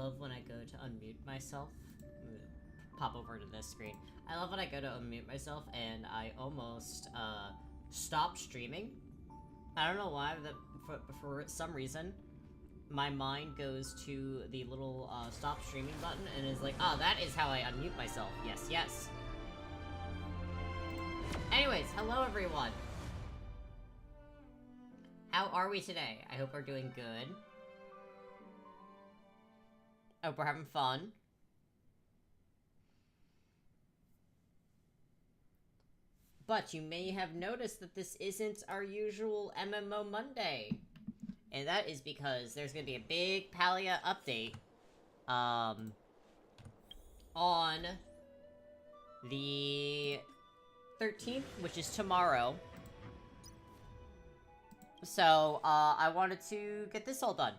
love when I go to unmute myself. Pop over to this screen. I love when I go to unmute myself and I almost stop streaming. I don't know why, for some reason, my mind goes to the little stop streaming button and is like, oh, that is how I unmute myself. Yes, yes. Anyways, hello everyone. How are we today? I hope we're doing good. I hope we're having fun. But you may have noticed that this isn't our usual MMO Monday. And that is because there's gonna be a big Palia update, on the 13th, which is tomorrow. So, I wanted to get this all done.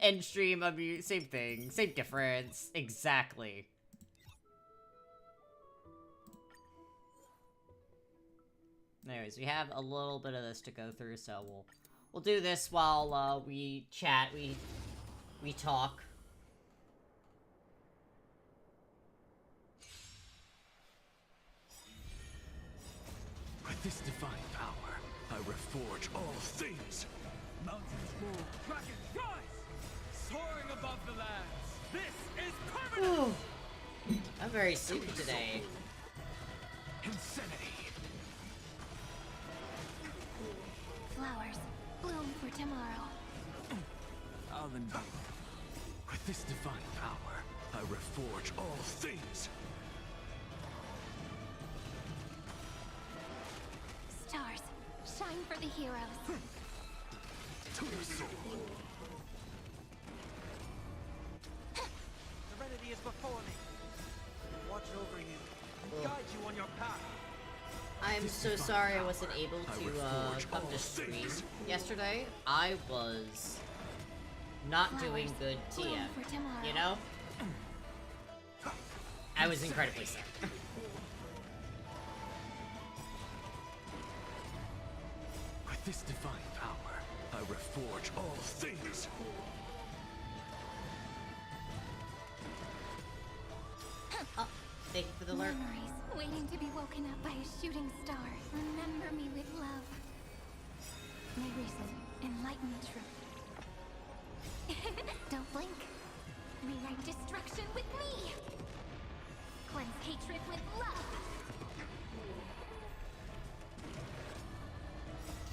End stream, same thing, same difference, exactly. Anyways, we have a little bit of this to go through, so we'll do this while we chat, we talk. With this divine power, I reforge all things. Mountains move, dragons rise, soaring above the lands. This is permanent. I'm very sleepy today. Insanity. Flowers bloom for tomorrow. With this divine power, I reforge all things. Stars, shine for the heroes. To the soul. Serenity is before me. Watch over you and guide you on your path. I'm so sorry I wasn't able to come to stream yesterday. I was not doing good TM, you know? I was incredibly sick. With this divine power, I reforge all things. Oh, thank you for the alert. Memories waiting to be woken up by a shooting star. Remember me with love. May reason enlighten the truth. Don't blink. Rewrite destruction with me. Cleanse hatred with love.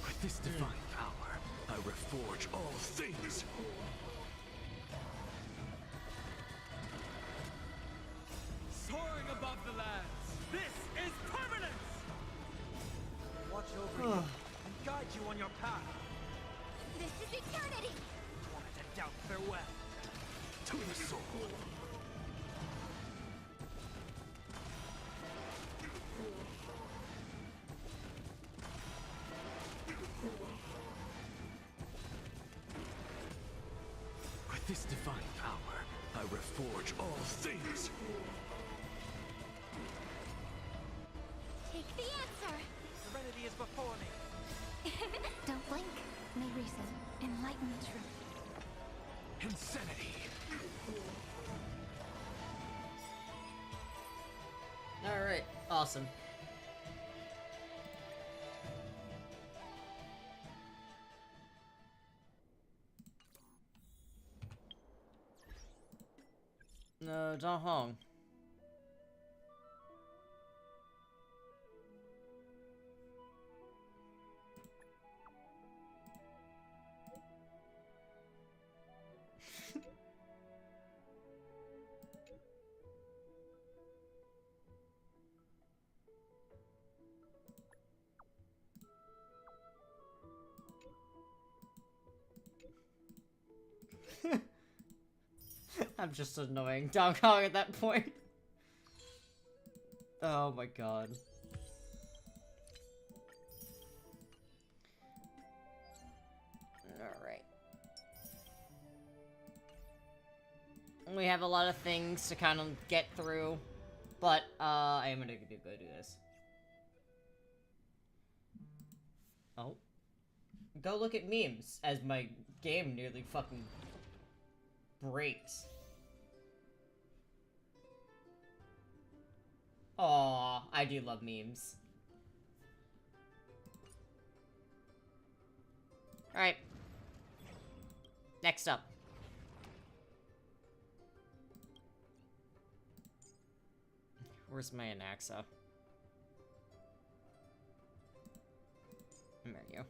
With this divine power, I reforge all things. Soaring above the lands. This is permanence. Watch over you and guide you on your path. This is eternity. Wanted to doubt farewell. To the soul. With this divine power, I reforge all things. Take the answer. Serenity is before me. Don't blink. May reason enlighten the truth. Insanity. Alright, awesome. No, Don Hong. I'm just annoying Don Hong at that point. Oh my god. Alright. We have a lot of things to kind of get through, but I am gonna go do this. Oh. Go look at memes as my game nearly fucking breaks. Aw, I do love memes. Alright. Next up. Where's my Anaxa? There you go.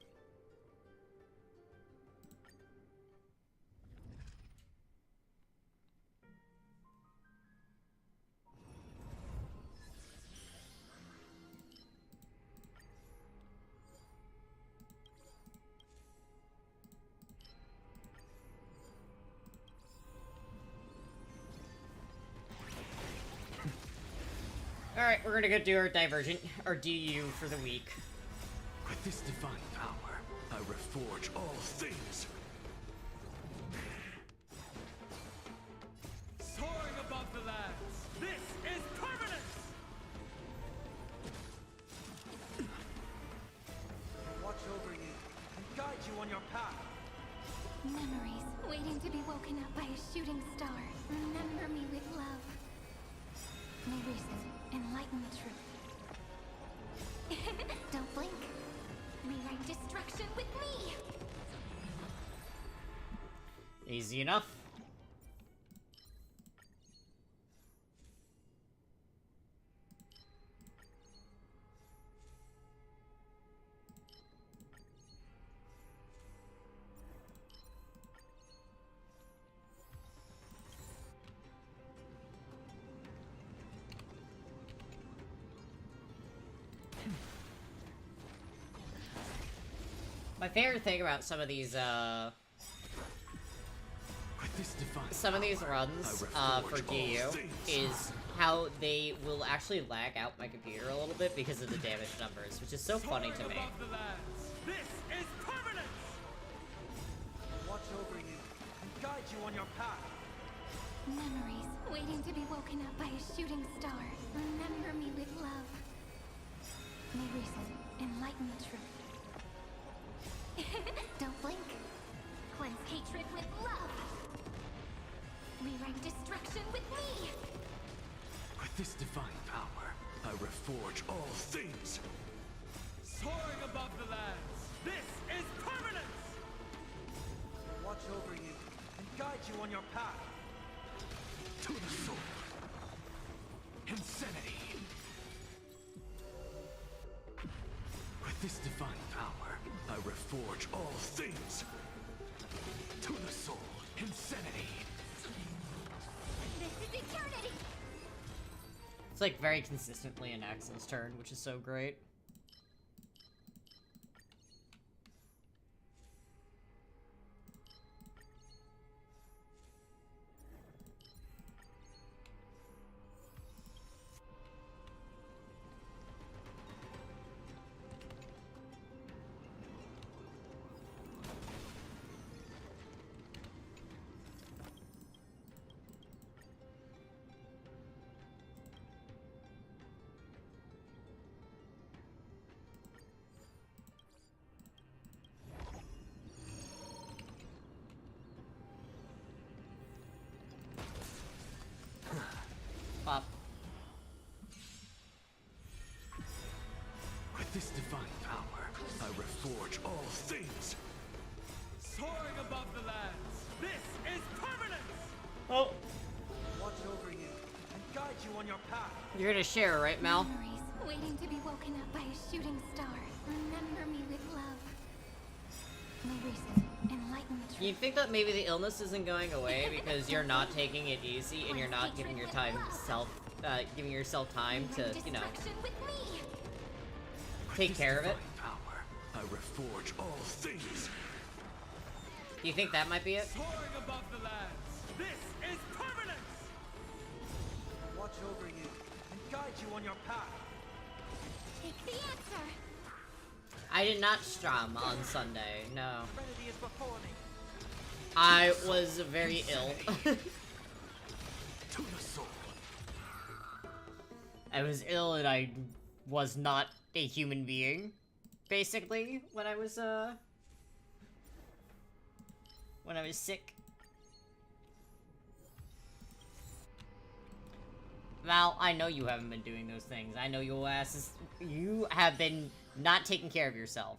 Alright, we're gonna go do our Divergent, our DU for the week. With this divine power, I reforge all things. Soaring above the lands, this is permanence! Watch over you and guide you on your path. Memories waiting to be woken up by a shooting star. Remember me with love. May reason enlighten the truth. Don't blink. Rewrite destruction with me. Easy enough. My favorite thing about some of these, With this divine some of these power, runs, I for reforge all DU things. is how they will actually lag out my computer a little bit because of the damage numbers, which is so funny to me. Soaring above the lands, this is permanence! Watch over you and guide you on your path. Memories waiting to be woken up by a shooting star. Remember me with love. May reason enlighten the truth. Don't blink. Cleanse hatred with love. Rewrite destruction with me. With this divine power, I reforge all things. Soaring above the lands, this is permanence! Watch over you and guide you on your path. To the soul. Insanity. With this divine power, I reforge all things. To the soul. Insanity. This is eternity. It's like very consistently an Axel's turn, which is so great. Pop. With this divine power, I reforge all things. Soaring above the lands, this is permanence! Oh, Watch over you and guide you on your path. you're gonna share, right, Mal? Memories waiting to be woken up by a shooting star. Remember me with love. May reason enlighten the truth. You think that maybe the illness isn't going away because you're not taking it easy and you're not giving your time giving yourself time to, you know, Destruction with me. take care of it? Divine power, I reforge all things. Do you think that might be it? Soaring above the lands, this is permanence! Watch over you and guide you on your path. Take the answer. I did not strum on Sunday, no. Serenity is before me. I was very ill. To the soul. I was ill and I was not a human being, basically, when I was, when I was sick. Val, I know you haven't been doing those things. I know your ass is... You have been not taking care of yourself.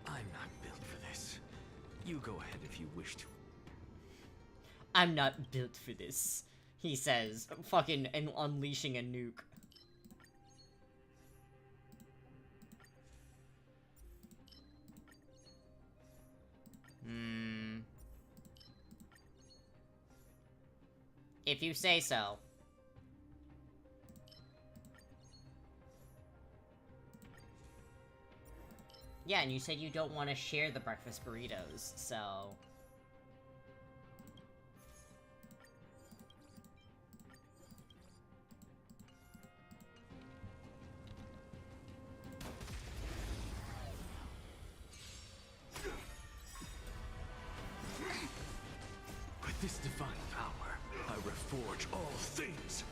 I'm not built for this. You go ahead if you wish to. I'm not built for this, he says, fucking unleashing a nuke. If you say so. Yeah, and you said you don't want to share the breakfast burritos, so... With this divine power, I reforge all things.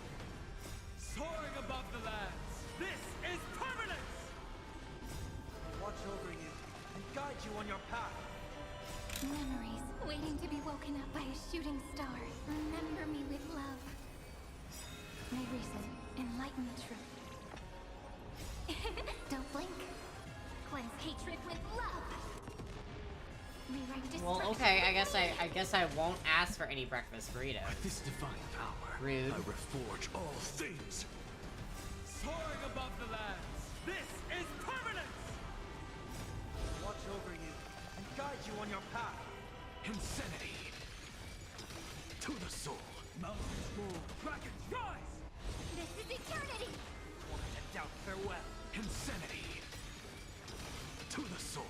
Soaring above the lands, this is permanence! Watch over you and guide you on your path. Memories waiting to be woken up by a shooting star. Remember me with love. May reason enlighten the truth. Don't blink. Cleanse hatred with love. Rewrite Well, destruction okay, I with guess I won't ask for any breakfast burritos. With this divine power, Rude. I reforge all things. Soaring above the lands, this is permanence! Watch over you and guide you on your path. Insanity. To the soul. Mountains move, dragons rise! This is eternity! One in doubt, farewell. Insanity. To the soul.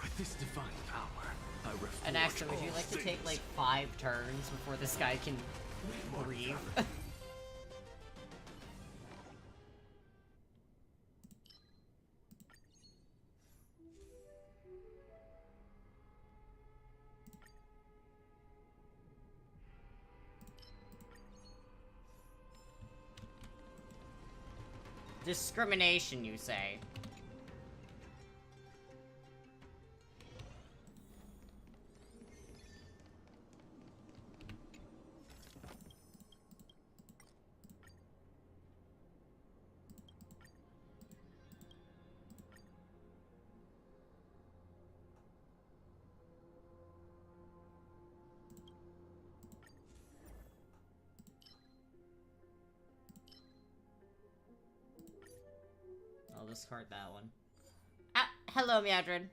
With this divine power, I reforge And Axel, would you all like to take things. like 5 turns before this guy can breathe? Discrimination, you say? I'll discard that one. Ah, hello, Meowdred.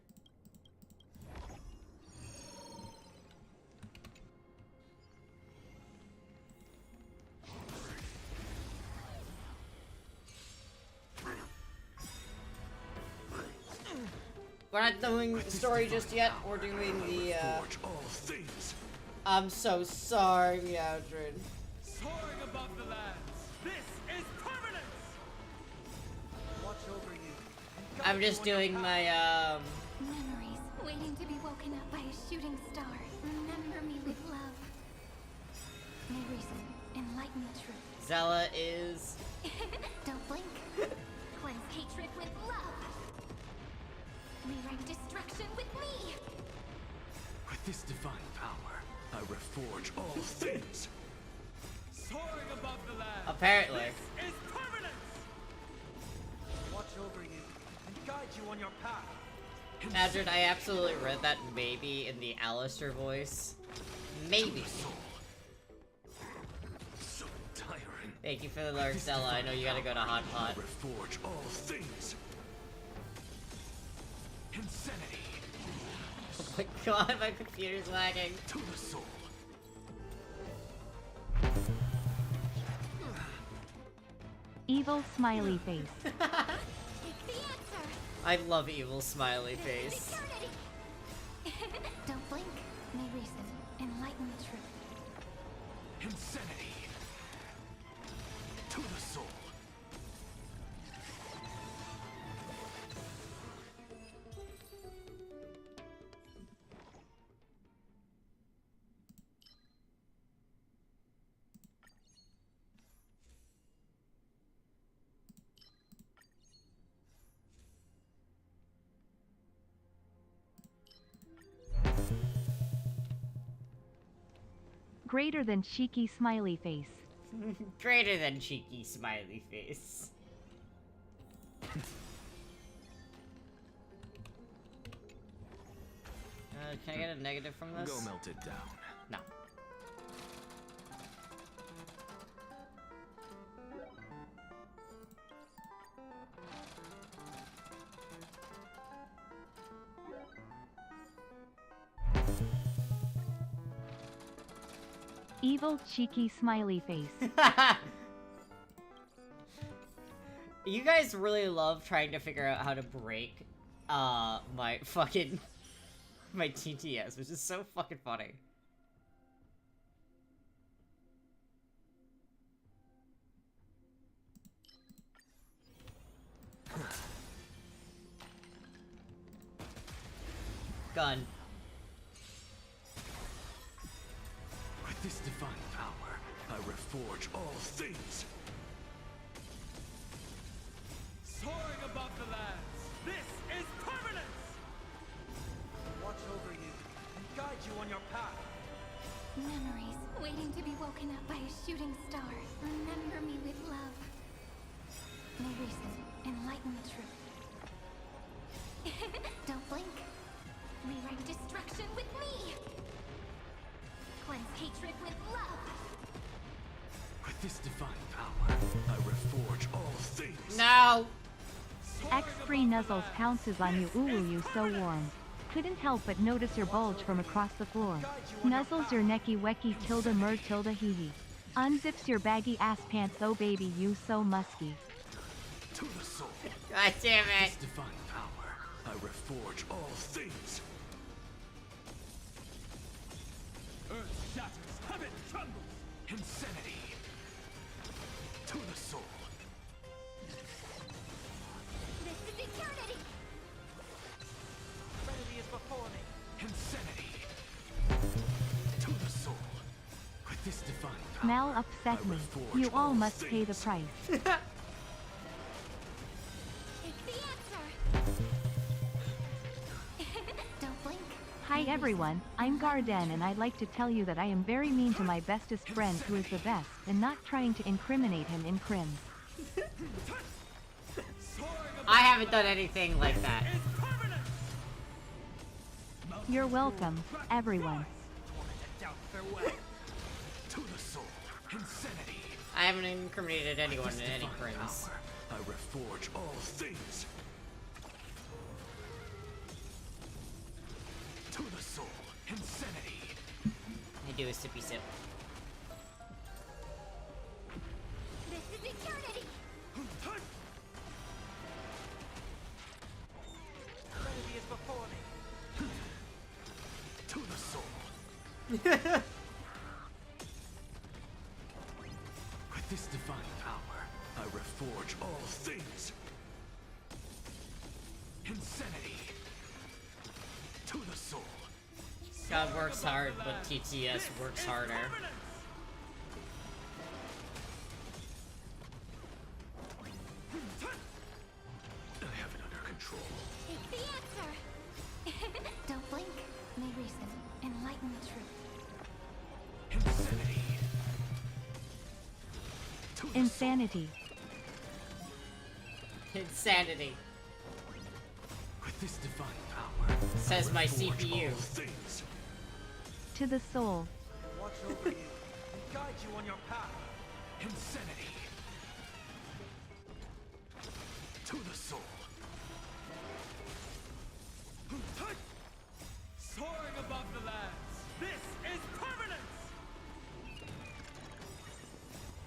We're not doing the story just yet. We're doing the, Reforge all things. I'm so sorry, Meowdred. Soaring above the lands, this is permanence! Watch over you and guide I'm you just on your doing path. my, Memories waiting to be woken up by a shooting star. Remember me with love. May reason enlighten the truth. Zella is... Don't blink. Cleanse hatred with love. Rewrite destruction with me. With this divine power, I reforge all things. Soaring above the lands, Apparently. this is permanence! Watch over you and guide you on your path. Meowdred, I absolutely read that maybe in the Alistair voice. Maybe. So tiring. Thank you for the large Zella. I know you gotta go to Hot Pot. I reforge all things. Insanity. Oh my god, my computer's lagging. To the soul. Evil smiley face. Take the answer. I love evil smiley This face. is eternity. Don't blink. May reason enlighten the truth. Insanity. To the soul. Greater than cheeky smiley face. Greater than cheeky smiley face. Can I get a negative from this? Go melt it down. No. Evil cheeky smiley face. You guys really love trying to figure out how to break, my fucking, my TTS, which is so fucking funny. Gun. With this divine power, I reforge all things. Soaring above the lands, this is permanence! Watch over you and guide you on your path. Memories waiting to be woken up by a shooting star. Remember me with love. May reason enlighten the truth. Don't blink. Rewrite destruction with me. Cleanse hatred with love. With this divine power, I reforge all things. No! X-Free Nuzzles pounces on you. Ooh, you so warm. Couldn't help but notice your bulge from across the floor. Nuzzles your necky wecky tilde mer tilde hee hee. Unzips your baggy ass pants, oh baby you so musky. To the soul. God damn This it! divine power, I reforge all things. Earth shatters, heaven trembles. Insanity. To the soul. This is eternity. Trinity is before me. Insanity. To the soul. With this divine power, Mal upset me. You all must pay the price. It's the answer. Don't blink. Hi everyone, I'm Garden and I'd like to tell you that I am very mean to my bestest friend who is the best and not trying to incriminate him in crims. I haven't done anything like that. You're welcome, everyone. to the soul. Insanity. I haven't incriminated anyone in any Divine crimes. power, I reforge all things. To the soul. Insanity. I do a sippy sip. This is eternity. Trinity is before me. To the soul. With this divine power, I reforge all things. Insanity. To the soul. God works hard, but TTS works harder. I have it under control. It's the answer. Don't blink. May reason enlighten the truth. Insanity. To the Insanity. Insanity. soul. With this divine power, Says I my reforge CPU. all things. To the soul. Watch over you and guide you on your path. Insanity. To the soul. Soaring above the lands, this is permanence!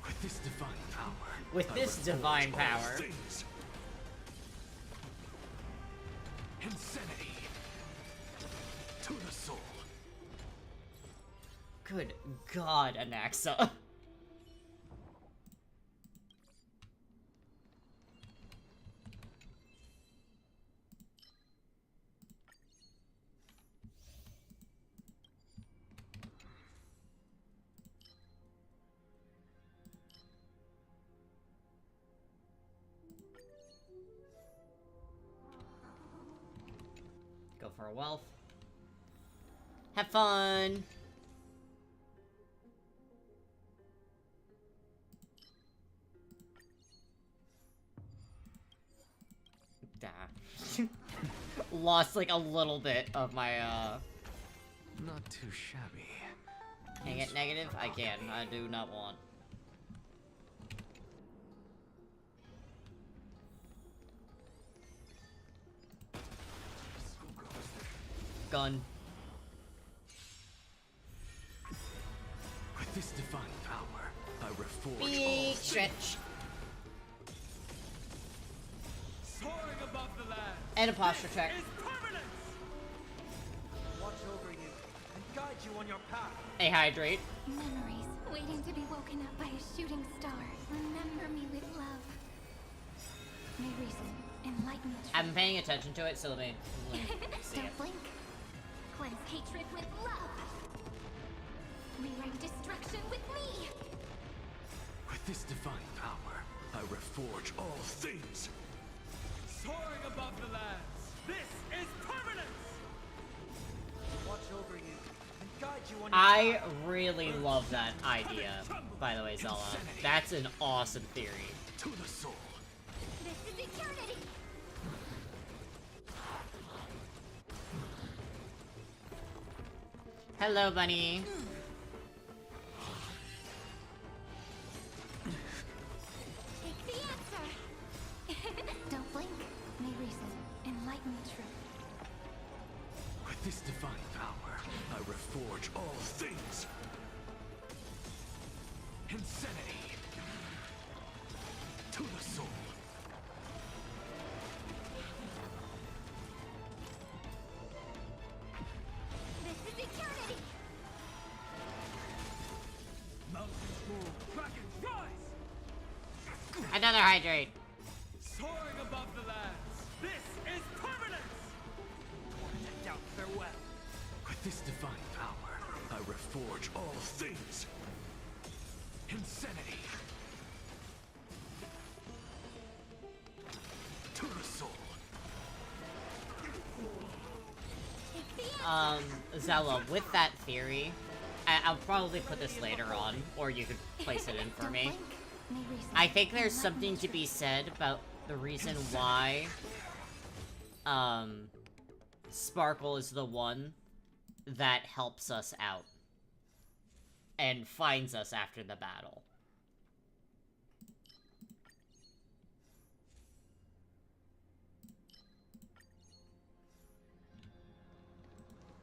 With this divine power. With I this reforge divine all power. things. Insanity. To the soul. Good God, Anaxa. Go for a wealth. Have fun. lost like a little bit of my Not too shabby. Can I get negative? I can. I do not want. Gun. With this divine power, I reforge all Big things. stretch. Soaring above the land. And a posture check. Is permanence. Watch over you and guide you on your path. A hydrate. Memories waiting to be woken up by a shooting star. Remember me with love. May reason enlighten the truth. I've been paying attention to it, so let me see it. Don't blink. Cleanse hatred with love. Rewrite destruction with me. With this divine power, I reforge all things. Soaring above the lands. This is permanence. Watch over you and guide you on your I path. really love that idea, by the way, Zella. That's an awesome theory. To the soul. This is eternity. Hello, bunny. Take the answer. Don't blink. May reason enlighten the truth. With this divine power, I reforge all things. Insanity. To the soul. This is eternity. Mountains move, dragons rise. Another hydrate. Soaring above the lands. This is permanence. Warned out farewell. With this divine power, I reforge all things. Insanity. To the soul. Take the answer. Zella, with that theory, I'll probably put this later on, or you could place it in for Don't me. blink. May reason I think there's enlighten something the to be truth. said about the reason why, Sparkle is the one that helps us out and finds us after the battle.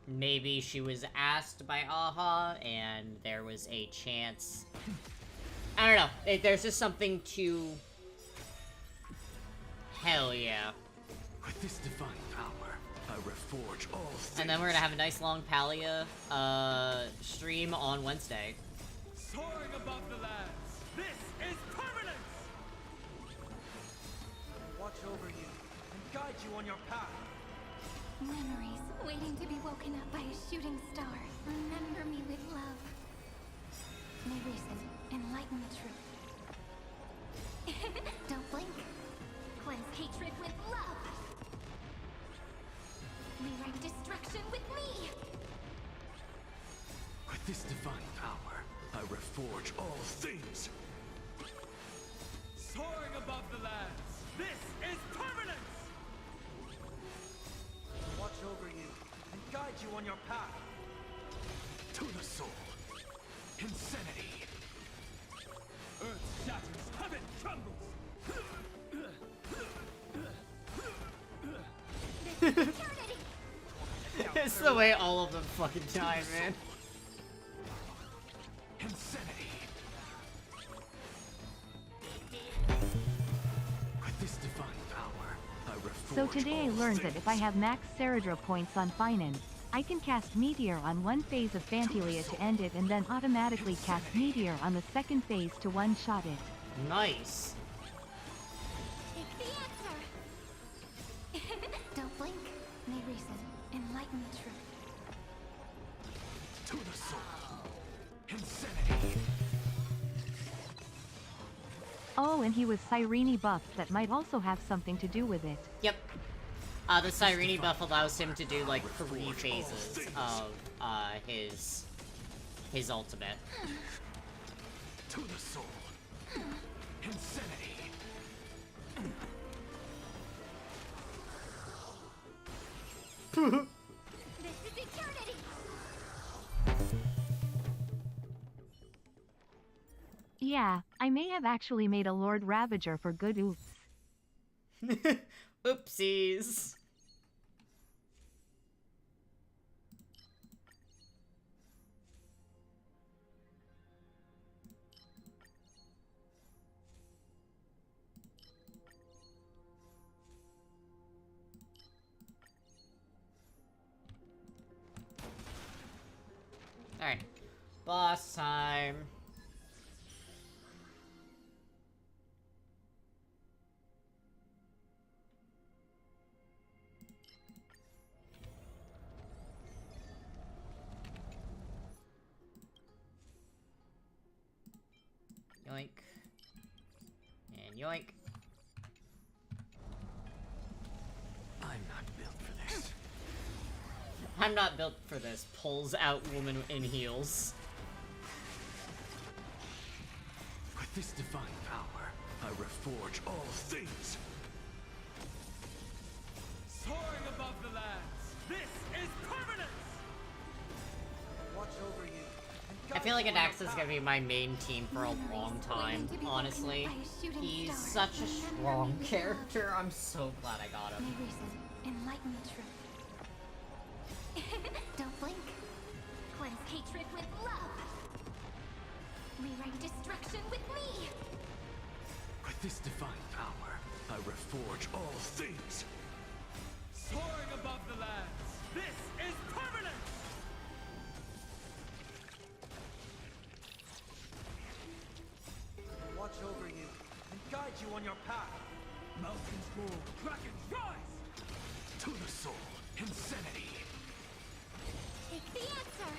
Maybe she was asked by Aha, and there was a chance. I don't know. There's just something to. Hell yeah. With this divine power, I reforge all things. And then we're gonna have a nice long Palia stream on Wednesday. Soaring above the lands. This is permanence. Watch over you and guide you on your path. Memories waiting to be woken up by a shooting star. Remember me with love. May reason enlighten the truth. Don't blink. Cleanse hatred with love. Rewrite destruction with me. With this divine power, I reforge all things. Soaring above the lands. This is permanence. Watch over you and guide you on your path. To the soul. Insanity. Earth shatters, heaven trembles. This is eternity. It's the way all of them fucking die, man. Insanity. With this divine power, I reforge So today I all learned that things. if I have max Ceradra points on Finan, I can cast Meteor on one phase of Fantalia to end it and then automatically cast Meteor on the second phase to one-shot it. Nice. Take the answer. Don't blink. May reason enlighten the truth. To the soul. Insanity. Oh, and he was Cyrene buffed, that might also have something to do with it. Yep. The Cyrene buff allows him to do like 3 phases of his ultimate. To the soul. Insanity. This is eternity! Yeah, I may have actually made a Lord Ravager for good oops. Oopsies. Alright. Boss time. Yoink. And yoink. I'm not built for this. I'm not built for this. Pulls out woman in heels. With this divine power, I reforge all things. Soaring above the lands, this is permanence! Watch over you. and I guide feel like you on your Adax is gonna path. be my main team for a long time, honestly. He's such a strong character. I'm so glad I got May him. reason enlighten the truth. Don't blink. Cleanse hatred with love. Rewrite destruction with me. With this divine power, I reforge all things. Soaring above the lands, this is permanence! Watch over you and guide you on your path. Mountains roar, dragons rise! To the soul, insanity. Take the answer.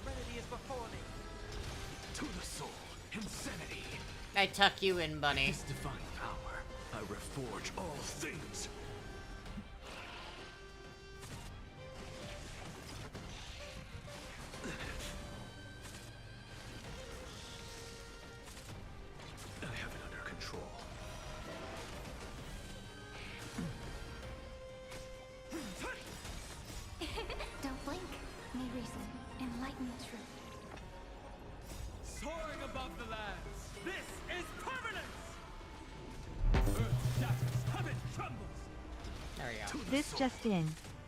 Serenity is before me. To the soul, insanity. I tuck you in, bunny. This divine power, I reforge all things. I have it under control. Don't blink. May reason enlighten the truth. Soaring above the lands, this is permanence! Earth shatters, heaven trembles! There we go. This just in.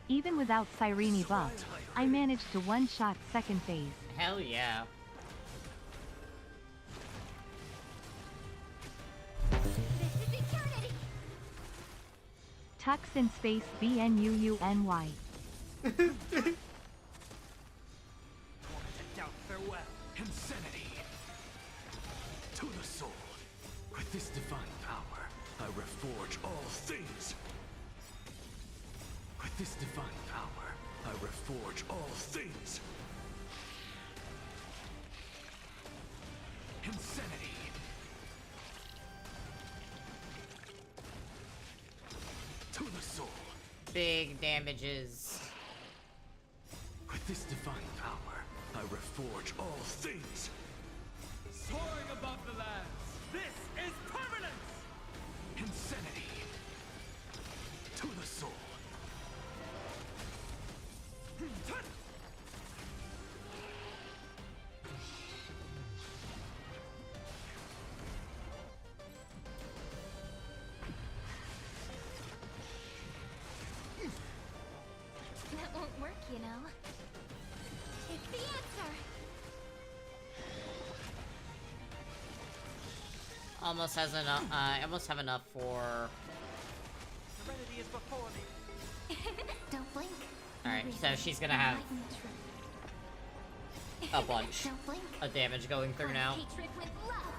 Even without Cyrene buff, I managed to one-shot second phase. Hell yeah. This is eternity. Tux in space BNUUNY. Want to doubt farewell. Insanity. To the soul. With this divine power, I reforge all things. With this divine power, I reforge all things. Insanity. To the soul. Big damages. With this divine power, I reforge all things. Soaring above the lands, this is permanence! Insanity. To the soul. That won't work, you know. Take the answer. Almost has enough. I almost have enough for. Serenity is before me. Don't blink. Alright, May so reason she's gonna have enlighten the truth. a bunch Don't blink. of damage going through Cleanse now. hatred with love.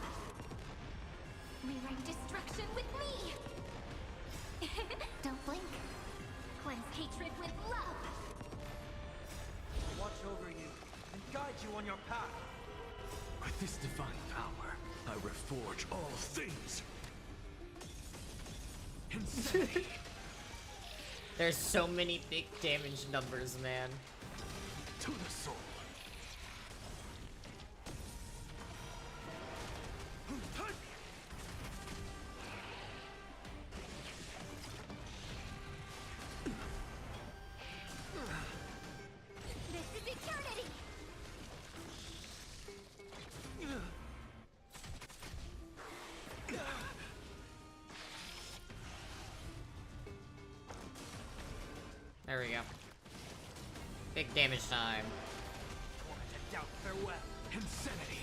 Rewrite destruction with me. Don't blink. Cleanse hatred with love. Watch over you and guide you on your path. With this divine power, I reforge all things. Insanity. There's so many big damage numbers, man. To the soul. Big damage time. Tormented doubt, farewell. Insanity!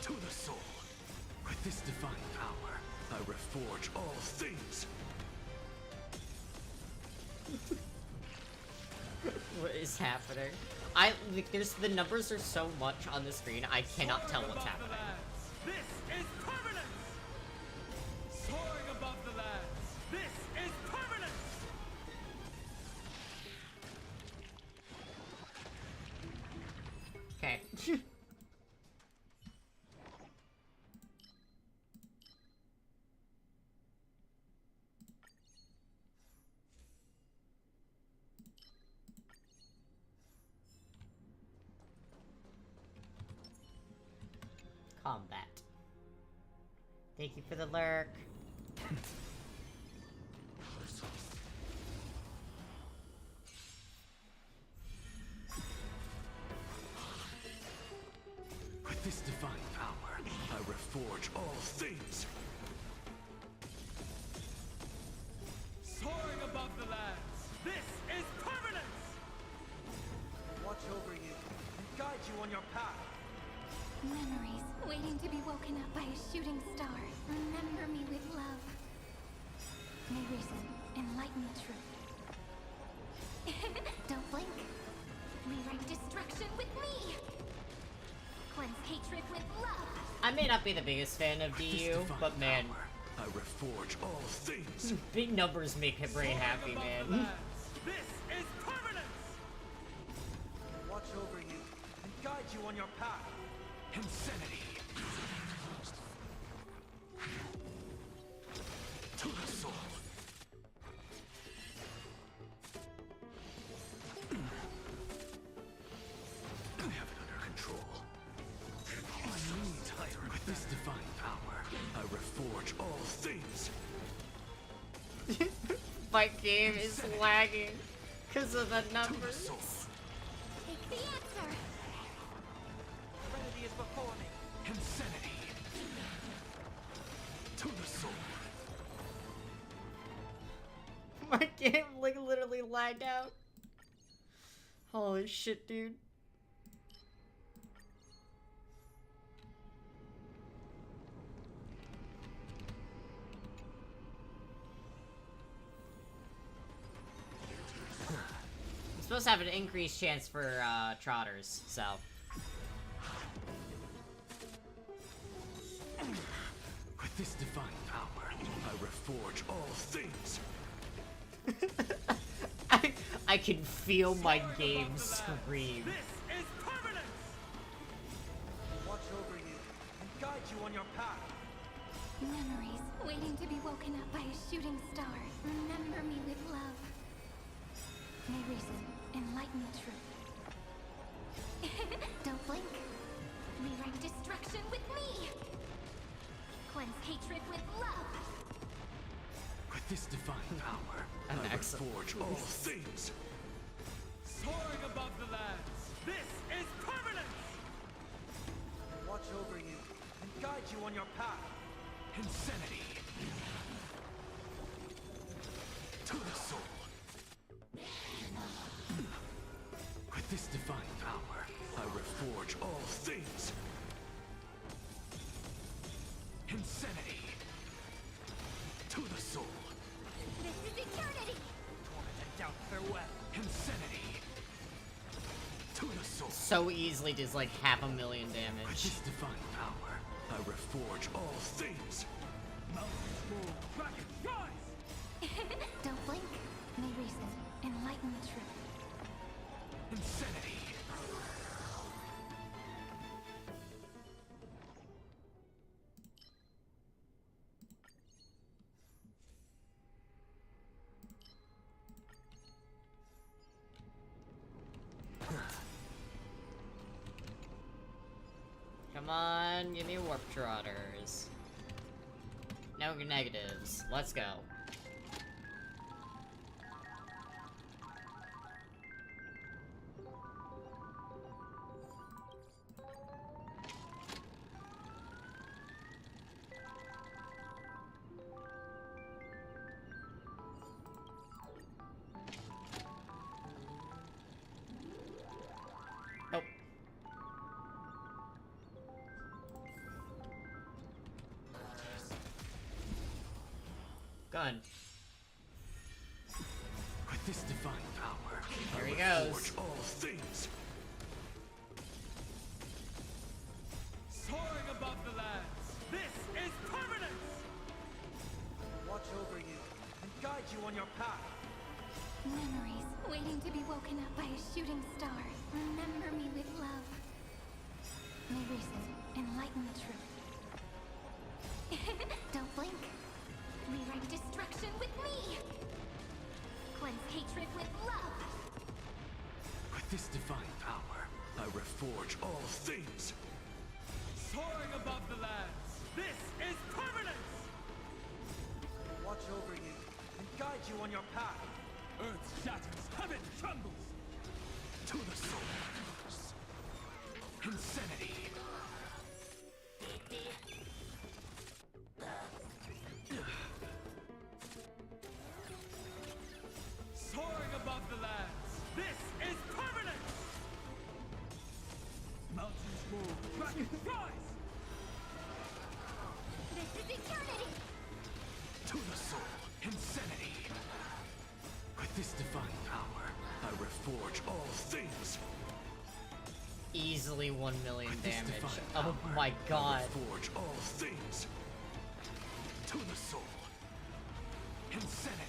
To the soul! With this divine power, I reforge all things! What is happening? Like, the numbers are so much on the screen, I cannot tell what's happening. This is permanence! Soaring above the lands. This is permanence! Okay. Combat. Thank you for the lurk. With this divine power, I reforge all things! Soaring above the lands. This is permanence! Watch over you and guide you on your path. Memories waiting to be woken up by a shooting star. Remember me with love. May reason enlighten the truth. Don't blink. Rewrite destruction with me. Cleanse hatred with love. I may not be the biggest fan of With this DU, divine but man, power, I reforge all things! big numbers make my brain happy, Above the man. lands. This is permanence! Watch over you and guide you on your path. Insanity! To the soul! I have it under control. My knees higher. With this divine power, I reforge all things! My game is lagging because of the To the numbers. soul! Take the answer. Trinity is before me. Insanity! To the soul! My game like literally lagged out. Holy shit, dude. I'm supposed to have an increased chance for trotters, so. With this divine power, I reforge all things! I can feel my game scream. This is permanence! Watch over you and guide you on your path. Memories waiting to be woken up by a shooting star. Remember me with love. May reason enlighten the truth. Don't blink. Rewrite destruction with me. Cleanse hatred with love. With this divine power, An I excellent reforge all things! Soaring above the lands. This is permanence! Watch over you and guide you on your path. Insanity! To the soul! With this divine power, I reforge all things! Insanity! To the soul! This is eternity. Tormented doubt, farewell. Insanity! To the soul! So easily does like 500,000 With damage. this divine power, I reforge all things! Mountains move, dragons rise! Don't blink. May reason enlighten the truth. Insanity! Come on, give me warp trotters. No negatives. Let's go. Go ahead. With this divine power, Here I he goes. reforge all things. Soaring above the lands, this is permanence! Watch over you and guide you on your path. Memories waiting to be woken up by a shooting star. Remember me with love. May reason enlighten the truth. Don't blink. Rewrite destruction with me. Cleanse hatred with love. With this divine power, I reforge all things. Soaring above the lands, this is permanence! Watch over you and guide you on your path. Earth shatters, heaven trembles! To the soul. Insanity. Soaring above the lands, this is permanence! Mountains move, dragons rise! This is eternity. To the soul. Insanity. With this divine power, I reforge all things. Easily 1 million With this damage. divine Oh power, my god. I reforge all things. To the soul. Insanity.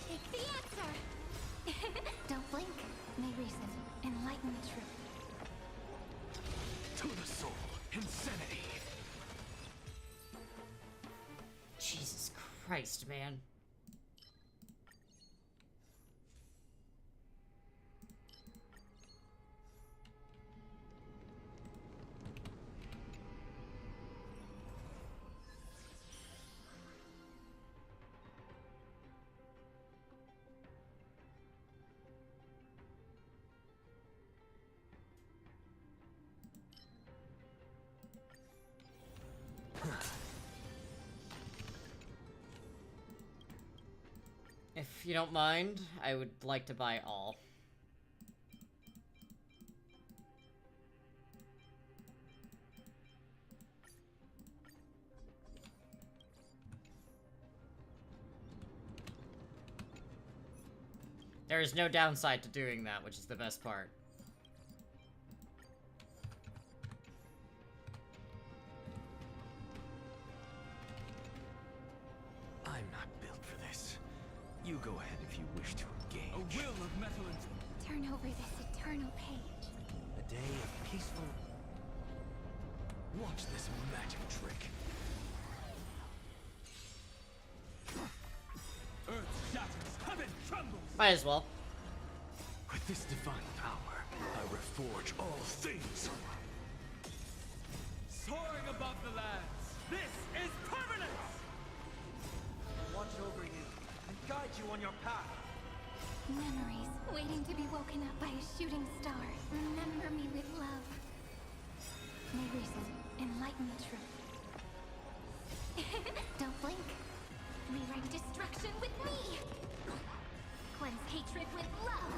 Take the answer. Don't blink. May reason enlighten the truth. To the soul. Insanity. Jesus Christ, man. If you don't mind, I would like to buy all. There is no downside to doing that, which is the best part. I'm not built for this. You go ahead if you wish to engage. A will of metal and Turn over this eternal page. A day of peaceful... Watch this magic trick. earth shatters, heaven trembles! Might as well. With this divine power, I reforge all things. Soaring above the lands, this is permanence! Watch over you and guide you on your path. Memories waiting to be woken up by a shooting star. Remember me with love. May reason enlighten the truth. Don't blink. Rewrite destruction with me. Cleanse hatred with love.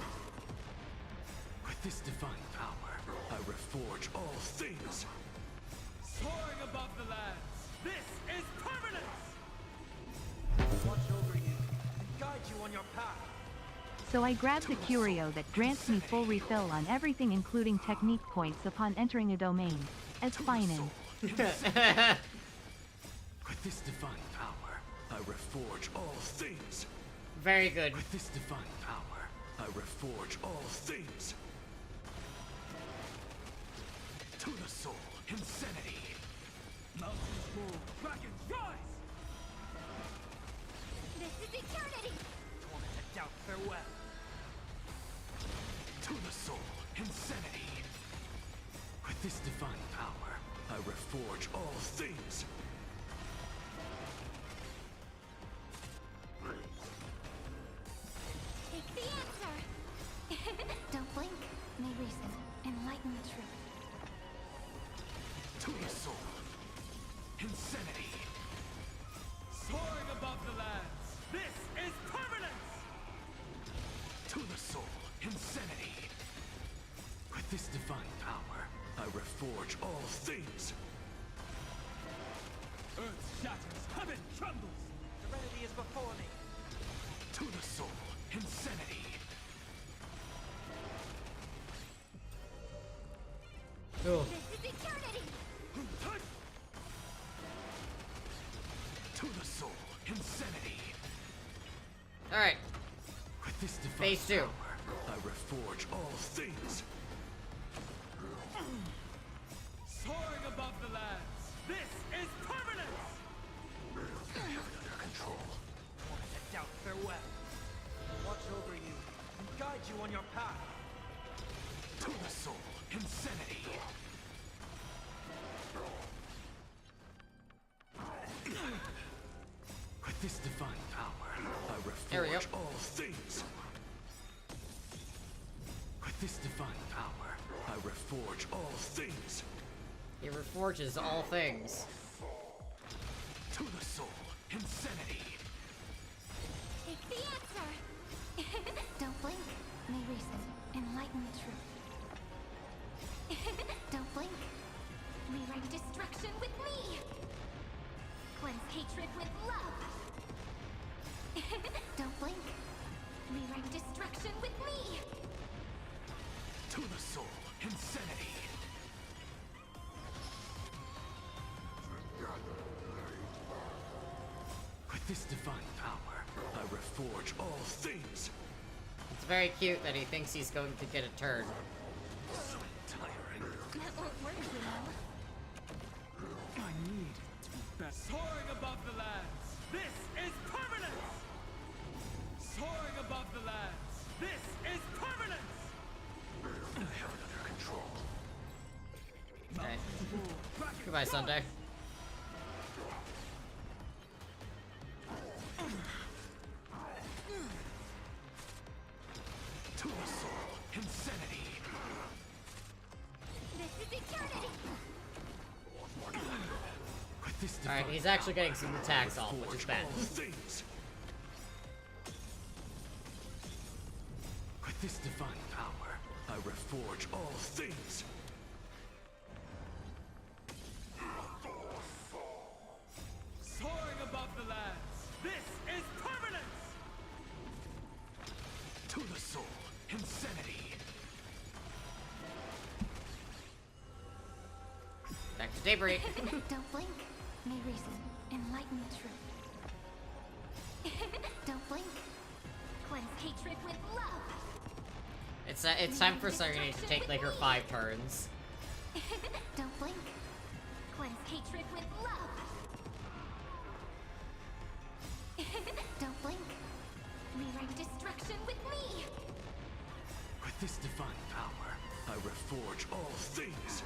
With this divine power, I reforge all things. Soaring above the lands, this is permanence! Watch over you and guide you on your path. So I grabbed the curio that grants me full refill on everything including technique points upon entering a domain. As fining. With this divine power, I reforge all things. Very good. With this divine power, I reforge all things. To the soul, insanity. Mountains move, dragons rise! This is eternity. Torment and doubt, farewell. To the soul, insanity. With this divine power, I reforge all things. Take the answer. Don't blink. May reason enlighten the truth. To the soul, insanity. Soaring above the lands, this is permanence! To the soul, insanity. With this divine power, I reforge all things. Earth shatters, heaven trembles! Serenity is before me! To the soul, insanity. Ugh. This is eternity! To the soul, insanity. Alright, With this divine phase 2. power, I reforge all things. Soaring above the lands! This is permanence! I have it under control. Won't let doubt farewell. Watch over you and guide you on your path. To the soul, insanity. With this divine power, I There we go. reforge all things. With this divine power, I reforge all things. He reforges all things. To the soul, insanity. Take the answer! Don't blink. May reason enlighten the truth. Don't blink. Rewrite destruction with me! Cleanse hatred with love! Don't blink. Rewrite destruction with me! To the soul, insanity. With this divine power, I reforge all things. It's very cute that he thinks he's going to get a turn. So tiring. That won't work, you know. I need to be best. Soaring above the lands! This is permanence! Soaring above the lands! This is permanence! I have it under control. Okay. Dragon Goodbye, Sunday. To the soul, insanity. This is eternity! With this Alright, divine he's actually getting power, some I attacks off, which is reforge bad. all things. With this divine power, I reforge all things. Soaring above the lands! This is permanence! To the soul, insanity. Back to daybreak. Don't blink. May reason enlighten the truth. Don't blink. Cleanse hatred with love. It's time for Serenity to take like her 5 turns. Don't blink. Cleanse hatred with love. Don't blink. Rewrite destruction with me. With this divine power, I reforge all things.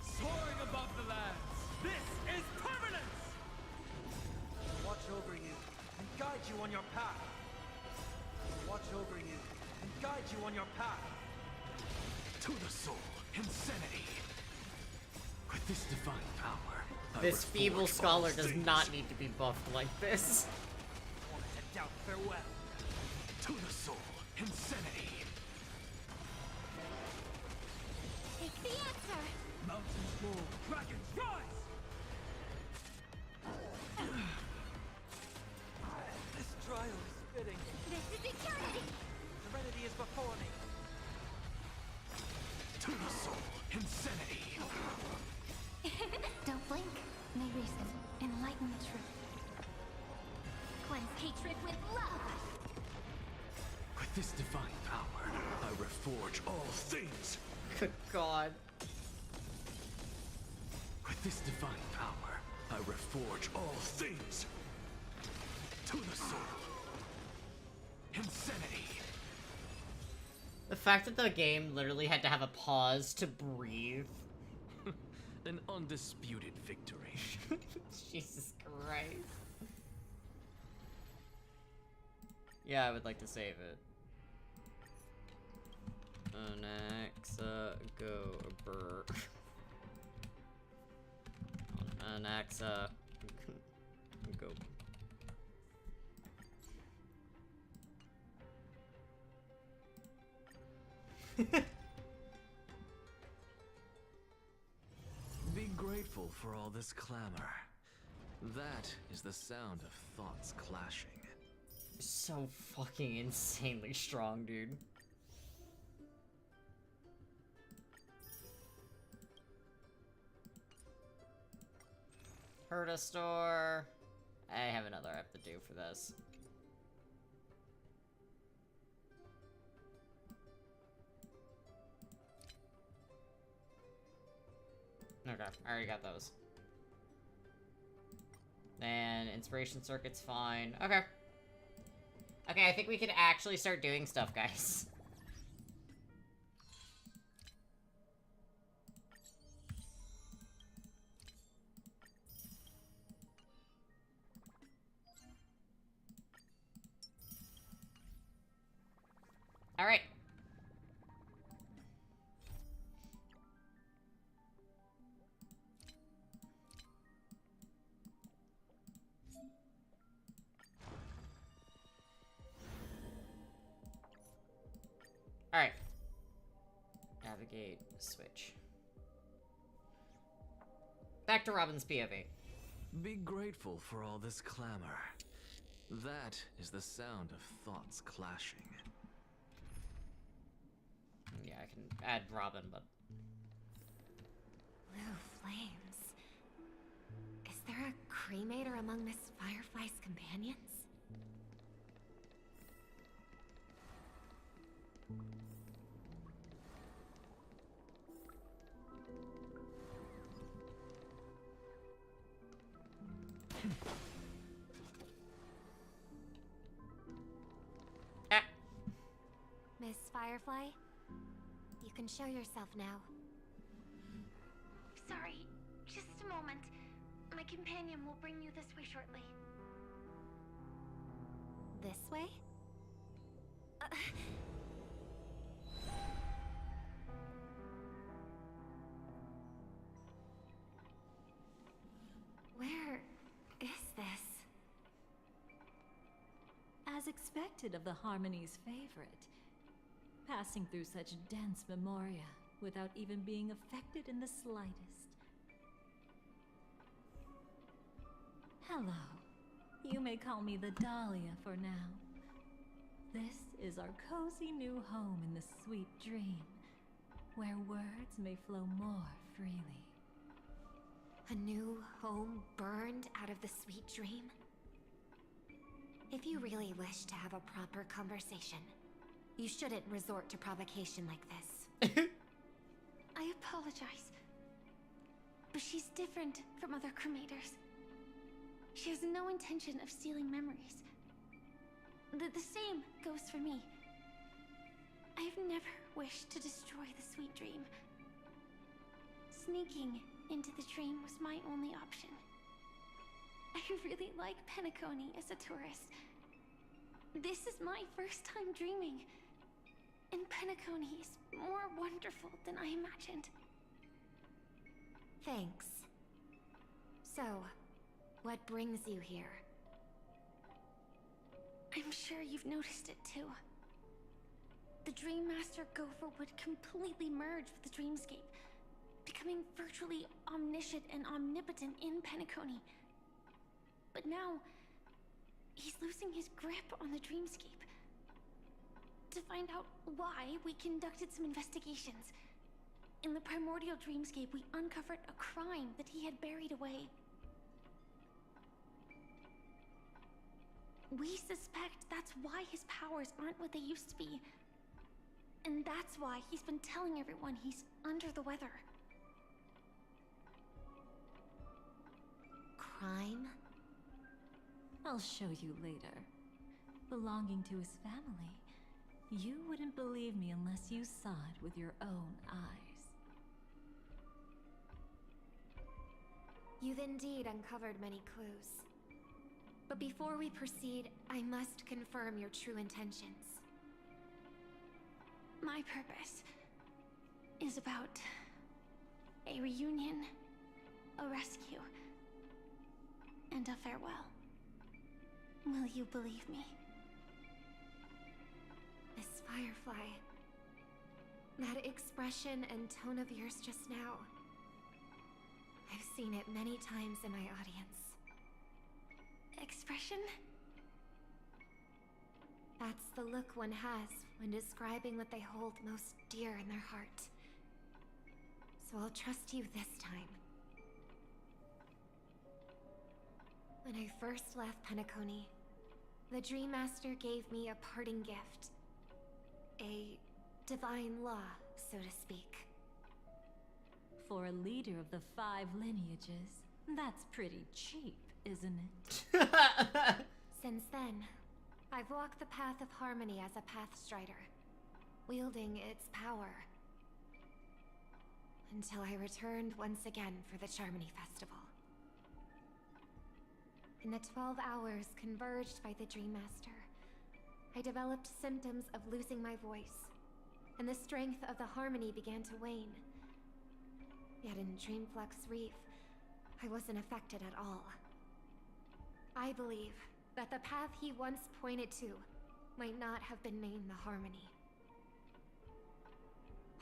Soaring above the lands! This is permanence! Watch over you and guide you on your path. Watch over you and guide you on your path. To the soul, insanity. With this divine power, I This reforge feeble all scholar does things. not need to be buffed like this. Won't let doubt farewell. To the soul, insanity. Take the answer. Mountains roll, dragons rise! This trial is fitting. This is eternity. Serenity is before me. To the soul, insanity. Don't blink. May reason enlighten the truth. Cleanse hatred with love. With this divine power, I reforge all things. Good god. With this divine power, I reforge all things. To the soul, insanity. The fact that the game literally had to have a pause to breathe. An undisputed victory. Jesus Christ. Yeah, I would like to save it. Anaxa, go, burr. Anaxa, go. Be grateful grateful for all this clamor. That is the sound of thoughts clashing. So fucking insanely strong, dude. Herda store. I have another app to do for this. Okay, I already got those. And inspiration circuit's fine. Okay. Okay, I think we can actually start doing stuff, guys. All right. All right. Navigate, switch. Back to Robin's POV. Be grateful for all this clamor. That is the sound of thoughts clashing. Yeah, I can add Robin, but... Blue flames. Is there a cremator among Miss Firefly's companions? Ah. Miss Firefly, you can show yourself now. Sorry, just a moment. My companion will bring you this way shortly. This way? Where is this? As expected of the Harmony's favorite, passing through such dense memoria without even being affected in the slightest. Hello. You may call me the Dahlia for now. This is our cozy new home in the sweet dream, where words may flow more freely. A new home burned out of the sweet dream? If you really wish to have a proper conversation, you shouldn't resort to provocation like this. I apologize, but she's different from other cremators. She has no intention of stealing memories. The same goes for me. I've never wished to destroy the sweet dream. Sneaking into the dream was my only option. I really like Penacony as a tourist. This is my first time dreaming, and Penacony is more wonderful than I imagined. Thanks. So, what brings you here? I'm sure you've noticed it too. The Dream Master Gopher would completely merge with the dreamscape, becoming virtually omniscient and omnipotent in Penacony. But now, he's losing his grip on the dreamscape. To find out why, we conducted some investigations. In the primordial dreamscape, we uncovered a crime that he had buried away. We suspect that's why his powers aren't what they used to be. And that's why he's been telling everyone he's under the weather. Crime? I'll show you later. Belonging to his family, you wouldn't believe me unless you saw it with your own eyes. You've indeed uncovered many clues. But before we proceed, I must confirm your true intentions. My purpose is about a reunion, a rescue, and a farewell. Will you believe me? Miss Firefly, that expression and tone of yours just now, I've seen it many times in my audience. Expression? That's the look one has when describing what they hold most dear in their heart. So I'll trust you this time. When I first left Penacony, the Dream Master gave me a parting gift. A divine law, so to speak. For a leader of the 5 lineages, that's pretty cheap, isn't it? Since then, I've walked the path of harmony as a Pathstrider, wielding its power. Until I returned once again for the Charmony Festival. In the 12 hours converged by the Dream Master, I developed symptoms of losing my voice, and the strength of the harmony began to wane. Yet in Dreamflux Reef, I wasn't affected at all. I believe that the path he once pointed to might not have been named the Harmony.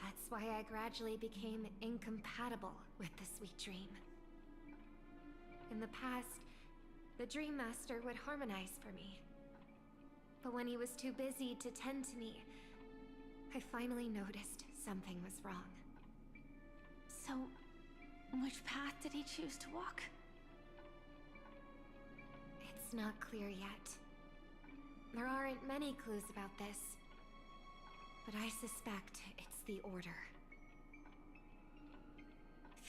That's why I gradually became incompatible with the Sweet Dream. In the past, the Dream Master would harmonize for me. But when he was too busy to tend to me, I finally noticed something was wrong. So, which path did he choose to walk? It's not clear yet. There aren't many clues about this, but I suspect it's the Order.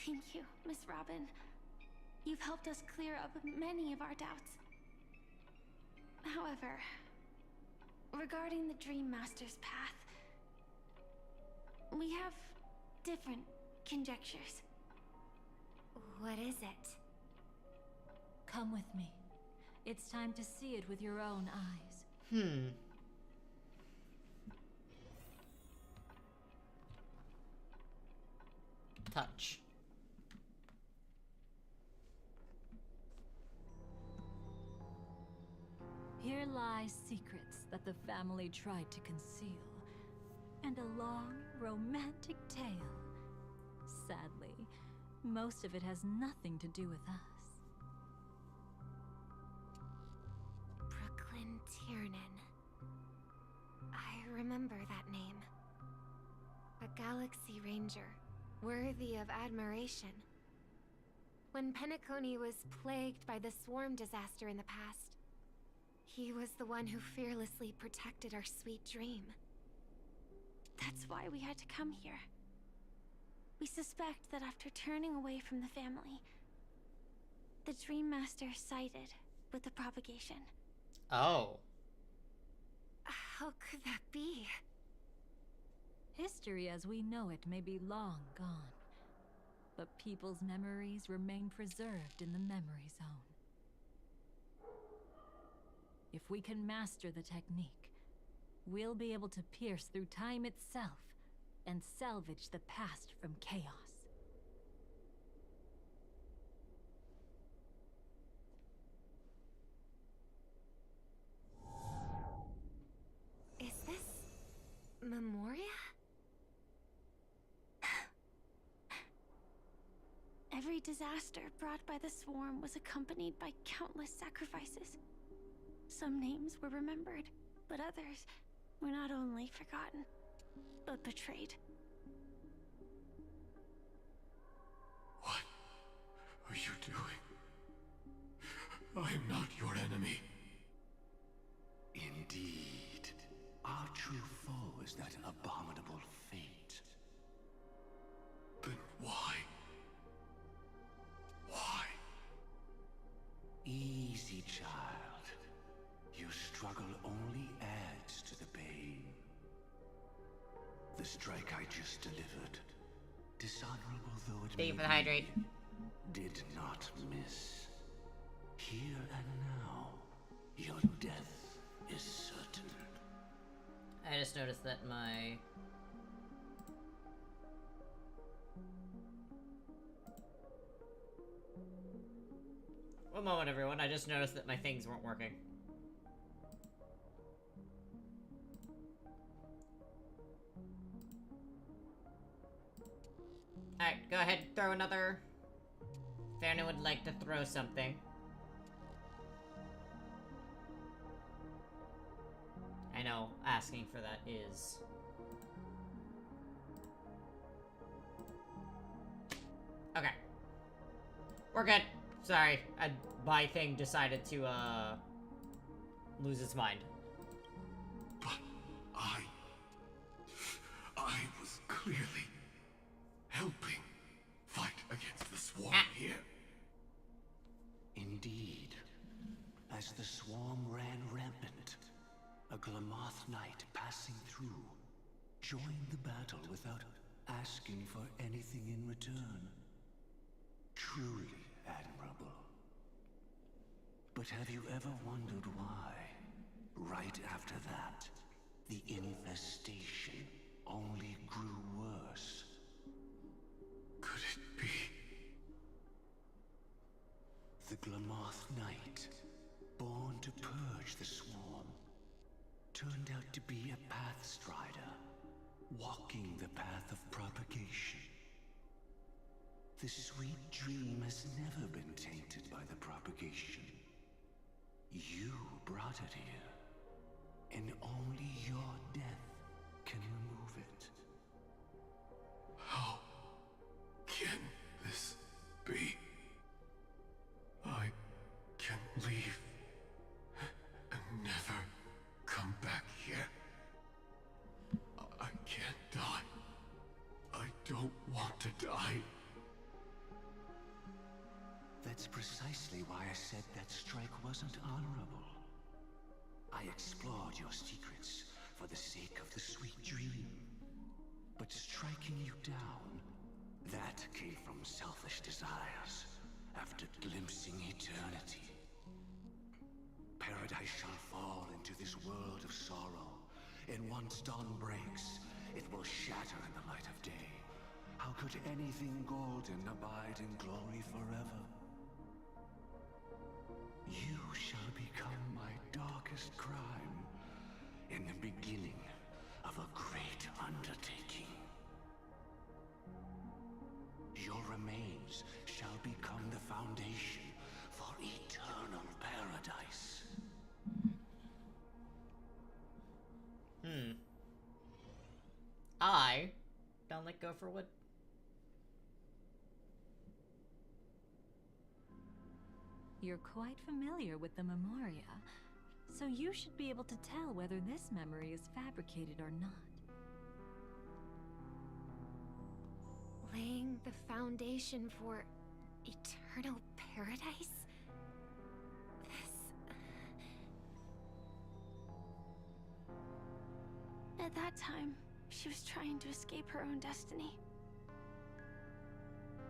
Thank you, Miss Robin. You've helped us clear up many of our doubts. However, regarding the Dream Master's path, we have different conjectures. What is it? Come with me. It's time to see it with your own eyes. Touch. Here lie secrets that the family tried to conceal, and a long, romantic tale. Sadly, most of it has nothing to do with us. Brooklyn Tiernan. I remember that name. A Galaxy Ranger, worthy of admiration. When Penacony was plagued by the swarm disaster in the past, he was the one who fearlessly protected our sweet dream. That's why we had to come here. We suspect that after turning away from the family, the Dream Master sided with the propagation. Oh. How could that be? History as we know it may be long gone, but people's memories remain preserved in the memory zone. If we can master the technique, we'll be able to pierce through time itself and salvage the past from chaos. Is this Memoria? Every disaster brought by the swarm was accompanied by countless sacrifices. Some names were remembered, but others were not only forgotten, but betrayed. What are you doing? I am not your enemy. Indeed. Our true foe is that abominable fate. Then why? Why? Easy, child. Your struggle only adds to the pain. The strike I just delivered, dishonorable though it Thank may you for the be, hydrate. did not miss. Here and now, your death is certain. I just noticed that my... One moment, everyone. I just noticed that my things weren't working. Alright, go ahead, throw another If anyone would like to throw something. I know asking for that is... Okay. We're good. Sorry, my thing decided to, lose its mind. But I was clearly helping fight against the swarm here. Indeed. As the swarm ran rampant, a Glamoth knight passing through joined the battle without asking for anything in return. Truly admirable. But have you ever wondered why, right after that, the infestation only grew worse? Could it be? The Glamoth Knight, born to purge the swarm, turned out to be a Pathstrider, walking the path of propagation. The sweet dream has never been tainted by the propagation. You brought it here, and only your death can remove it. How can this be? I can leave and never come back here. I can't die. I don't want to die. That's precisely why I said that strike wasn't honorable. I explored your secrets for the sake of the sweet dream. But striking you down, that came from selfish desires after glimpsing eternity. Paradise shall fall into this world of sorrow, and once dawn breaks, it will shatter in the light of day. How could anything golden abide in glory forever? You shall become my darkest crime, in the beginning of a great undertaking. Your remains shall become the foundation for eternal paradise. I don't let go for wood. You're quite familiar with the Memoria, so you should be able to tell whether this memory is fabricated or not. Laying the foundation for eternal paradise? At that time, she was trying to escape her own destiny.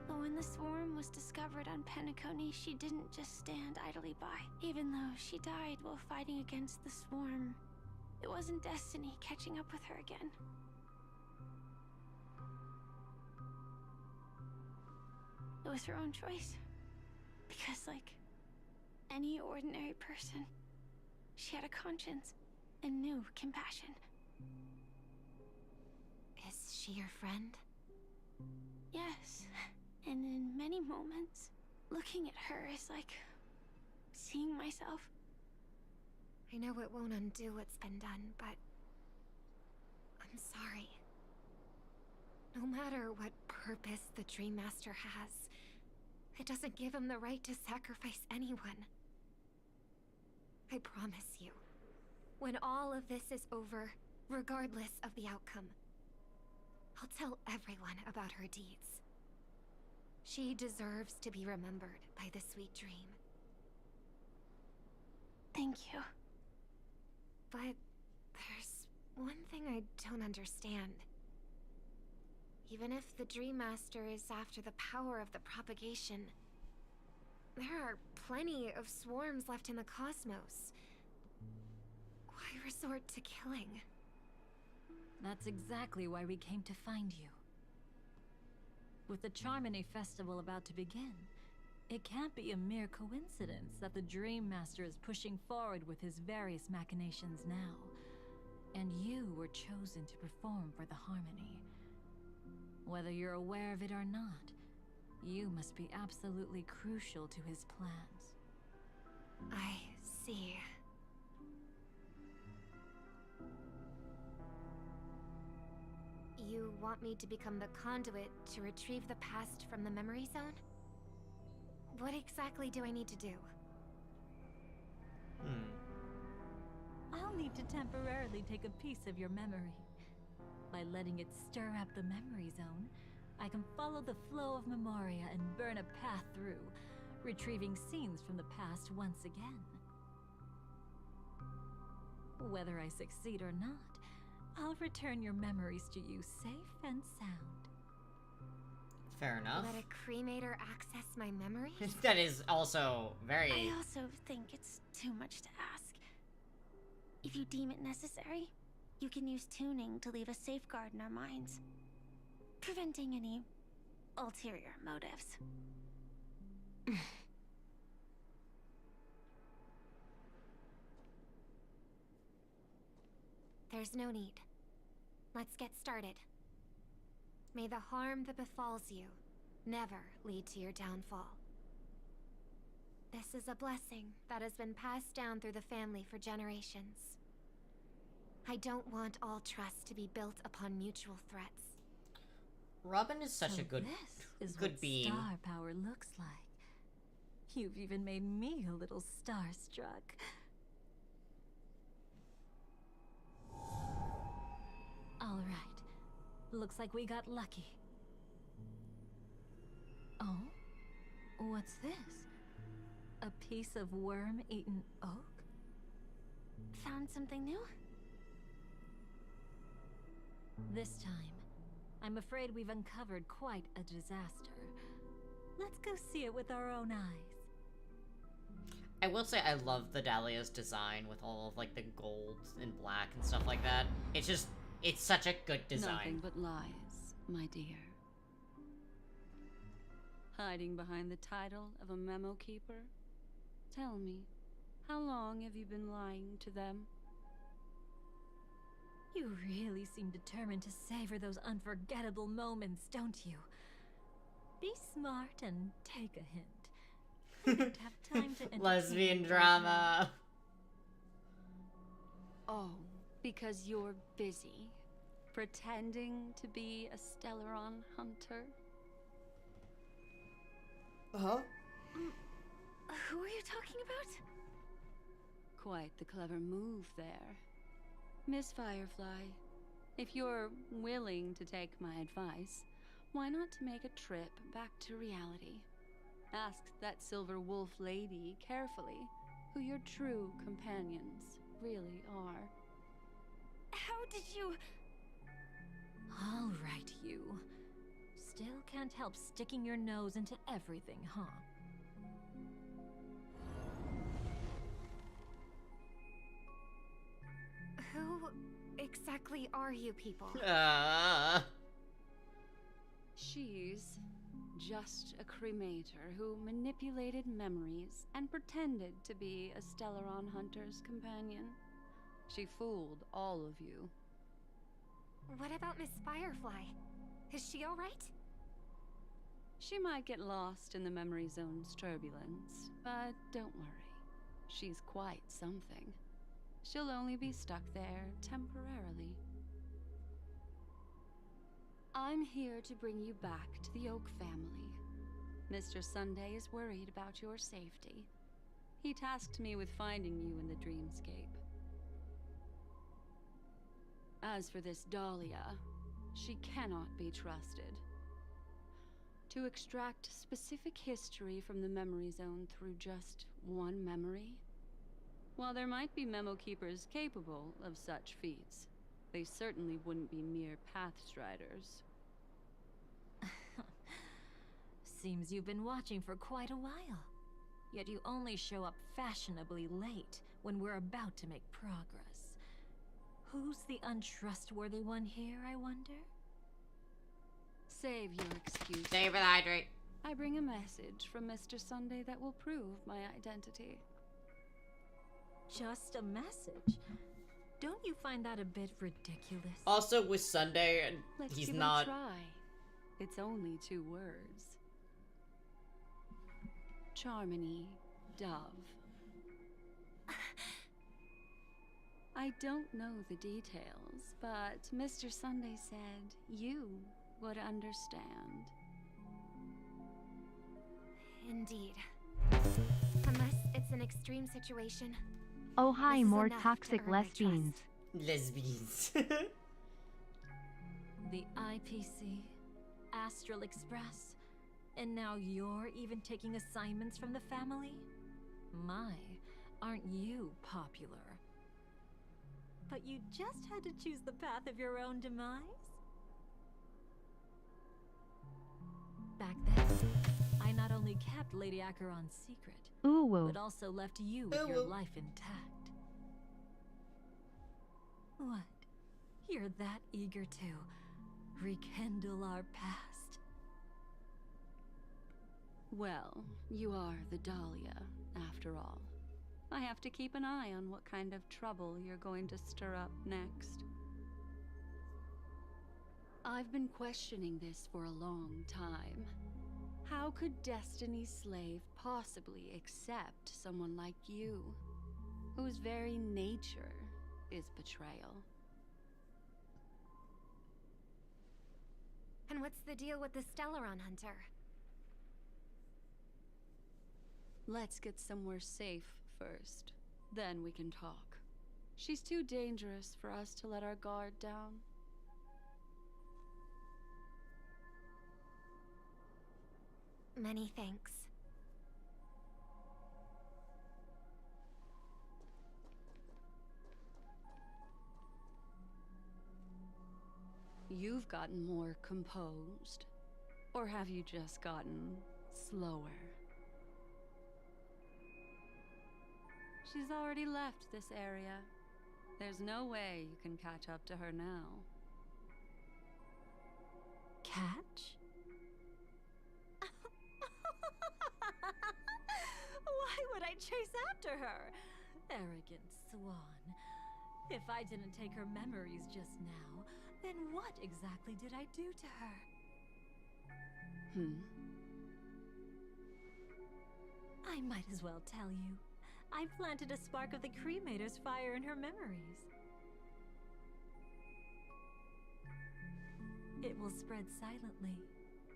But when the swarm was discovered on Penacony, she didn't just stand idly by. Even though she died while fighting against the swarm, it wasn't destiny catching up with her again. It was her own choice. Because, like any ordinary person, she had a conscience and knew compassion. Is she your friend? Yes. And in many moments, looking at her is like seeing myself. I know it won't undo what's been done, but I'm sorry. No matter what purpose the Dream Master has, it doesn't give him the right to sacrifice anyone. I promise you, when all of this is over, regardless of the outcome, I'll tell everyone about her deeds. She deserves to be remembered by the sweet dream. Thank you. But there's one thing I don't understand. Even if the Dream Master is after the power of the propagation, there are plenty of swarms left in the cosmos. Why resort to killing? That's exactly why we came to find you. With the Charmony Festival about to begin, it can't be a mere coincidence that the Dream Master is pushing forward with his various machinations now. And you were chosen to perform for the Harmony. Whether you're aware of it or not, You must be absolutely crucial to his plans. I see. You want me to become the conduit to retrieve the past from the memory zone? What exactly do I need to do? I'll need to temporarily take a piece of your memory. By letting it stir up the memory zone, I can follow the flow of Memoria and burn a path through, retrieving scenes from the past once again. Whether I succeed or not, I'll return your memories to you safe and sound. Fair enough. Let a cremator access my memories? That is also very... I also think it's too much to ask. If you deem it necessary, you can use tuning to leave a safeguard in our minds, preventing any ulterior motives. There's no need. Let's get started. May the harm that befalls you never lead to your downfall. This is a blessing that has been passed down through the family for generations. I don't want all trust to be built upon mutual threats. Robin is such So a good, this is good what being. star power looks like. You've even made me a little starstruck. All right. Looks like we got lucky. Oh? What's this? A piece of worm-eaten oak? Found something new? This time, I'm afraid we've uncovered quite a disaster. Let's go see it with our own eyes. I will say I love the Dahlia's design with all of like the gold and black and stuff like that. It's just, it's such a good design. Nothing but lies, my dear. Hiding behind the title of a memo keeper? Tell me, how long have you been lying to them? You really seem determined to savor those unforgettable moments, don't you? Be smart and take a hint. I don't have time to entertain Lesbian you right drama. Oh, because you're busy, pretending to be a Stellaron hunter? Huh? Who are you talking about? Quite the clever move there. Miss Firefly, if you're willing to take my advice, why not make a trip back to reality? Ask that Silver Wolf lady carefully who your true companions really are. How did you... All right, you. Still can't help sticking your nose into everything, huh? Who exactly are you people? She's just a cremator who manipulated memories and pretended to be a Stellaron hunter's companion. She fooled all of you. What about Miss Firefly? Is she alright? She might get lost in the memory zone's turbulence, but don't worry. She's quite something. She'll only be stuck there temporarily. I'm here to bring you back to the Oak family. Mr. Sunday is worried about your safety. He tasked me with finding you in the dreamscape. As for this Dahlia, she cannot be trusted. To extract specific history from the memory zone through just one memory? While there might be memo keepers capable of such feats, they certainly wouldn't be mere pathstriders. Seems you've been watching for quite a while. Yet you only show up fashionably late when we're about to make progress. Who's the untrustworthy one here, I wonder? Save your excuse. Save it, hydrate. I bring a message from Mr. Sunday that will prove my identity. Just a message? Don't you find that a bit ridiculous? Also, with Sunday, Let's he's give not. it a try. It's only 2 words. Charmony Dove. I don't know the details, but Mr. Sunday said you would understand. Indeed. Unless it's an extreme situation. Oh hi, This is more enough to toxic earn my lesbians. Lesbians. The IPC, Astral Express, and now you're even taking assignments from the family? My, aren't you popular? But you just had to choose the path of your own demise? Back then, I not only kept Lady Acheron's secret, Ooh woo. but also left you with your life intact. What? You're that eager to rekindle our past? Well, you are the Dahlia, after all. I have to keep an eye on what kind of trouble you're going to stir up next. I've been questioning this for a long time. How could Destiny's slave possibly accept someone like you, whose very nature is betrayal? And what's the deal with the Stellaron Hunter? Let's get somewhere safe first. Then we can talk. She's too dangerous for us to let our guard down. Many thanks. You've gotten more composed. Or have you just gotten slower? She's already left this area. There's no way you can catch up to her now. Catch? Why would I chase after her? Arrogant swan. If I didn't take her memories just now, then what exactly did I do to her? I might as well tell you. I planted a spark of the Cremator's fire in her memories. It will spread silently,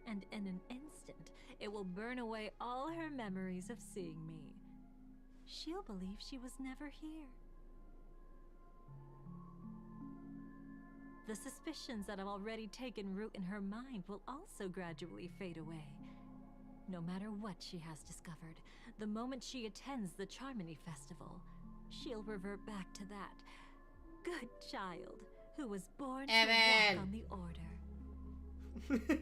and in an instant, it will burn away all her memories of seeing me. She'll believe she was never here. The suspicions that have already taken root in her mind will also gradually fade away. No matter what she has discovered, the moment she attends the Charmony Festival, she'll revert back to that good child who was born to walk on the Order.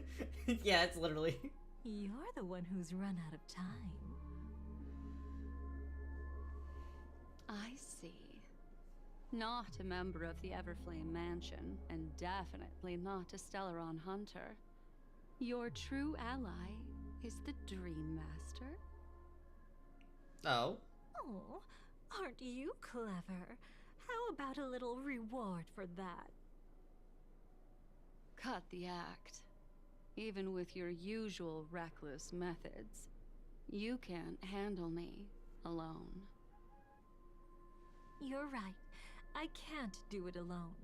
Yeah, it's literally. You're the one who's run out of time. I see. Not a member of the Everflame Mansion, and definitely not a Stellaron hunter. Your true ally is the Dream Master. Oh. Oh, aren't you clever? How about a little reward for that? Cut the act. Even with your usual reckless methods, you can't handle me alone. You're right. I can't do it alone.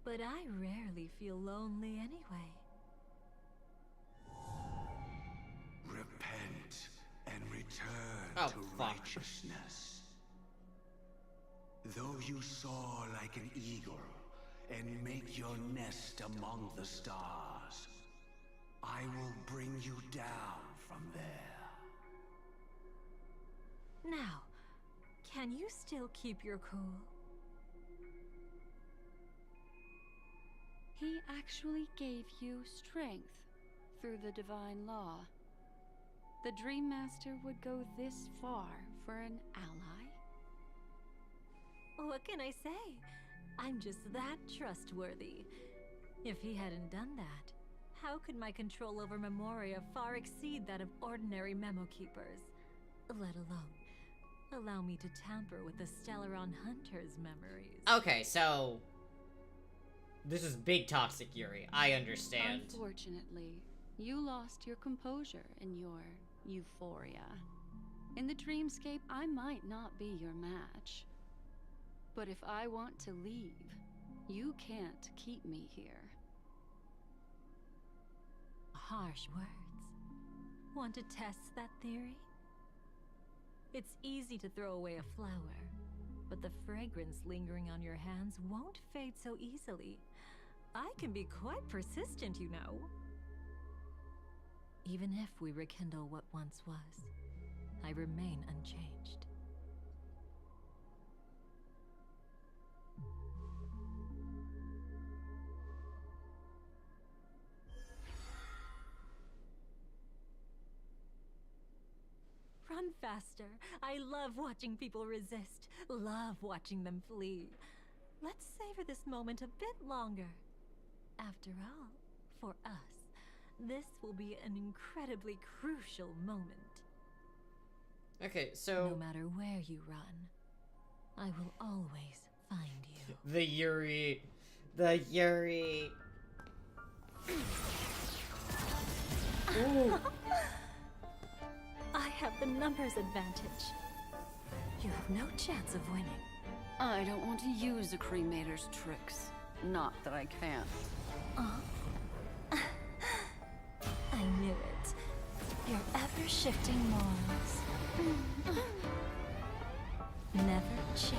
But I rarely feel lonely anyway. Repent and return to righteousness. Though you soar like an eagle and make your nest among the stars, I will bring you down from there. Now, can you still keep your cool? He actually gave you strength through the divine law. The Dream Master would go this far for an ally? What can I say? I'm just that trustworthy. If he hadn't done that, how could my control over Memoria far exceed that of ordinary memo keepers? Let alone allow me to tamper with the Stellaron Hunter's memories. Okay, so this is big toxic Yuri. I understand. Unfortunately, you lost your composure in your euphoria. In the dreamscape, I might not be your match. But if I want to leave, you can't keep me here. Harsh words. Want to test that theory? It's easy to throw away a flower, but the fragrance lingering on your hands won't fade so easily. I can be quite persistent, you know. Even if we rekindle what once was, I remain unchanged. Run faster. I love watching people resist. Love watching them flee. Let's savor this moment a bit longer. After all, for us, this will be an incredibly crucial moment. Okay, so no matter where you run, I will always find you. The Yuri. The Yuri. Ooh. I have the numbers advantage. You have no chance of winning. I don't want to use the cremator's tricks. Not that I can't. I knew it. Your ever-shifting morals. Never changed.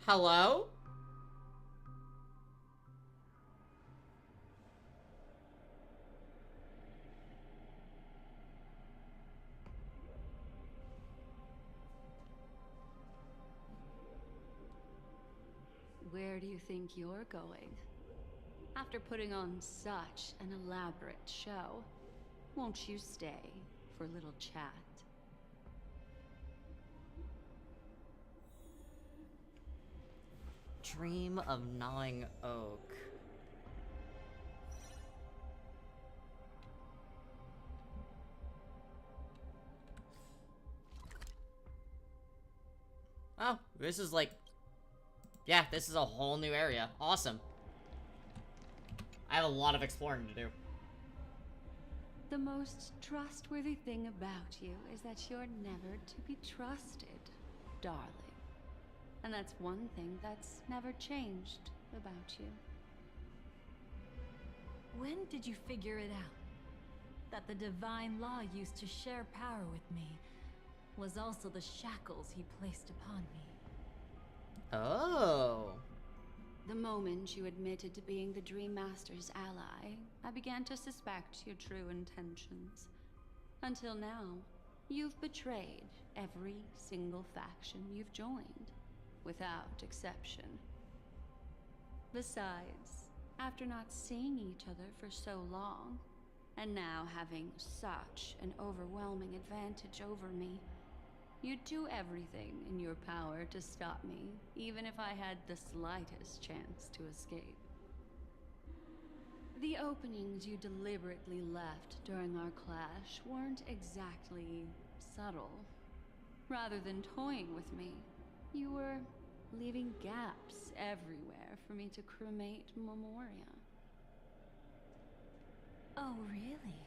Hello? Where do you think you're going? After putting on such an elaborate show, won't you stay for a little chat? Dream of Gnawing Oak. Oh, this is like... Yeah, this is a whole new area. Awesome. I have a lot of exploring to do. The most trustworthy thing about you is that you're never to be trusted, darling. And that's one thing that's never changed about you. When did you figure it out? That the divine law used to share power with me was also the shackles he placed upon me. Oh. The moment you admitted to being the Dream Master's ally, I began to suspect your true intentions. Until now, you've betrayed every single faction you've joined, without exception. Besides, after not seeing each other for so long, and now having such an overwhelming advantage over me, you'd do everything in your power to stop me, even if I had the slightest chance to escape. The openings you deliberately left during our clash weren't exactly subtle. Rather than toying with me, you were leaving gaps everywhere for me to cremate Memoria. Oh, really?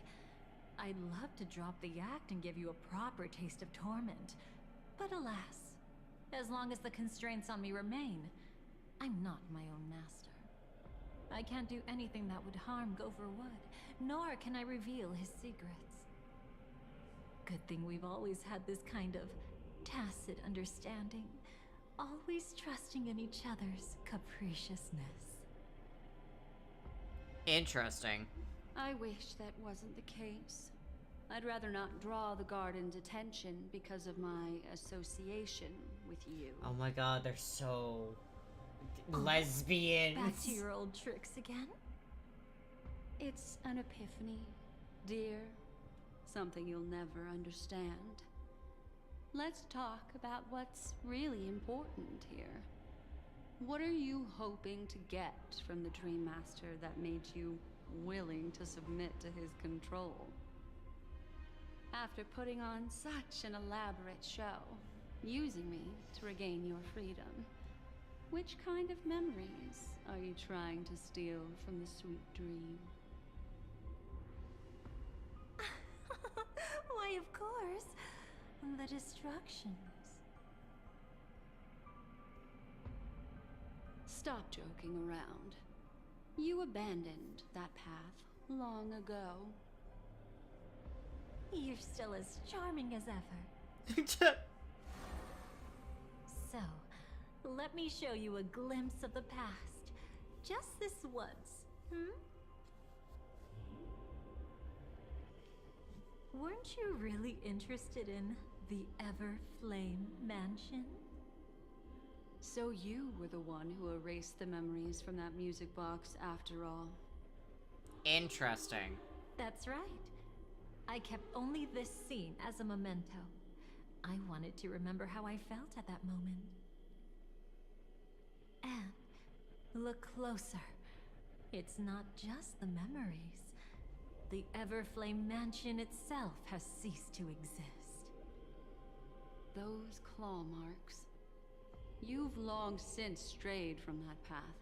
I'd love to drop the act and give you a proper taste of torment. But alas, as long as the constraints on me remain, I'm not my own master. I can't do anything that would harm Gopher Wood, nor can I reveal his secrets. Good thing we've always had this kind of tacit understanding, always trusting in each other's capriciousness. Interesting. I wish that wasn't the case. I'd rather not draw the Garden's attention because of my association with you. Oh my god, they're so... lesbians. Back to your old tricks again? It's an epiphany, dear. Something you'll never understand. Let's talk about what's really important here. What are you hoping to get from the Dream Master that made you willing to submit to his control? After putting on such an elaborate show, using me to regain your freedom, Which kind of memories are you trying to steal from the sweet dream? Why, of course. The destructions. Stop joking around. You abandoned that path long ago. You're still as charming as ever. So, let me show you a glimpse of the past. Just this once, Weren't you really interested in the Everflame Mansion? So you were the one who erased the memories from that music box after all. Interesting. That's right. I kept only this scene as a memento. I wanted to remember how I felt at that moment. And look closer. It's not just the memories. The Everflame Mansion itself has ceased to exist. Those claw marks. You've long since strayed from that path,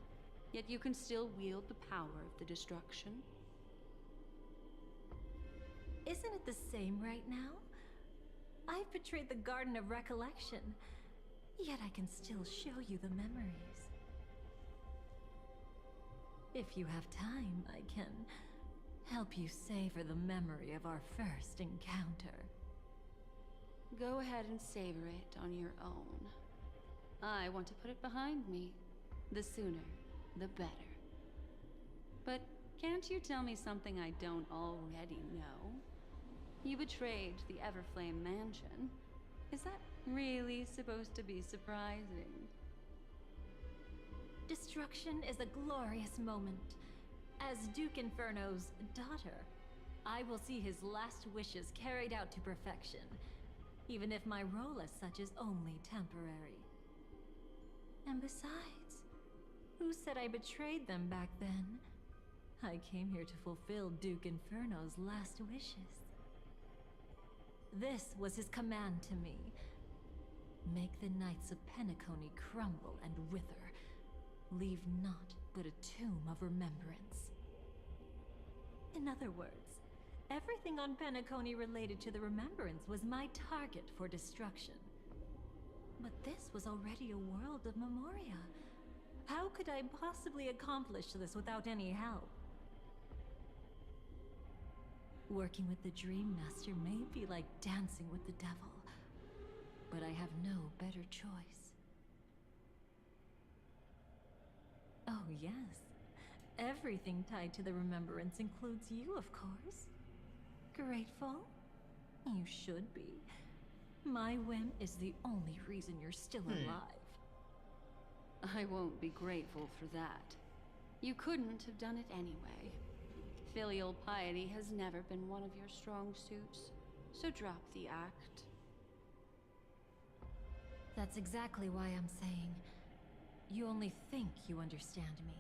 yet you can still wield the power of the destruction. Isn't it the same right now? I've betrayed the Garden of Recollection, yet I can still show you the memories. If you have time, I can help you savor the memory of our first encounter. Go ahead and savor it on your own. I want to put it behind me. The sooner, the better. But can't you tell me something I don't already know? You betrayed the Everflame Mansion. Is that really supposed to be surprising? Destruction is a glorious moment. As Duke Inferno's daughter, I will see his last wishes carried out to perfection, even if my role as such is only temporary. And besides, who said I betrayed them back then? I came here to fulfill Duke Inferno's last wishes. This was his command to me. Make the Knights of Penacony crumble and wither. Leave naught but a tomb of remembrance. In other words, everything on Penacony related to the Remembrance was my target for destruction. But this was already a world of Memoria. How could I possibly accomplish this without any help? Working with the Dream Master may be like dancing with the devil, but I have no better choice. Oh yes, everything tied to the Remembrance includes you, of course. Grateful? You should be. My whim is the only reason you're still alive. I won't be grateful for that. You couldn't have done it anyway. Filial piety has never been one of your strong suits, so drop the act. That's exactly why I'm saying, you only think you understand me.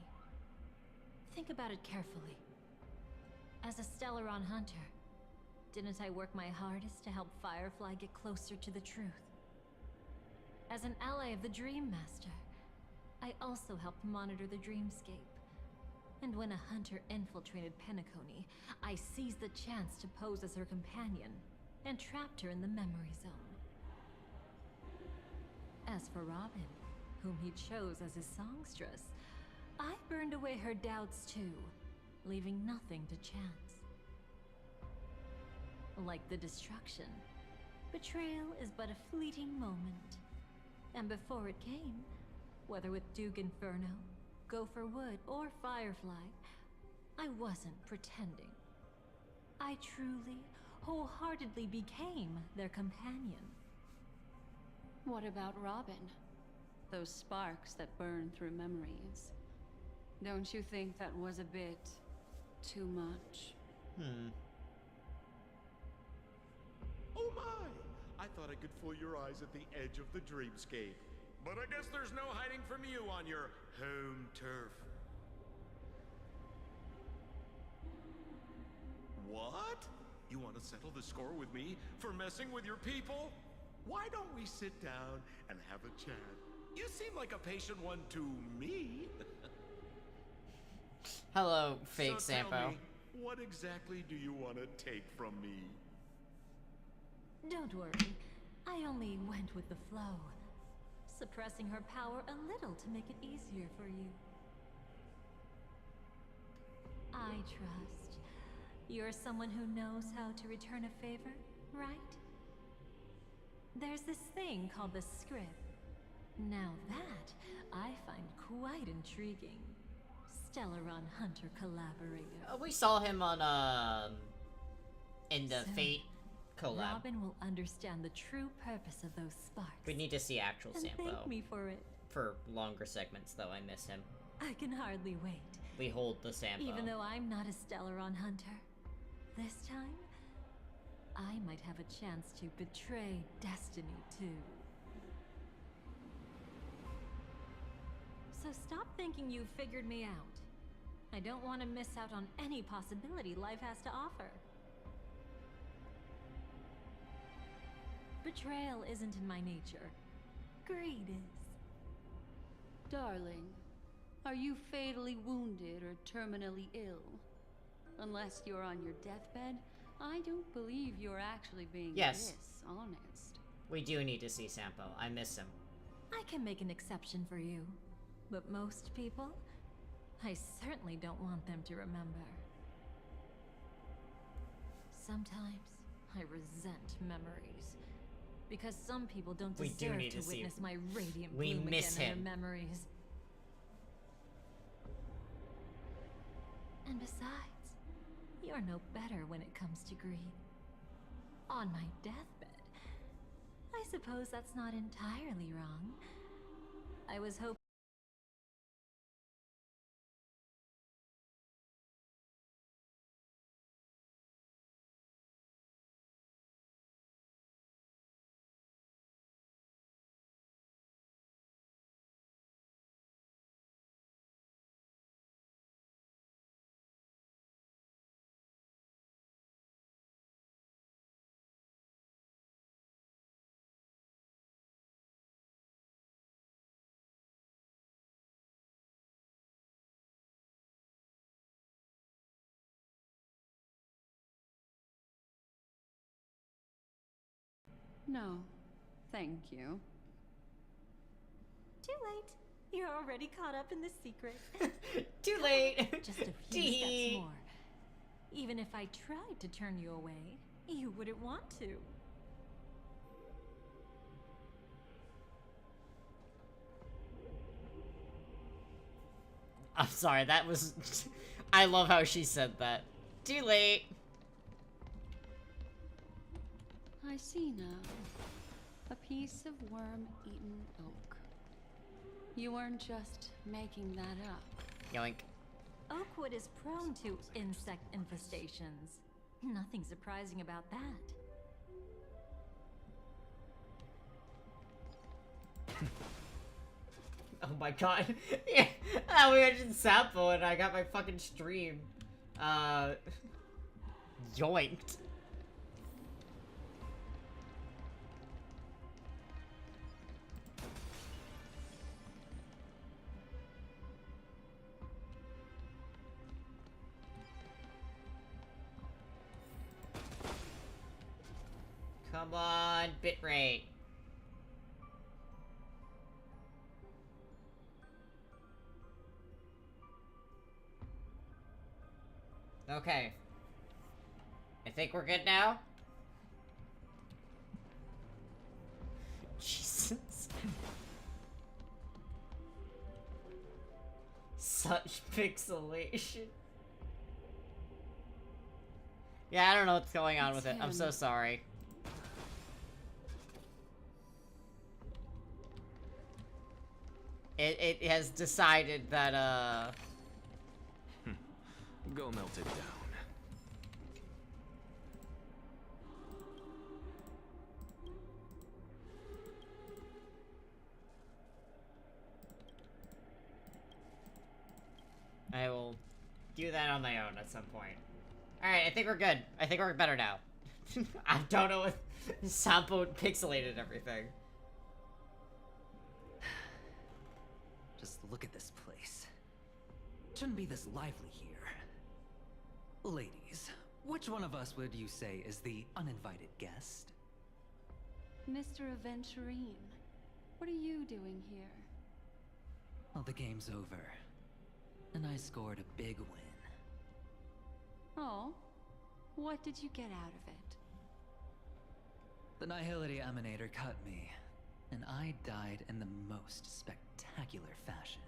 Think about it carefully. As a Stellaron hunter, didn't I work my hardest to help Firefly get closer to the truth? As an ally of the Dream Master, I also helped monitor the dreamscape. And when a hunter infiltrated Penacony, I seized the chance to pose as her companion and trapped her in the memory zone. As for Robin, whom he chose as his songstress, I burned away her doubts too, leaving nothing to chance. Like the destruction, betrayal is but a fleeting moment. And before it came, whether with Duke Inferno, Gopher Wood, or Firefly, I wasn't pretending. I truly, wholeheartedly became their companion. What about Robin? Those sparks that burn through memories. Don't you think that was a bit too much? Oh my! I thought I could fool your eyes at the edge of the dreamscape. But I guess there's no hiding from you on your home turf. What? You want to settle the score with me for messing with your people? Why don't we sit down and have a chat? You seem like a patient one to me. Hello, fake So tell Sampo. me, what exactly do you want to take from me? Don't worry. I only went with the flow, suppressing her power a little to make it easier for you. I trust. You're someone who knows how to return a favor, right? There's this thing called the script. Now that, I find quite intriguing. Stellaron Hunter collaborator. We saw him on, in the Soon, Fate collab. Robin will understand the true purpose of those sparks. We need to see actual and Sampo. thank me for it. For longer segments, though, I miss him. I can hardly wait. We hold the Sampo. Even though I'm not a Stellaron Hunter, this time, I might have a chance to betray destiny too. So stop thinking you've figured me out. I don't want to miss out on any possibility life has to offer. Betrayal isn't in my nature. Greed is. Darling, are you fatally wounded or terminally ill? Unless you're on your deathbed, I don't believe you're actually being Yes. dishonest. We do need to see Sampo. I miss him. I can make an exception for you. But most people, I certainly don't want them to remember. Sometimes I resent memories. Because some people don't We do deserve need to to see- witness my radiant we bloom miss again in him. their memories. And besides, you're no better when it comes to greed. On my deathbed, I suppose that's not entirely wrong. I was hoping. No, thank you. Too late. You're already caught up in the secret. Too late. Just a few steps more. Even if I tried to turn you away, you wouldn't want to. I'm sorry, that was... I love how she said that. Too late. I see now. A piece of worm-eaten oak. You weren't just making that up. Yoink. Oakwood is prone to insect infestations. Nothing surprising about that. Oh my god. Yeah, we mentioned Sampo and I got my fucking stream. Yoinked. Come on, bitrate. Okay. I think we're good now. Jesus. Such pixelation. Yeah, I don't know what's going on with it. I'm so sorry. It has decided that, Go melt it down. I will do that on my own at some point. Alright, I think we're good. I think we're better now. I don't know if Sampo pixelated everything. Just look at this place. Shouldn't be this lively here. Ladies, which one of us would you say is the uninvited guest? Mr. Aventurine, what are you doing here? Well, the game's over. And I scored a big win. Oh, what did you get out of it? The Nihility Emanator cut me, and I died in the most spectacular fashion.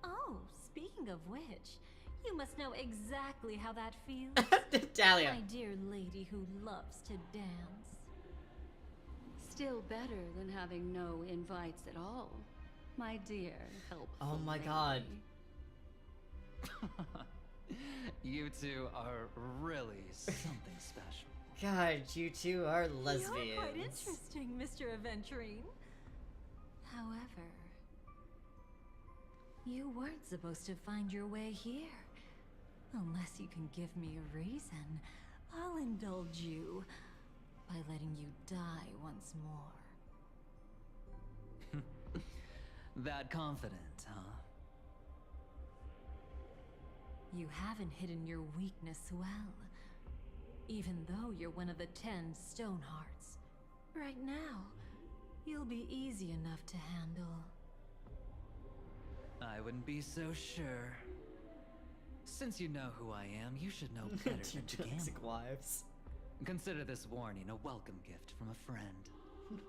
Oh, speaking of which, you must know exactly how that feels. Dahlia. My dear lady who loves to dance. Still better than having no invites at all, my dear helpful Oh my lady. god. You two are really something special. God, you two are lesbians. You're quite interesting, Mr. Aventurine. However, you weren't supposed to find your way here. Unless you can give me a reason, I'll indulge you by letting you die once more. That confident, huh? You haven't hidden your weakness well, even though you're one of the 10 Stonehearts. Right now, you'll be easy enough to handle. I wouldn't be so sure. Since you know who I am, you should know better than to Toxic gamble. wives. Consider this warning a welcome gift from a friend.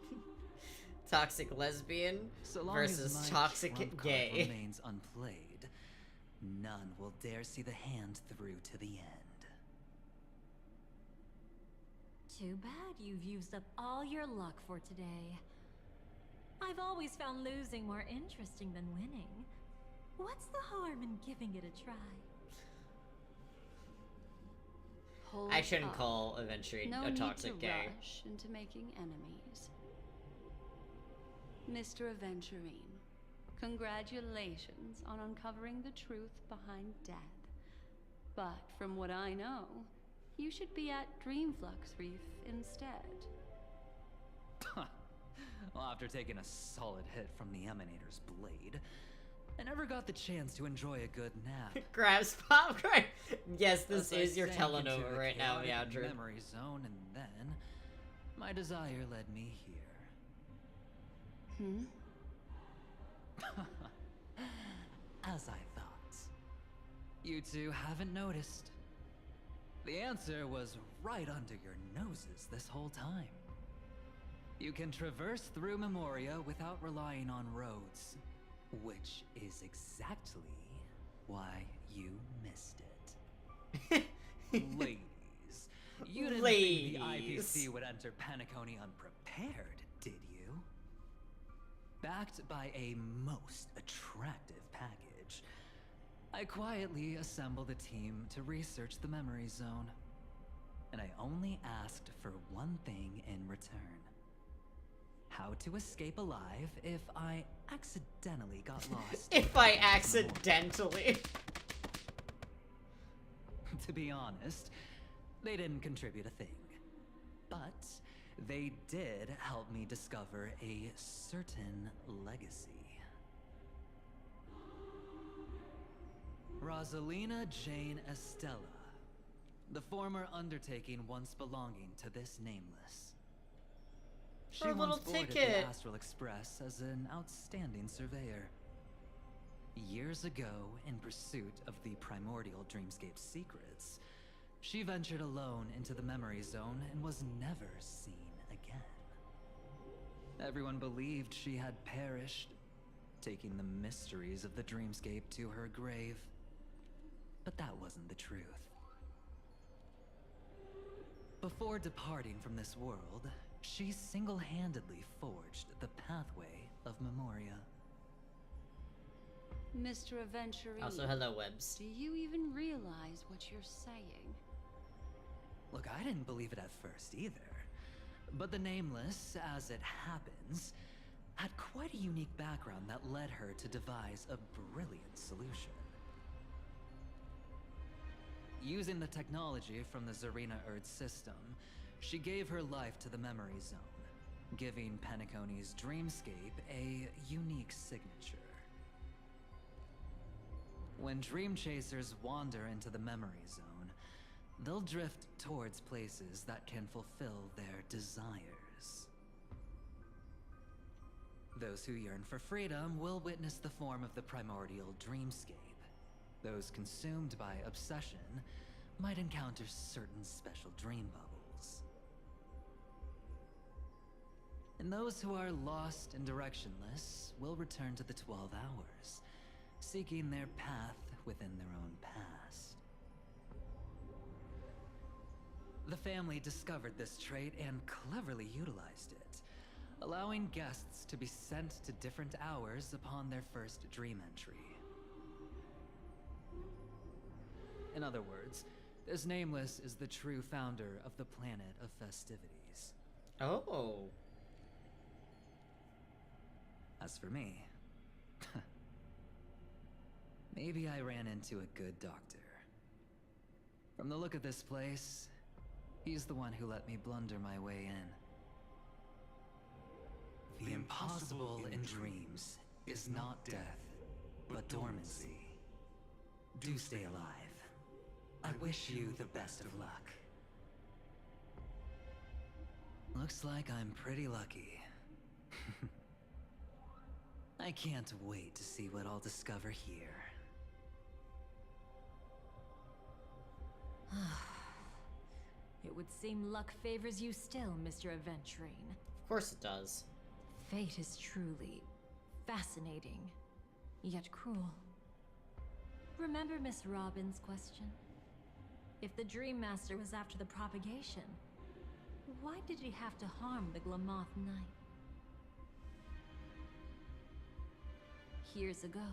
Toxic lesbian So long versus as my toxic trump card gay. remains unplayed, none will dare see the hand through to the end. Too bad you've used up all your luck for today. I've always found losing more interesting than winning. What's the harm in giving it a try? Hold I shouldn't up. call Aventurine No a need toxic to gay. rush into making enemies. Mr. Aventurine, congratulations on uncovering the truth behind death. But from what I know, you should be at Dreamflux Reef instead. Well, after taking a solid hit from the Emanator's blade, I never got the chance to enjoy a good nap. Grabs popcorn. Yes, this As I is your sank into telenova the right now, chaotic Meowdred. memory zone, and then my desire led me here. As I thought. You two haven't noticed. The answer was right under your noses this whole time. You can traverse through Memoria without relying on roads, which is exactly why you missed it. Ladies, you didn't think the IPC would enter Penacony unprepared, did you? Backed by a most attractive package, I quietly assembled a team to research the memory zone. And I only asked for one thing in return. How to escape alive if I accidentally got lost. If I accidentally. To be honest, they didn't contribute a thing. But they did help me discover a certain legacy. Rosalina Jane Estella, the former undertaking once belonging to this nameless. She Her little once boarded ticket. the Astral Express as an outstanding surveyor. Years ago, in pursuit of the primordial dreamscape secrets, she ventured alone into the memory zone and was never seen again. Everyone believed she had perished, taking the mysteries of the dreamscape to her grave. But that wasn't the truth. Before departing from this world, she single-handedly forged the pathway of Memoria. Mr. Aventurine. Also, hello, Webs. Do you even realize what you're saying? Look, I didn't believe it at first either. But the Nameless, as it happens, had quite a unique background that led her to devise a brilliant solution. Using the technology from the Zarina Erd system, she gave her life to the memory zone, giving Penacony's dreamscape a unique signature. When dream chasers wander into the memory zone, they'll drift towards places that can fulfill their desires. Those who yearn for freedom will witness the form of the primordial dreamscape. Those consumed by obsession might encounter certain special dream bubbles. And those who are lost and directionless will return to the 12 hours, seeking their path within their own past. The family discovered this trait and cleverly utilized it, allowing guests to be sent to different hours upon their first dream entry. In other words, this Nameless is the true founder of the Planet of Festivities. Oh. As for me, maybe I ran into a good doctor. From the look of this place, he's the one who let me blunder my way in. The impossible in dreams is not death, but dormancy. Do stay alive. I wish you the best of luck. Looks like I'm pretty lucky. I can't wait to see what I'll discover here. It would seem luck favors you still, Mr. Aventurine. Of course it does. Fate is truly fascinating, yet cruel. Remember Miss Robin's question? If the Dream Master was after the propagation, why did he have to harm the Glamoth Knight? Years ago,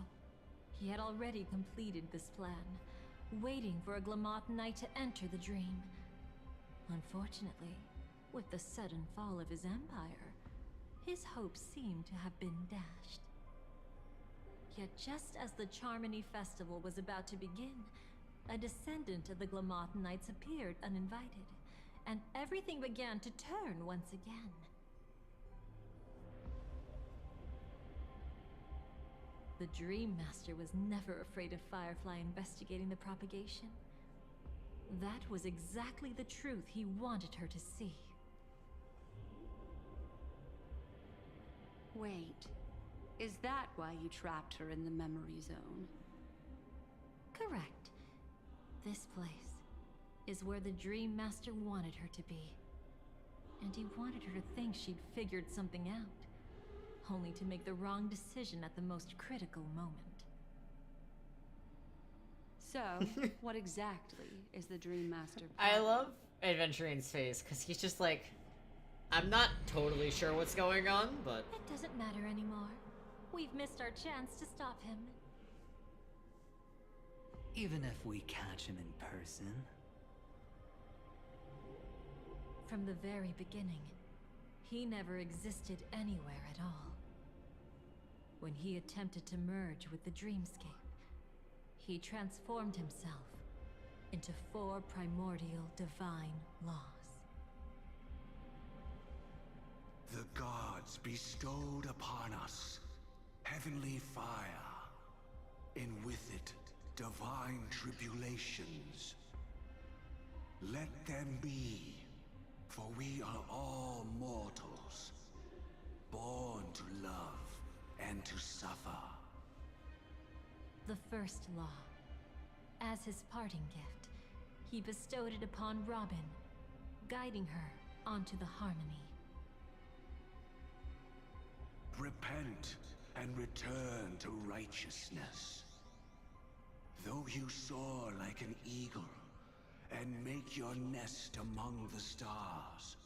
he had already completed this plan, waiting for a Glamoth Knight to enter the dream. Unfortunately, with the sudden fall of his empire, his hopes seem to have been dashed. Yet just as the Charmony Festival was about to begin, a descendant of the Glamoth Knights appeared uninvited, and everything began to turn once again. The Dream Master was never afraid of Firefly investigating the propagation. That was exactly the truth he wanted her to see. Wait, is that why you trapped her in the memory zone? Correct. This place is where the Dream Master wanted her to be. And he wanted her to think she'd figured something out, only to make the wrong decision at the most critical moment. So, what exactly is the Dream Master I plan? love Adventurine's face, because he's just like, I'm not totally sure what's going on, but... It doesn't matter anymore. We've missed our chance to stop him. Even if we catch him in person? From the very beginning, he never existed anywhere at all. When he attempted to merge with the dreamscape, he transformed himself into 4 primordial divine laws. The gods bestowed upon us heavenly fire, and with it, divine tribulations. Let them be, for we are all mortals, born to love and to suffer. The first law. As his parting gift, he bestowed it upon Robin, guiding her onto the harmony. Repent and return to righteousness. Though you soar like an eagle and make your nest among the stars,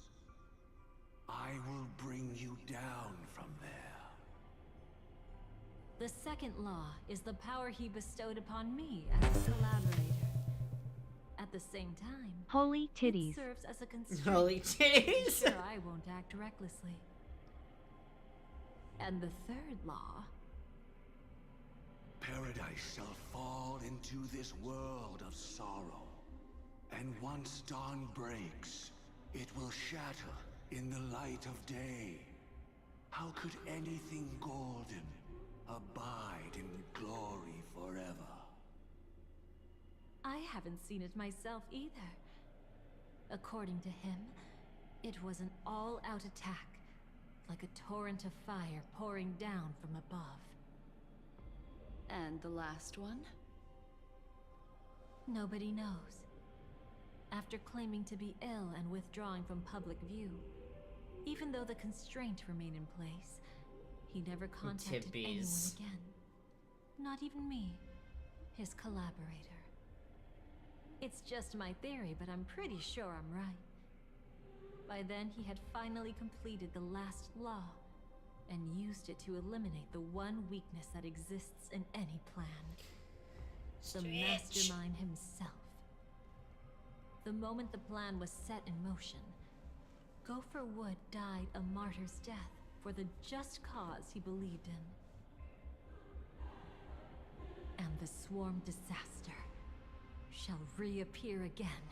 I will bring you down from there. The second law is the power he bestowed upon me as a collaborator. At the same time, Holy titties. it serves as a constraint. Holy titties! So I won't act recklessly. And the third law... Paradise shall fall into this world of sorrow. And once dawn breaks, it will shatter in the light of day. How could anything golden abide in glory forever? I haven't seen it myself either. According to him, it was an all-out attack, like a torrent of fire pouring down from above. And the last one? Nobody knows. After claiming to be ill and withdrawing from public view, even though the constraint remained in place, he never contacted anyone again. Not even me, his collaborator. It's just my theory, but I'm pretty sure I'm right. By then, he had finally completed the last law, and used it to eliminate the one weakness that exists in any plan. The mastermind himself. The moment the plan was set in motion, Gopher Wood died a martyr's death for the just cause he believed in. And the swarm disaster shall reappear again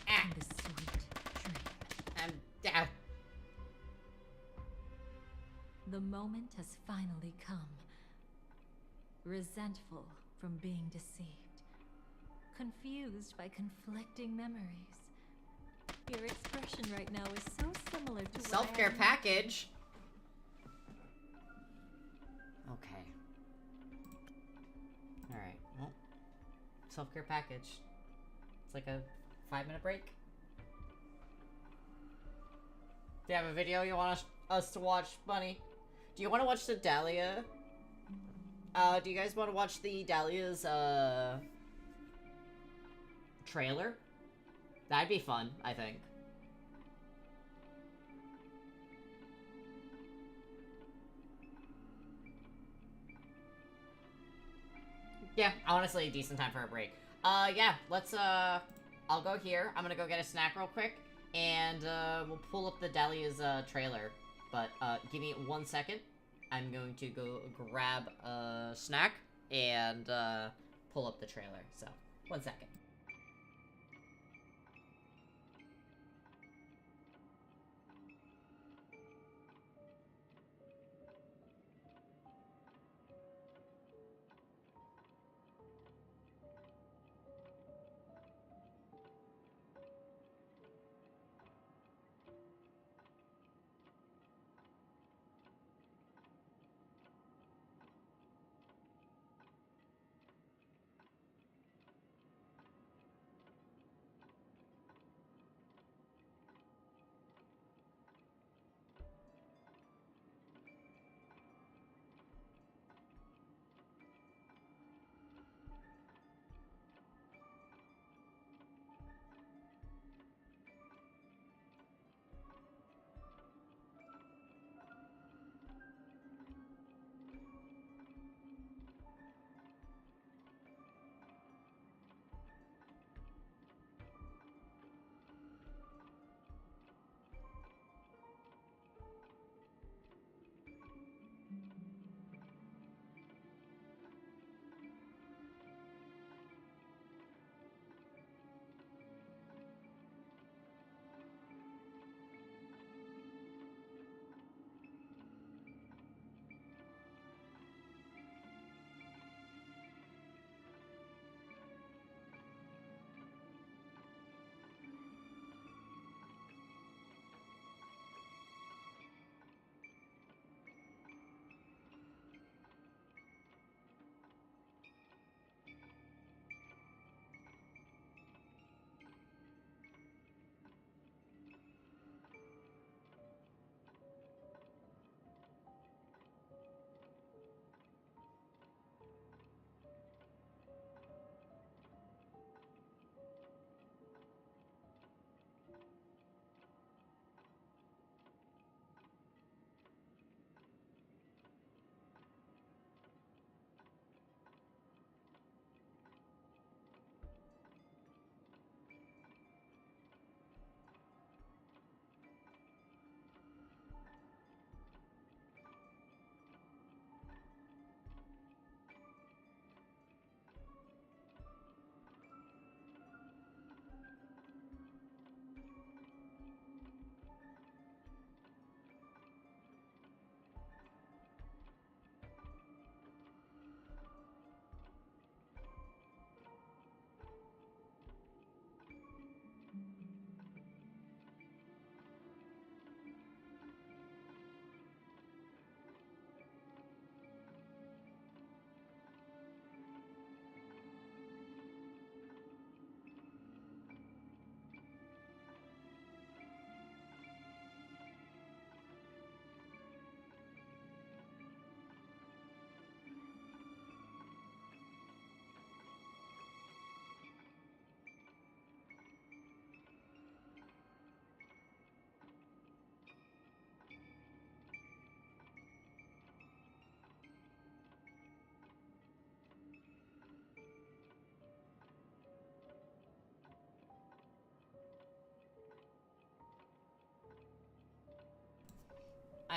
in the sweet dream. The moment has finally come. Resentful from being deceived. Confused by conflicting memories. Your expression right now is so similar to self-care package. Okay. Alright, well, self-care package. It's like a 5-minute break. Do you have a video you want us to watch, Bunny? Do you want to watch the Dahlia? Do you guys want to watch the Dahlia's, trailer? That'd be fun, I think. Yeah, honestly, a decent time for a break. Yeah, let's, I'll go here. I'm gonna go get a snack real quick, and, we'll pull up the Dahlia's, trailer. But, give me 1 second. I'm going to go grab a snack and, pull up the trailer. So, 1 second.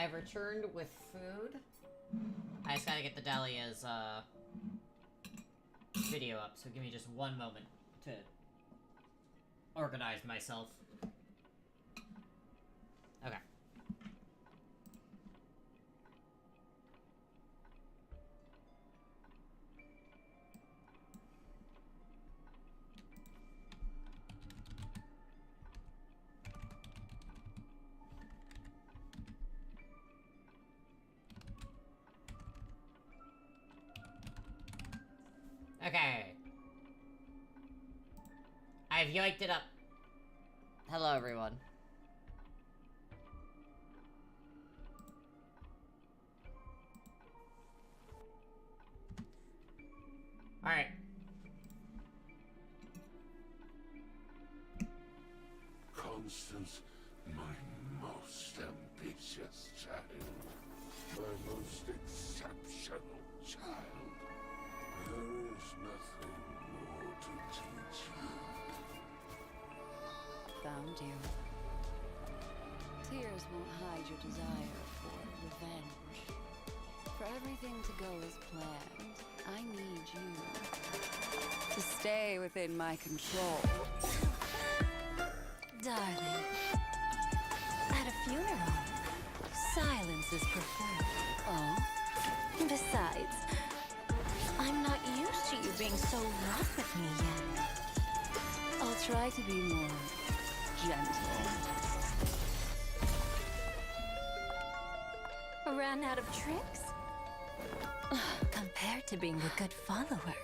I've returned with food. I just gotta get the Dahlia's, video up, so give me just one moment to organize myself. Okay. Okay. I've yoinked it up. Hello, everyone. Alright. Constance, my most ambitious child. My most exceptional child. There is nothing more to teach you. Found you. Tears won't hide your desire for revenge. For everything to go as planned, I need you to stay within my control. Darling, at a funeral, silence is preferred. Oh? Besides, I'm not used to you being so rough with me yet. I'll try to be more gentle. Ran out of tricks? Compared to being a good follower,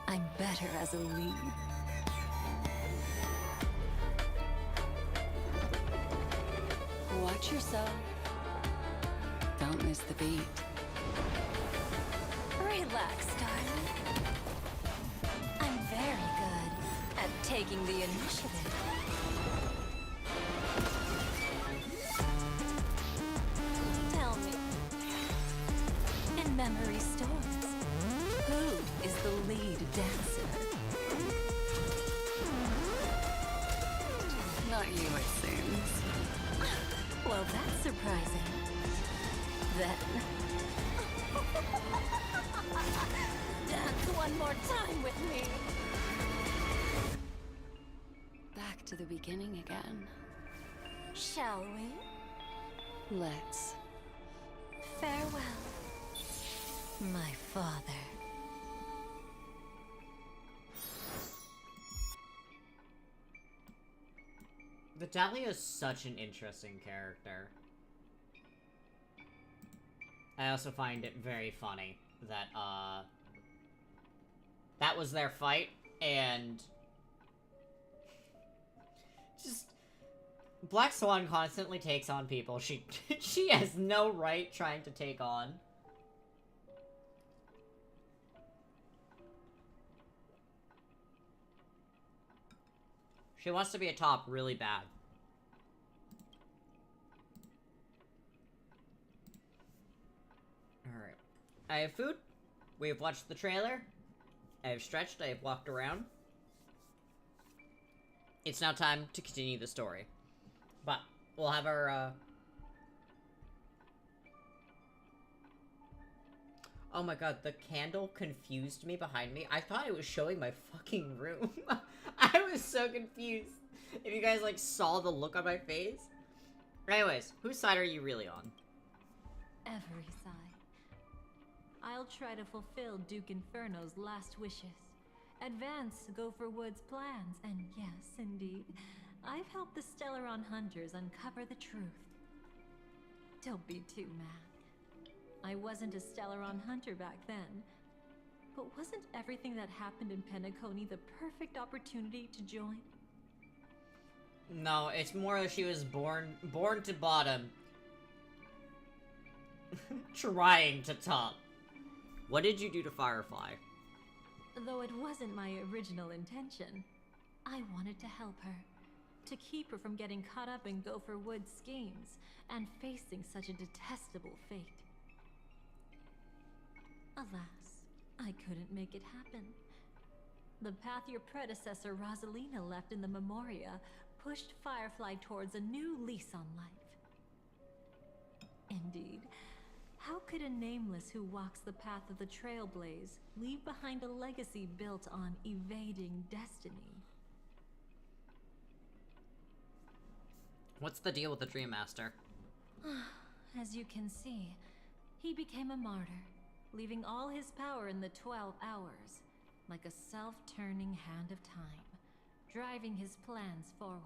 I'm better as a lead. Watch yourself. Don't miss the beat. Relax, darling. I'm very good at taking the initiative. Tell me, in memory stores, who is the lead dancer? Not you, it seems. Well, that's surprising. Then... Dance one more time with me. Back to the beginning again. Shall we? Let's. Farewell, my father. The Dahlia is such an interesting character. I also find it very funny that, that was their fight, and just Black Swan constantly takes on people she has no right trying to take on. She wants to be a top really bad. Alright. I have food. We have watched the trailer. I have stretched. I have walked around. It's now time to continue the story. But we'll have our, Oh my god, the candle confused me behind me. I thought it was showing my fucking room. I was so confused. If you guys, like, saw the look on my face. Anyways, whose side are you really on? Every side. I'll try to fulfill Duke Inferno's last wishes. Advance Gopher Wood's plans, and yes, indeed, I've helped the Stellaron hunters uncover the truth. Don't be too mad. I wasn't a Stellaron hunter back then, but wasn't everything that happened in Penacony the perfect opportunity to join? No, it's more that she was born to bottom. Trying to top. What did you do to Firefly? Though it wasn't my original intention, I wanted to help her. To keep her from getting caught up in Gopher Wood's schemes and facing such a detestable fate. Alas, I couldn't make it happen. The path your predecessor Rosalina left in the Memoria pushed Firefly towards a new lease on life. Indeed. How could a nameless who walks the path of the Trailblaze leave behind a legacy built on evading destiny? What's the deal with the Dream Master? As you can see, he became a martyr, leaving all his power in the 12 hours, like a self-turning hand of time, driving his plans forward.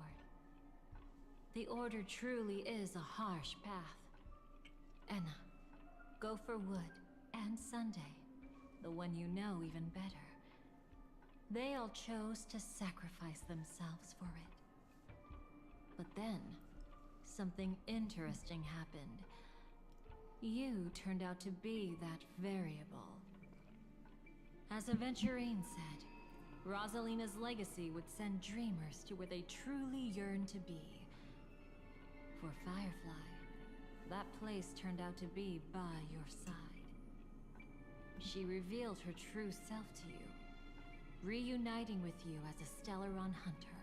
The Order truly is a harsh path. Enna, Gopher Wood, and Sunday, the one you know even better, they all chose to sacrifice themselves for it. But then, something interesting happened. You turned out to be that variable. As Aventurine said, Rosalina's legacy would send dreamers to where they truly yearn to be. For Firefly, that place turned out to be by your side. She revealed her true self to you, reuniting with you as a Stellaron hunter.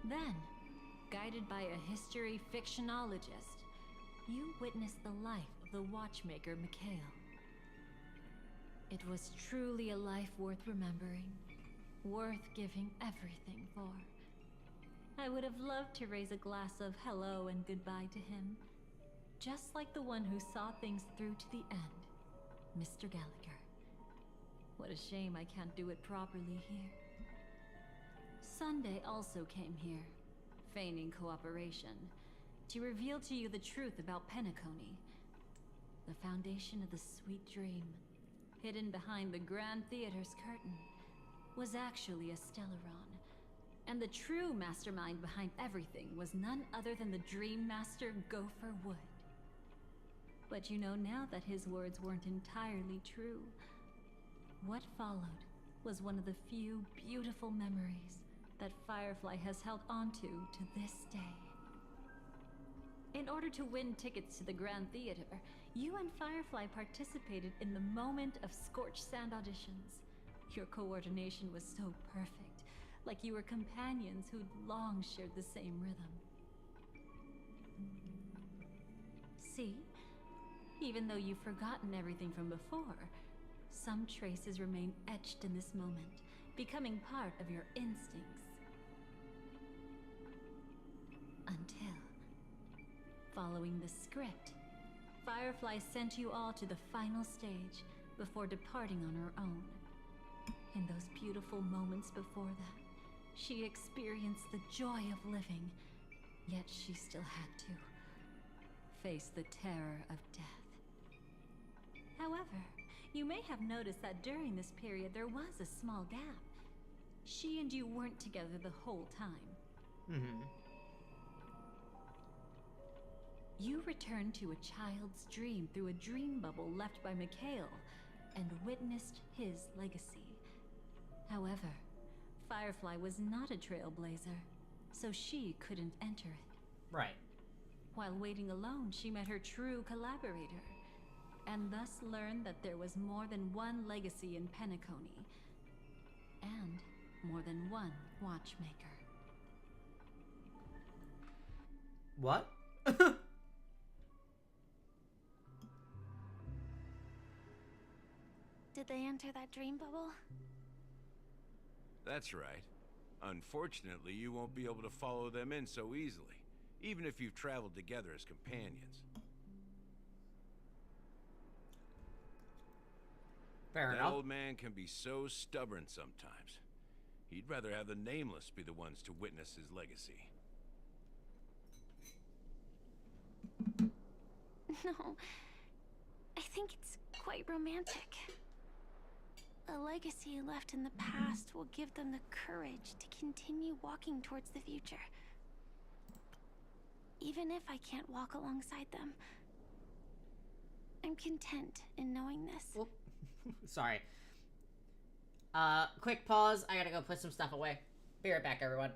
Then, guided by a history fictionologist, you witnessed the life of the watchmaker Mikhail. It was truly a life worth remembering, worth giving everything for. I would have loved to raise a glass of hello and goodbye to him, just like the one who saw things through to the end, Mr. Gallagher. What a shame I can't do it properly here. Sunday also came here, feigning cooperation, to reveal to you the truth about Penacony, the foundation of the sweet dream, hidden behind the Grand Theater's curtain, was actually a Stellaron. And the true mastermind behind everything was none other than the Dream Master Gopher Wood. But you know now that his words weren't entirely true. What followed was one of the few beautiful memories that Firefly has held onto to this day. In order to win tickets to the Grand Theater, you and Firefly participated in the Moment of Scorched Sand auditions. Your coordination was so perfect, like you were companions who'd long shared the same rhythm. See? Even though you've forgotten everything from before, some traces remain etched in this moment, becoming part of your instincts. Until, following the script, Firefly sent you all to the final stage before departing on her own. In those beautiful moments before that, she experienced the joy of living, yet she still had to face the terror of death. However, you may have noticed that during this period there was a small gap. She and you weren't together the whole time. You returned to a child's dream through a dream bubble left by Mikhail and witnessed his legacy. However, Firefly was not a trailblazer, so she couldn't enter it. Right. While waiting alone, she met her true collaborator, and thus learned that there was more than one legacy in Penacony, and more than one watchmaker. What? Did they enter that dream bubble? That's right. Unfortunately, you won't be able to follow them in so easily, even if you've traveled together as companions. Fair that enough. old man can be so stubborn sometimes. He'd rather have the Nameless be the ones to witness his legacy. No, I think it's quite romantic. A legacy left in the past will give them the courage to continue walking towards the future. Even if I can't walk alongside them, I'm content in knowing this. Oh. Sorry. Quick pause. I gotta go put some stuff away. Be right back, everyone.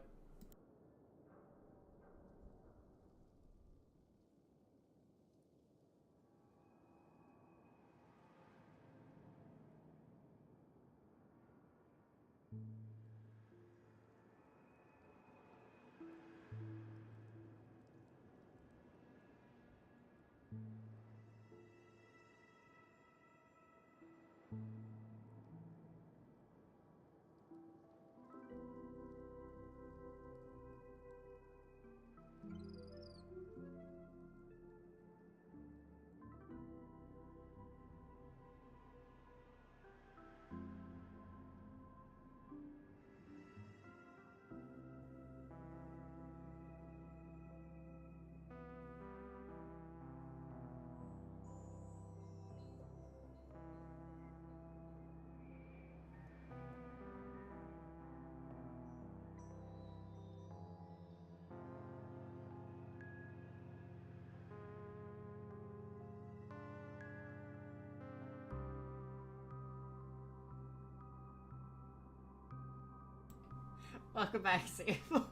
Welcome back, Sam.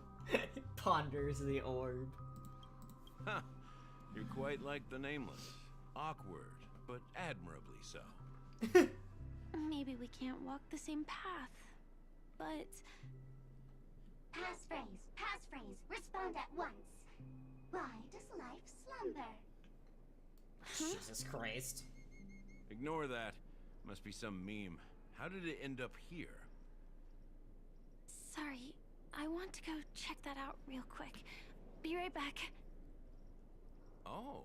Ponders the orb. Huh. You're quite like the Nameless. Awkward, but admirably so. Maybe we can't walk the same path, but... Passphrase, respond at once. Why does life slumber? Jesus Christ. Ignore that. Must be some meme. How did it end up here? Sorry, I want to go check that out real quick. Be right back. Oh,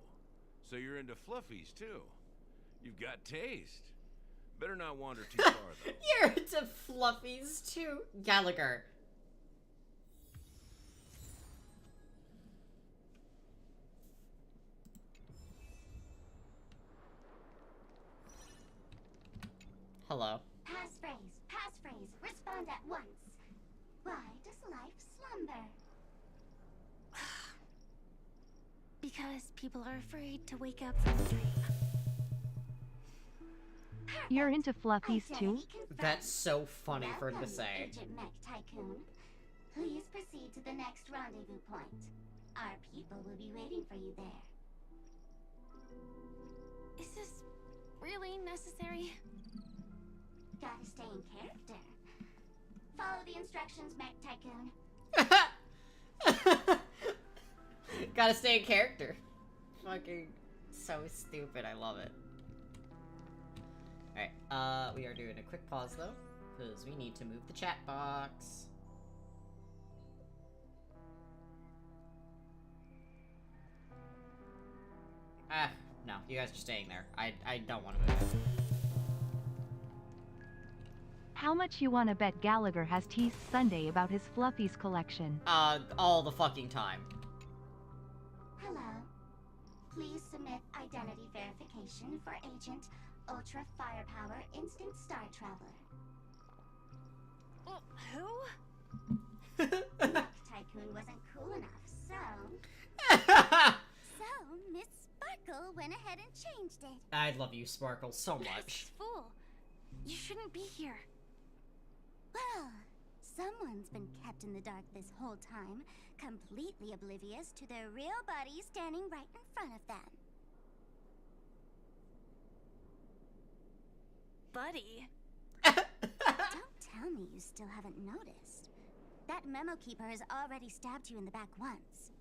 so you're into fluffies too. You've got taste. Better not wander too far though. You're into fluffies too, Gallagher. Hello. Passphrase, respond at once. Why does life slumber? Because people are afraid to wake up from a dream. You're into fluffies too? That's so funny for him to Welcome, say. Agent Mech Tycoon. Please proceed to the next rendezvous point. Our people will be waiting for you there. Is this really necessary? Gotta stay in character. Follow the instructions, Mech Tycoon. Gotta stay in character. Fucking so stupid. I love it. Alright, we are doing a quick pause though, because we need to move the chat box. No, you guys are staying there. I don't want to move it. How much you wanna bet Gallagher has teased Sunday about his fluffies collection? All the fucking time. Hello. Please submit identity verification for Agent Ultra Firepower Instant Star Traveler. Who? Mech Tycoon wasn't cool enough, so... So, Miss Sparkle went ahead and changed it. I love you, Sparkle, so much. This fool. You shouldn't be here. Well, someone's been kept in the dark this whole time, completely oblivious to their real body standing right in front of them. Buddy. Don't tell me you still haven't noticed. That memo keeper has already stabbed you in the back once.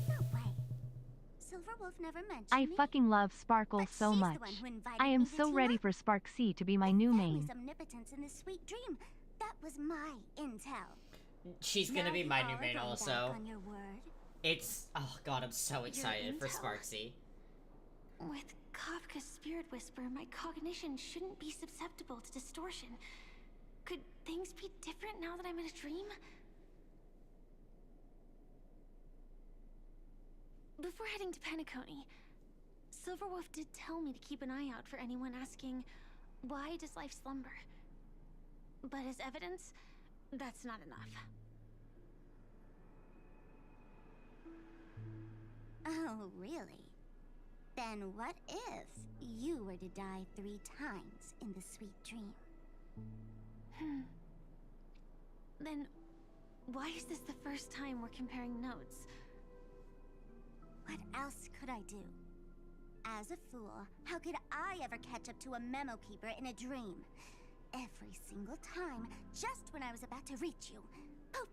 No way. Silverwolf never mentioned I me. fucking love Sparkle But so she's the much. one who invited I am me here so to ready lunch. for Spark C to be my new Family's main. omnipotence in this sweet dream. That was my intel. She's gonna Now be you my all new are main going also. back on your word. It's, oh god, I'm so excited for intel. Sparksy. With Kafka's Spirit Whisper, my cognition shouldn't be susceptible to distortion. Could things be different now that I'm in a dream? Before heading to Penacony, Silverwolf did tell me to keep an eye out for anyone asking, why does life slumber? But as evidence, that's not enough. Oh, really? Then what if you were to die 3 times in the sweet dream? Then, why is this the first time we're comparing notes? What else could I do? As a fool, how could I ever catch up to a memo keeper in a dream? Every single time, just when I was about to reach you, poof,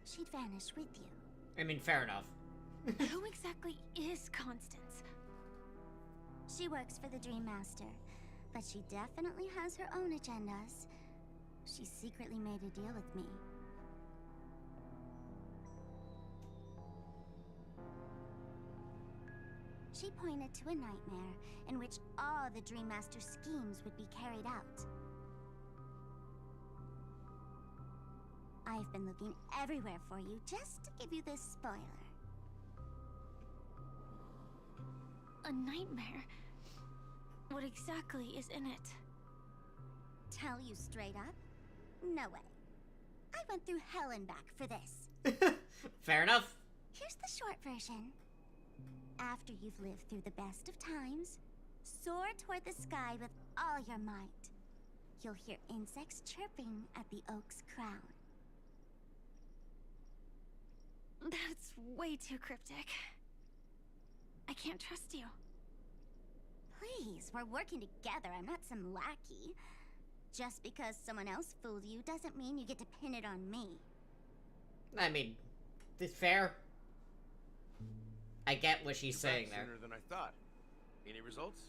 she'd vanish with you. I mean, fair enough. Who exactly is Constance? She works for the Dream Master, but she definitely has her own agendas. She secretly made a deal with me. She pointed to a nightmare in which all the Dream Master's schemes would be carried out. I've been looking everywhere for you just to give you this spoiler. A nightmare? What exactly is in it? Tell you straight up? No way. I went through hell and back for this. Fair enough. Here's the short version. After you've lived through the best of times, soar toward the sky with all your might. you'll hear insects chirping at the oak's crown. That's way too cryptic. I can't trust you. Please, we're working together. I'm not some lackey. Just because someone else fooled you doesn't mean you get to pin it on me. I mean, it's fair. I get what she's saying there. Sooner than I thought. Any results?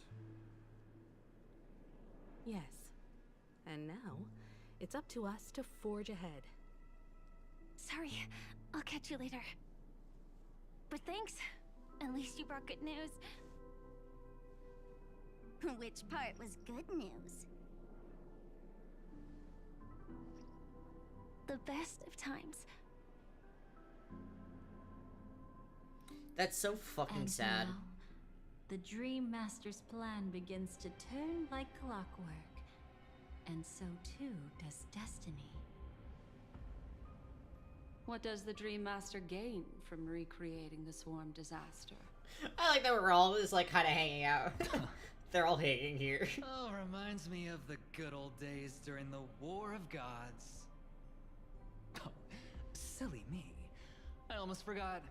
Yes. And now, it's up to us to forge ahead. Sorry, I'll catch you later. But thanks. At least you brought good news. Which part was good news? The best of times. That's so fucking And sad. now, the Dream Master's plan begins to turn like clockwork. And so too does destiny. What does the Dream Master gain from recreating the swarm disaster? I like that we're all just like kind of hanging out. They're all hanging here. Oh, reminds me of the good old days during the War of Gods. Oh, silly me. I almost forgot.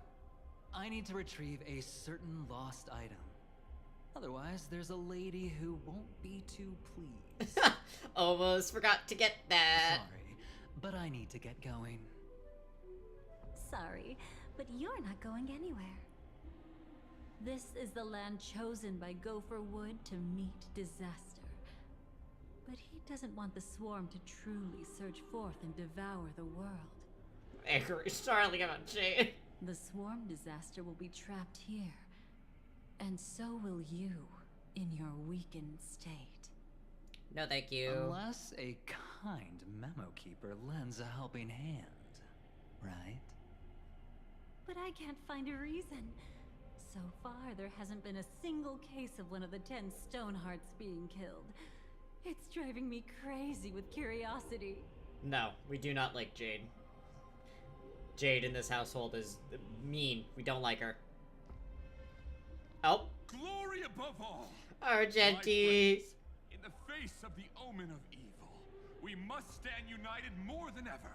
I need to retrieve a certain lost item. Otherwise, there's a lady who won't be too pleased. Almost forgot to get that. Sorry, but I need to get going. Sorry, but you're not going anywhere. This is the land chosen by Gopher Wood to meet disaster. But he doesn't want the swarm to truly surge forth and devour the world. Angry snarling about Jade. The swarm disaster will be trapped here. And so will you, in your weakened state. No, thank you. Unless a kind memo keeper lends a helping hand, right? But I can't find a reason. So far, there hasn't been a single case of one of the 10 Stonehearts being killed. It's driving me crazy with curiosity. No, we do not like Jade. Jade in this household is mean. We don't like her. Oh. Glory above all. Argenti. In the face of the omen of evil, we must stand united more than ever.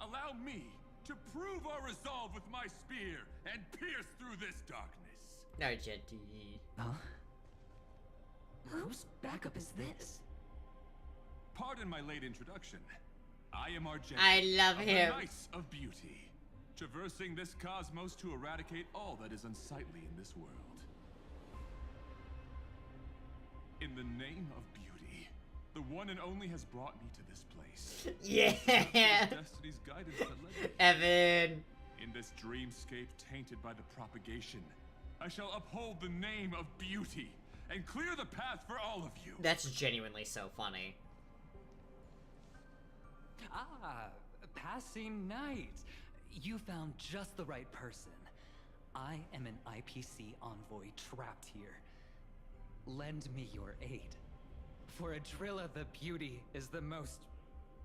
Allow me to prove our resolve with my spear and pierce through this darkness. Argenti. Huh? Whose backup is this? Pardon my late introduction. I am Argenti. I love of him. The Knights of Beauty, traversing this cosmos to eradicate all that is unsightly in this world. In the name of beauty, the one and only has brought me to this place. Yeah. Destiny's guidance that led me. Evan. In this dreamscape tainted by the propagation, I shall uphold the name of beauty and clear the path for all of you. That's genuinely so funny. Ah, passing night. You found just the right person. I am an IPC envoy trapped here. Lend me your aid. For Adrilla the Beauty is the most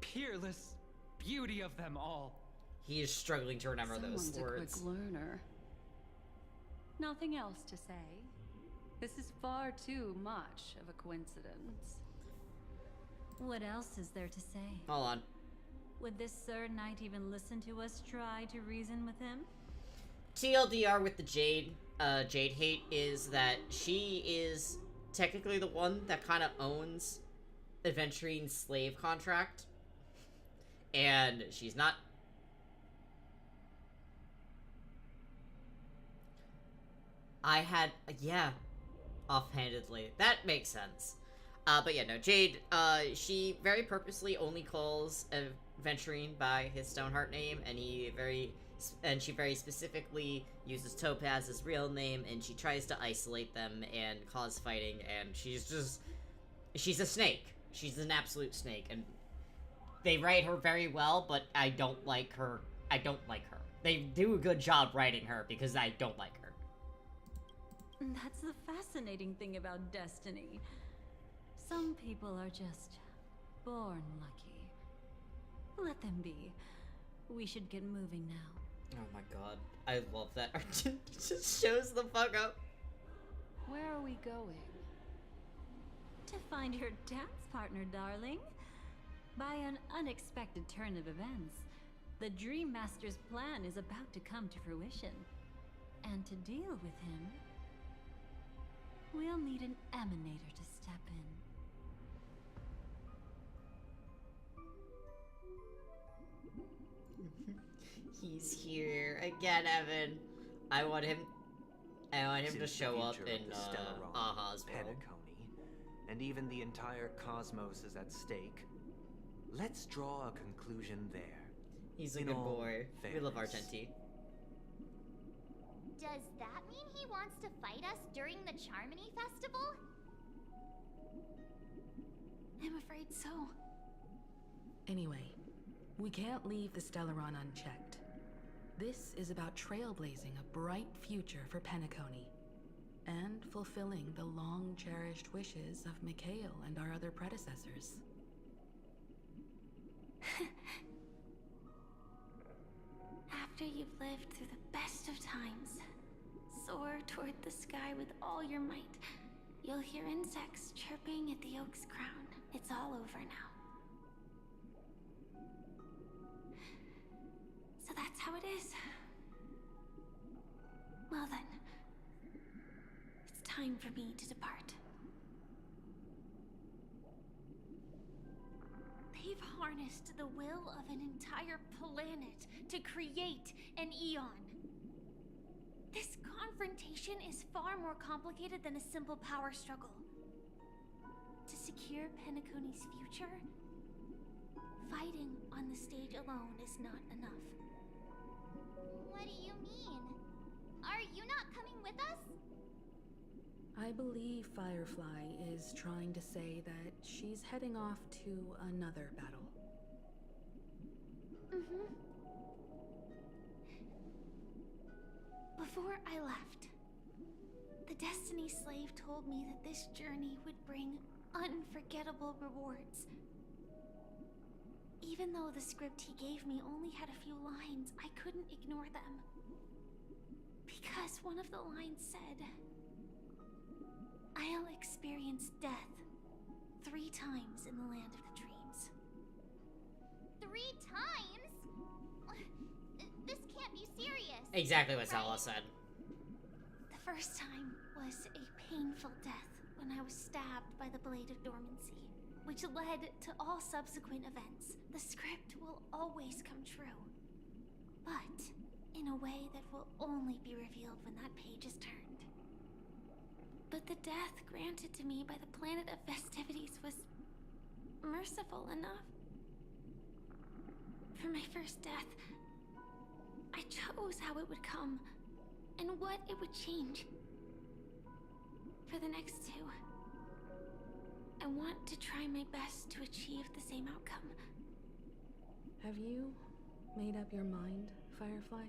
peerless beauty of them all. He is struggling to remember those Someone's words. a quick learner. Nothing else to say. This is far too much of a coincidence. What else is there to say? Hold on. Would this Sir Knight even listen to us try to reason with him? TLDR with the Jade hate is that she is technically the one that kind of owns Adventurine's slave contract. And she's not... yeah, offhandedly. That makes sense. But yeah, no, Jade, she very purposely only calls Aventurine by his Stoneheart name, and she very specifically uses Topaz's real name, and she tries to isolate them and cause fighting, and she's a snake. She's an absolute snake, and they write her very well, but I don't like her. They do a good job writing her, because I don't like her. That's the fascinating thing about destiny. Some people are just born lucky. Let them be. We should get moving now. Oh my god. I love that. Argent just shows the fuck up. Where are we going? to find your dance partner, darling. By an unexpected turn of events, the Dream Master's plan is about to come to fruition. And to deal with him, we'll need an emanator to step in. He's here again, Evan. I want him to show up in Aha's world. Penacony, and even the entire cosmos is at stake. Let's draw a conclusion there. He's a good boy. We love Argenti. Does that mean he wants to fight us during the Charmony Festival? I'm afraid so. Anyway, we can't leave the Stellaron unchecked. This is about trailblazing a bright future for Penacony, and fulfilling the long-cherished wishes of Mikhail and our other predecessors. After you've lived through the best of times, soar toward the sky with all your might. You'll hear insects chirping at the oak's crown. It's all over now. So that's how it is. Well then, it's time for me to depart. They've harnessed the will of an entire planet to create an Eon. This confrontation is far more complicated than a simple power struggle. To secure Penacony's future, fighting on the stage alone is not enough. What do you mean? Are you not coming with us? I believe Firefly is trying to say that she's heading off to another battle. Mm-hmm. Before I left, the Destiny Slave told me that this journey would bring unforgettable rewards. Even though the script he gave me only had a few lines, I couldn't ignore them. Because one of the lines said, I'll experience death 3 times in the land of the dreams. 3 times? This can't be serious. Exactly what Zala said. The first time was a painful death when I was stabbed by the Blade of Dormancy, which led to all subsequent events. The script will always come true, but in a way that will only be revealed when that page is turned. But the death granted to me by the planet of festivities was merciful enough. For my first death, I chose how it would come and what it would change. For the next 2, I want to try my best to achieve the same outcome. Have you made up your mind, Firefly?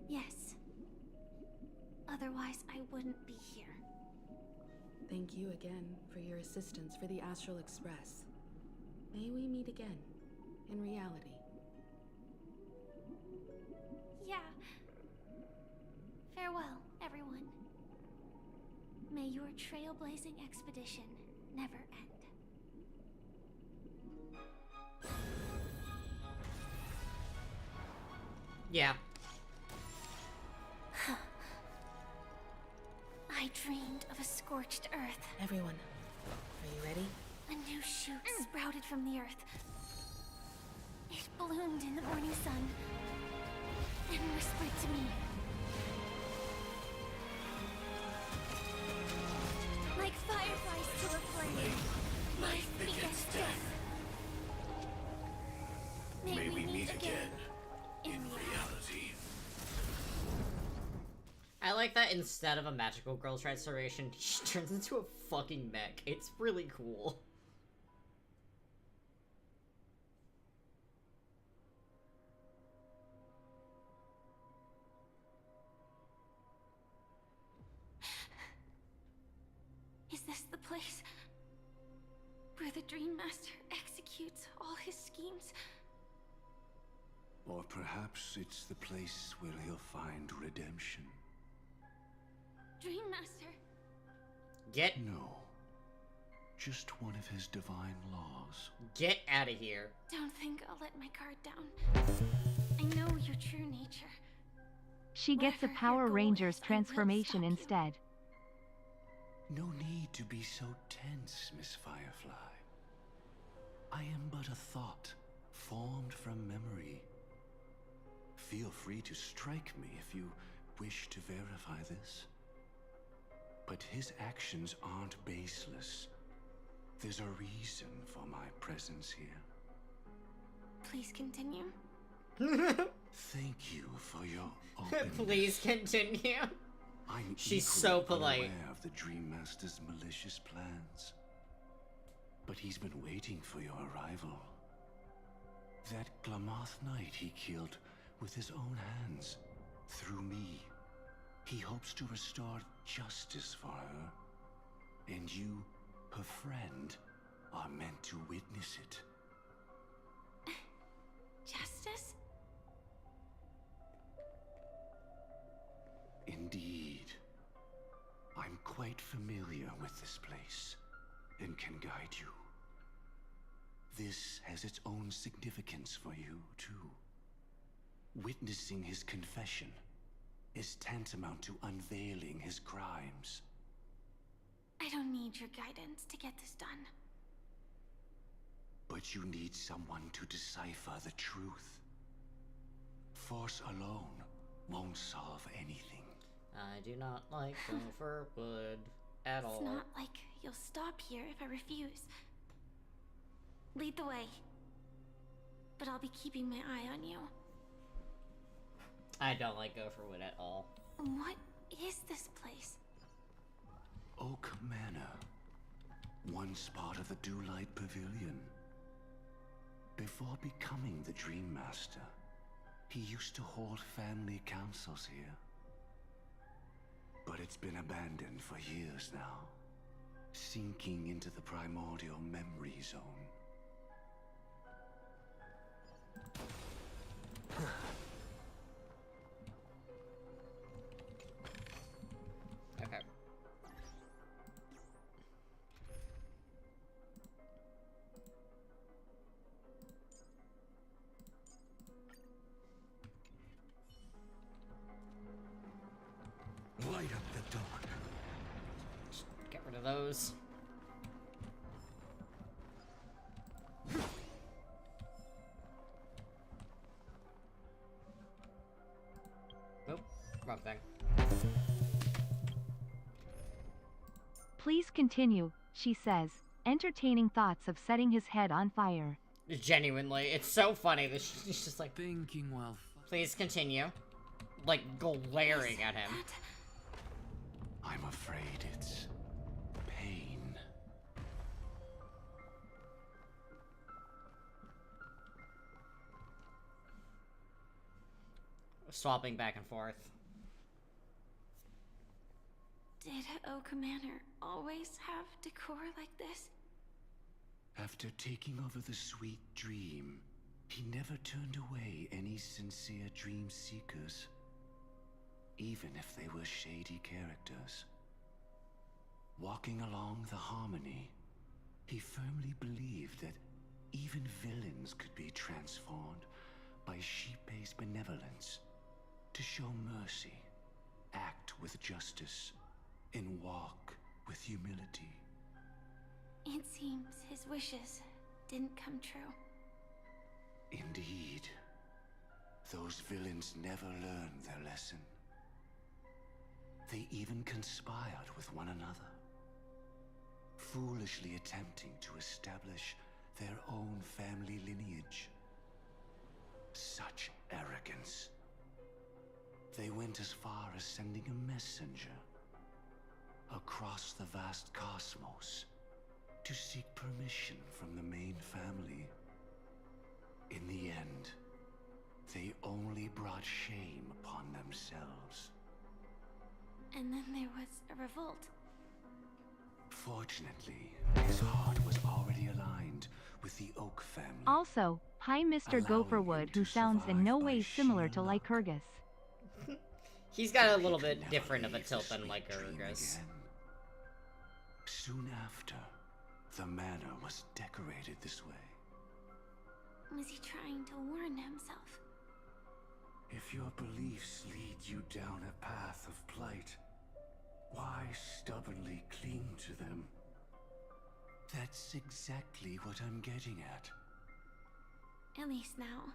Yes. Otherwise, I wouldn't be here. Thank you again for your assistance for the Astral Express. May we meet again, in reality. Yeah. Farewell, everyone. May your trailblazing expedition never end. Yeah. I dreamed of a scorched earth. Everyone, are you ready? A new shoot sprouted from the earth. It bloomed in the morning sun and whispered to me. Like fireflies to a flame, life begets death. May we meet again in reality. I like that instead of a magical girl transformation, she turns into a fucking mech. It's really cool. Is this the place where the Dream Master executes all his schemes? Or perhaps it's the place where he'll find redemption. Dream Master. Get No. just one of his divine laws. Get out of here. Don't think I'll let my guard down. I know your true nature. She gets a Power Rangers transformation instead. No need to be so tense, Miss Firefly. I am but a thought, formed from memory. Feel free to strike me if you wish to verify this. But his actions aren't baseless. There's a reason for my presence here. Please continue. Thank you for your openness. Please continue. She's so polite. Unaware of the Dream Master's malicious plans. But he's been waiting for your arrival. That Glamoth Knight he killed with his own hands, through me. He hopes to restore justice for her. And you, her friend, are meant to witness it. Justice? Indeed. I'm quite familiar with this place, and can guide you. This has its own significance for you, too. Witnessing his confession is tantamount to unveiling his crimes. I don't need your guidance to get this done. But you need someone to decipher the truth. Force alone won't solve anything. I do not like Gopherwood at all. It's not like you'll stop here if I refuse. Lead the way. But I'll be keeping my eye on you. I don't like Gopherwood at all. What is this place? Oak Manor. Once part of the Dewlight Pavilion. Before becoming the Dream Master, he used to hold family councils here. But it's been abandoned for years now, sinking into the primordial memory zone. Okay. Light up the dawn. Just get rid of those. Nope, wrong thing. Please continue, she says, entertaining thoughts of setting his head on fire. Genuinely, it's so funny that she's just like, thinking while... Please continue. Like, glaring at him. I'm afraid it's pain. Swapping back and forth. Did Oak Manor always have decor like this? After taking over the Sweet Dream, he never turned away any sincere dream seekers, even if they were shady characters. Walking along the Harmony, he firmly believed that even villains could be transformed by Xipe's benevolence to show mercy, act with justice, and walk with humility. It seems his wishes didn't come true. Indeed. Those villains never learned their lesson. They even conspired with one another, foolishly attempting to establish their own family lineage. Such arrogance. They went as far as sending a messenger across the vast cosmos to seek permission from the main family. In the end, they only brought shame upon themselves. And then there was a revolt. Fortunately, his heart was already aligned with the Oak family. Also, hi Mr. Gopherwood, who sounds in no way similar to Lycurgus. He's got a little bit different of a tilt than Lycurgus. Soon after, the manor was decorated this way. Was he trying to warn himself? If your beliefs lead you down a path of plight, why stubbornly cling to them? That's exactly what I'm getting at. At least now,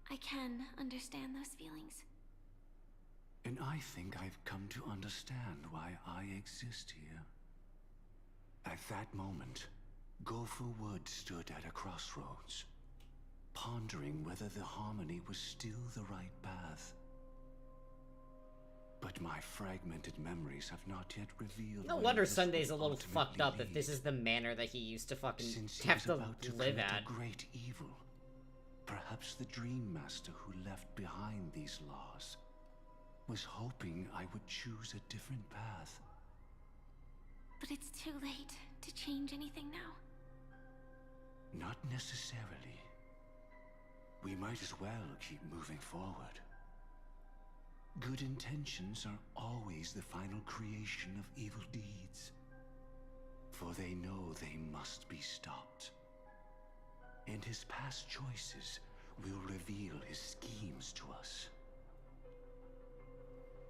I can understand those feelings. And I think I've come to understand why I exist here. At that moment, Gopher Wood stood at a crossroads, pondering whether the harmony was still the right path. But my fragmented memories have not yet revealed. No wonder Sunday's a little fucked up if this is the manor that he used to fucking have to live at. A great evil. Perhaps the Dream Master who left behind these laws was hoping I would choose a different path. But it's too late to change anything now. Not necessarily. We might as well keep moving forward. Good intentions are always the final creation of evil deeds. For they know they must be stopped. And his past choices will reveal his schemes to us.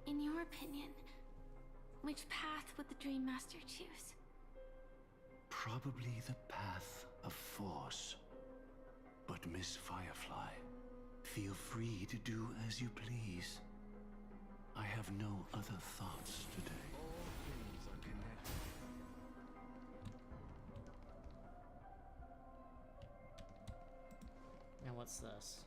In your opinion, which path would the Dream Master choose? Probably the path of force. But Miss Firefly, feel free to do as you please. I have no other thoughts today. Now what's this?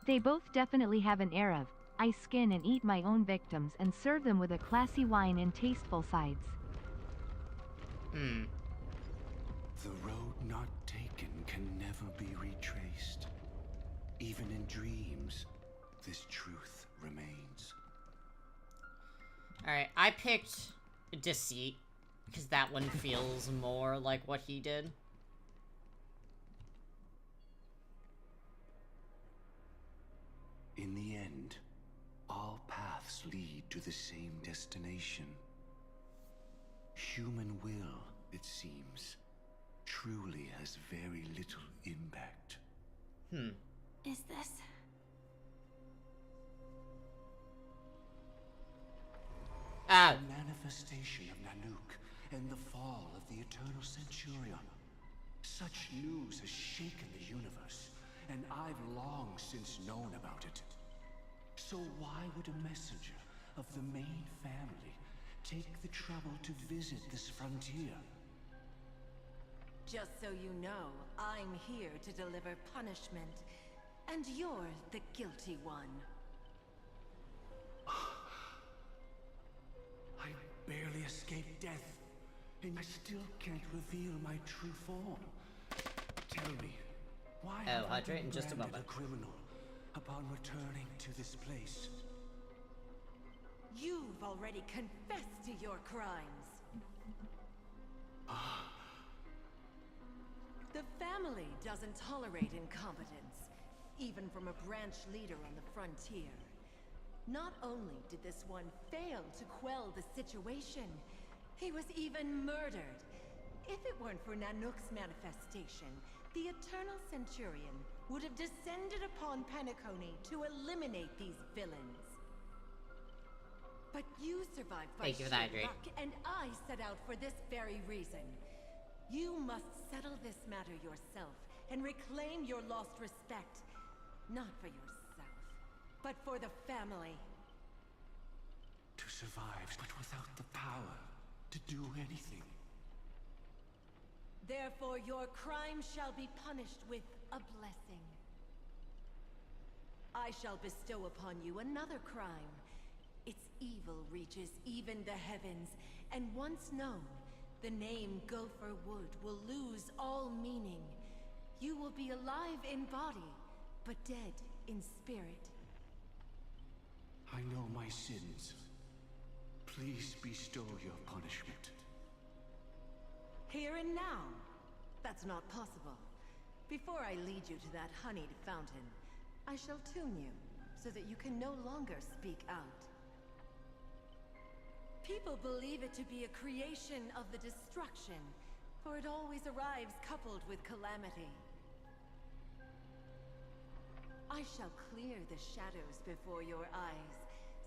They both definitely have an air of, I skin and eat my own victims and serve them with a classy wine and tasteful sides. The road not taken can never be retraced. Even in dreams, this truth remains. Alright, I picked Deceit, because that one feels more like what he did. In the end, all paths lead to the same destination. Human will, it seems, truly has very little impact. Is this? The manifestation of Nanook and the fall of the Eternal Centurion. Such news has shaken the universe, and I've long since known about it. So why would a messenger of the main family take the trouble to visit this frontier? Just so you know, I'm here to deliver punishment, and you're the guilty one. I barely escaped death, and I still can't reveal my true form. Tell me, why have I hydrate in just a branded moment. a criminal upon returning to this place? You've already confessed to your crimes. The family doesn't tolerate incompetence, even from a branch leader on the frontier. Not only did this one fail to quell the situation, he was even murdered. If it weren't for Nanook's manifestation, the Eternal Centurion would have descended upon Penacony to eliminate these villains. But you survived by Thank you for that, sheer Adri. luck, and I set out for this very reason. You must settle this matter yourself and reclaim your lost respect. Not for yourself, but for the family. To survive, but without the power to do anything. Therefore, your crime shall be punished with a blessing. I shall bestow upon you another crime. Its evil reaches even the heavens, and once known, the name Gopher Wood will lose all meaning. You will be alive in body, but dead in spirit. I know my sins. Please bestow your punishment. Here and now? That's not possible. Before I lead you to that honeyed fountain, I shall tune you so that you can no longer speak out. People believe it to be a creation of the destruction, for it always arrives coupled with calamity. I shall clear the shadows before your eyes,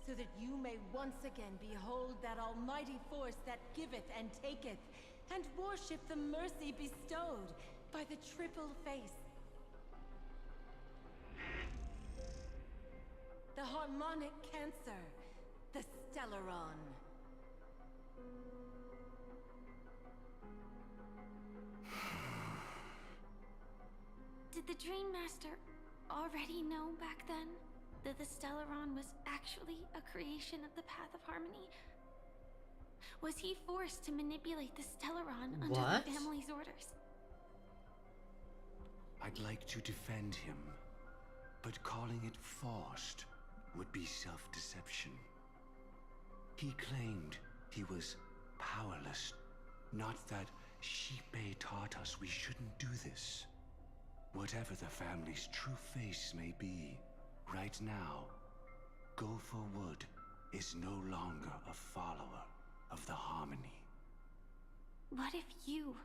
so that you may once again behold that almighty force that giveth and taketh, and worship the mercy bestowed by the Triple Face. The Harmonic Cancer, the Stellaron. Did the Dream Master already know back then that the Stellaron was actually a creation of the Path of Harmony? Was he forced to manipulate the Stellaron under the family's orders? I'd like to defend him, but calling it forced would be self-deception. He claimed he was powerless, not that Xipe taught us we shouldn't do this. Whatever the family's true face may be, right now, Go for Wood is no longer a follower of the Harmony. What if you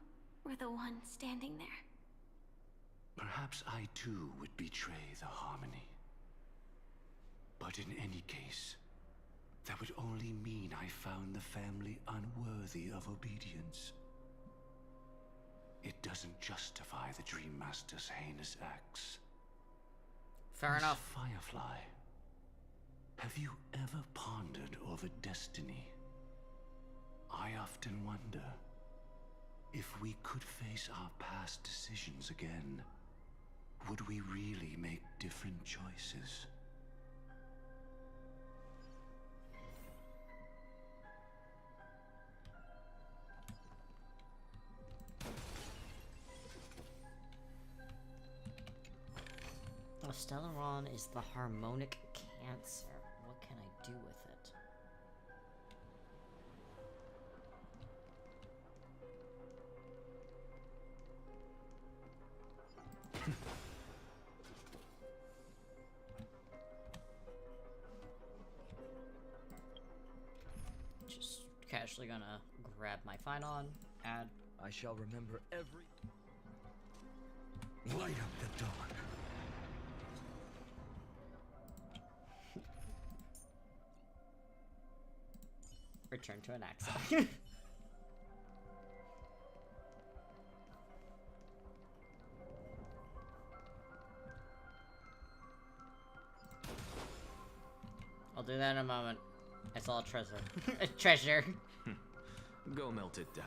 were the one standing there? Perhaps I too would betray the Harmony. But in any case, that would only mean I found the family unworthy of obedience. It doesn't justify the Dream Master's heinous acts. Fair enough. Firefly, have you ever pondered over destiny? I often wonder if we could face our past decisions again, would we really make different choices? The Stellaron is the Harmonic Cancer. What can I do with it? Just casually gonna grab my Phynon, add. I shall remember every... Light up the dawn. Return to an accent. I'll do that in a moment. It's all treasure. A treasure. Go melt it down.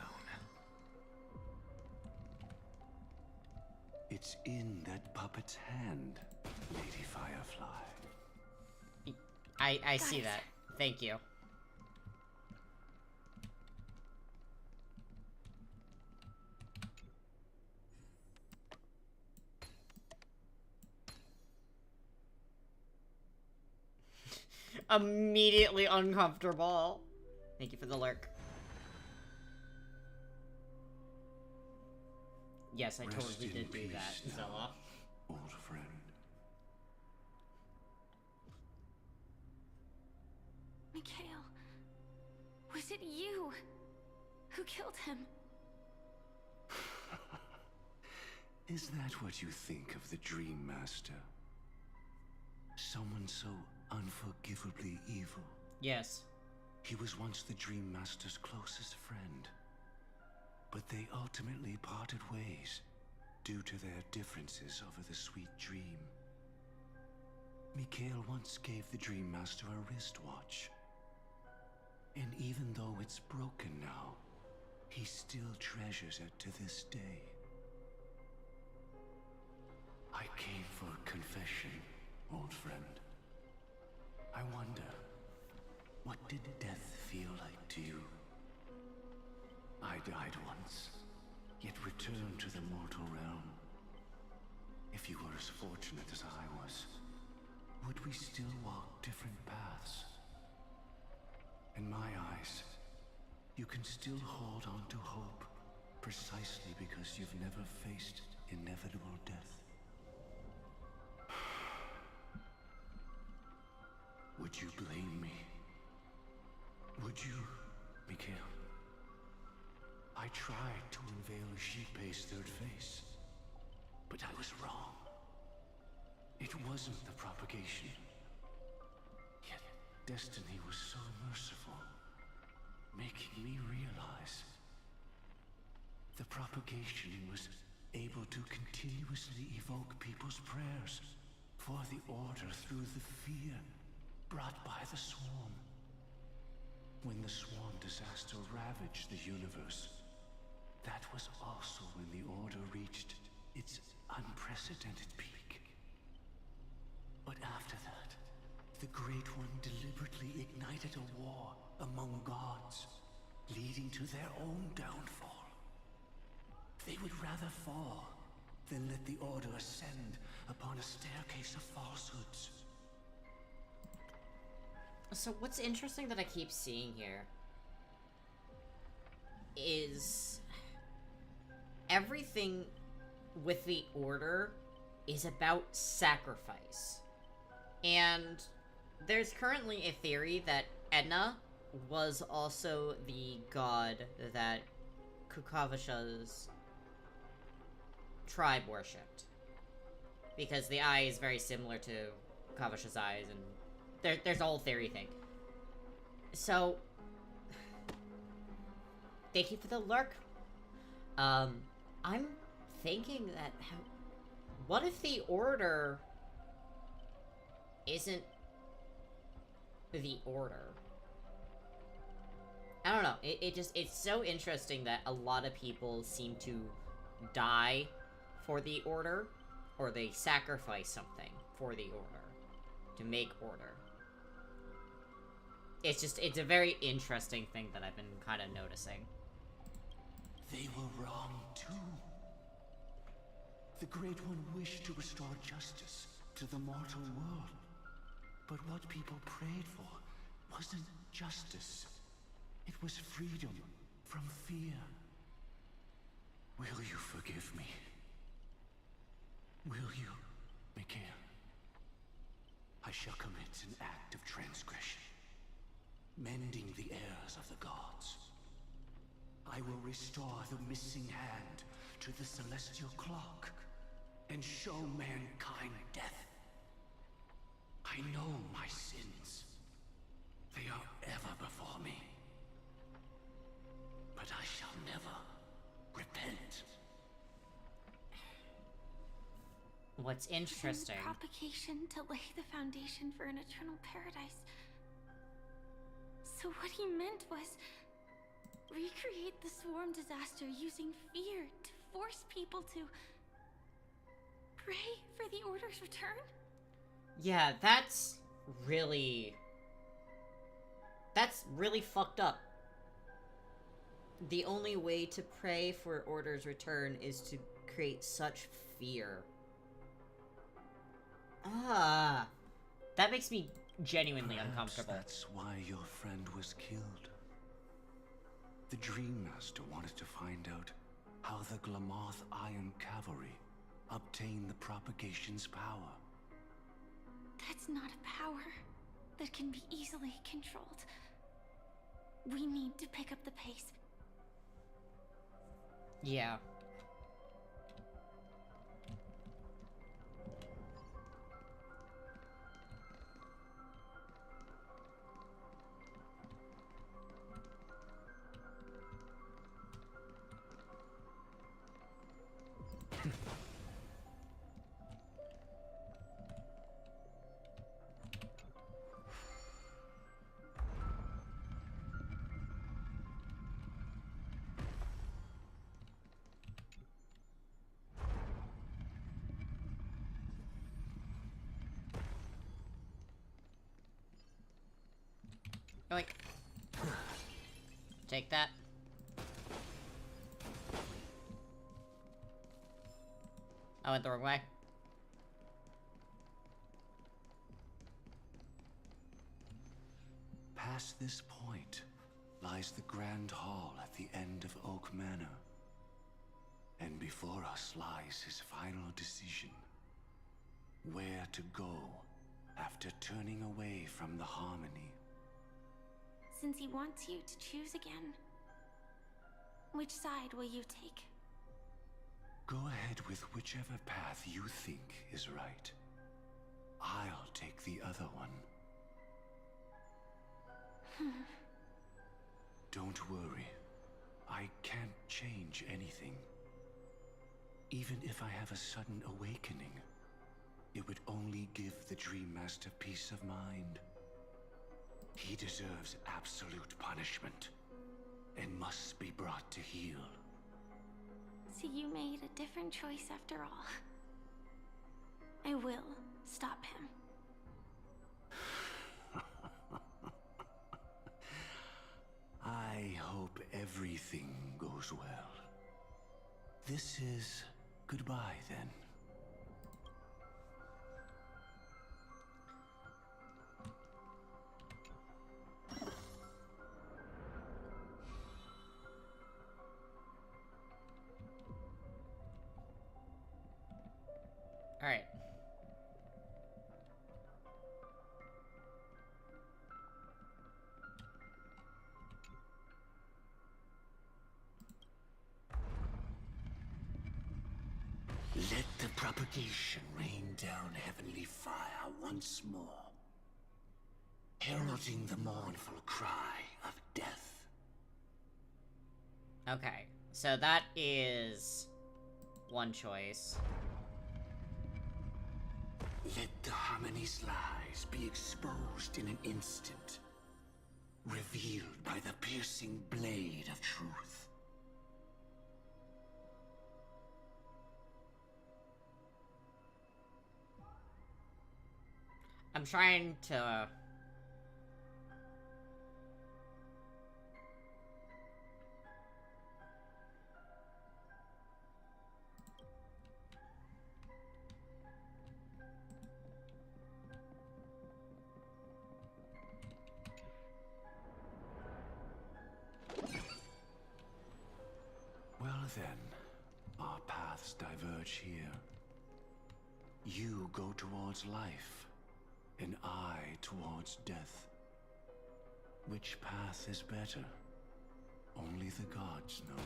It's in that puppet's hand, Lady Firefly. I see that. Thank you. Immediately uncomfortable. Thank you for the lurk. Yes, I totally did do that, Zella. Old friend. Mikhail, was it you who killed him? Is that what you think of the Dream Master? Someone so unforgivably evil? Yes. He was once the Dream Master's closest friend. But they ultimately parted ways due to their differences over the sweet dream. Mikhail once gave the Dream Master a wristwatch. And even though it's broken now, he still treasures it to this day. I came for confession, old friend. I wonder, what did death feel like to you? I died once, yet returned to the mortal realm. If you were as fortunate as I was, would we still walk different paths? In my eyes, you can still hold on to hope, precisely because you've never faced inevitable death. Would you blame me? Would you, Mikhail? I tried to unveil Xipe's third face, but I was wrong. It wasn't the propagation. Yet destiny was so merciful, making me realize the propagation was able to continuously evoke people's prayers for the Order through the fear brought by the Swarm. When the Swarm disaster ravaged the universe, that was also when the Order reached its unprecedented peak. But after that, the Great One deliberately ignited a war among gods, leading to their own downfall. They would rather fall than let the Order ascend upon a staircase of falsehoods. So what's interesting that I keep seeing here is everything with the Order is about sacrifice. And there's currently a theory that Edna was also the god that Kukavasha's tribe worshipped. Because the eye is very similar to Kukavasha's eyes, and there's a whole theory thing. So, thank you for the lurk. I'm thinking that, what if the Order isn't the Order? I don't know, it's so interesting that a lot of people seem to die for the Order, or they sacrifice something for the Order to make Order. It's a very interesting thing that I've been kind of noticing. They were wrong too. The Great One wished to restore justice to the mortal world. But what people prayed for wasn't justice. It was freedom from fear. Will you forgive me? Will you, Mikhail? I shall commit an act of transgression, mending the errors of the gods. I will restore the missing hand to the celestial clock and show mankind death. I know my sins. They are ever before me. But I shall never repent. What's interesting... Send propagation to lay the foundation for an eternal paradise. So what he meant was recreate the Swarm disaster using fear to force people to pray for the Order's return? Yeah, that's really fucked up. The only way to pray for Order's return is to create such fear. That makes me genuinely uncomfortable. That's why your friend was killed. The Dream Master wanted to find out how the Glamoth Iron Cavalry obtained the propagation's power. That's not a power that can be easily controlled. We need to pick up the pace. Yeah. Yoink. Take that. I went the wrong way. Past this point lies the Grand Hall at the end of Oak Manor. And before us lies his final decision. Where to go after turning away from the harmony. Since he wants you to choose again, which side will you take? Go ahead with whichever path you think is right. I'll take the other one. Don't worry. I can't change anything. Even if I have a sudden awakening, it would only give the Dream Master peace of mind. He deserves absolute punishment and must be brought to heel. So you made a different choice after all. I will stop him. I hope everything goes well. This is goodbye, then. All right. Let the propagation rain down heavenly fire once more, heralding the mournful cry of death. Okay, so that is one choice. Let the harmony's lies be exposed in an instant, revealed by the piercing blade of truth. I'm trying to... Well then, our paths diverge here. You go towards life, and I towards death. Which path is better? Only the gods know.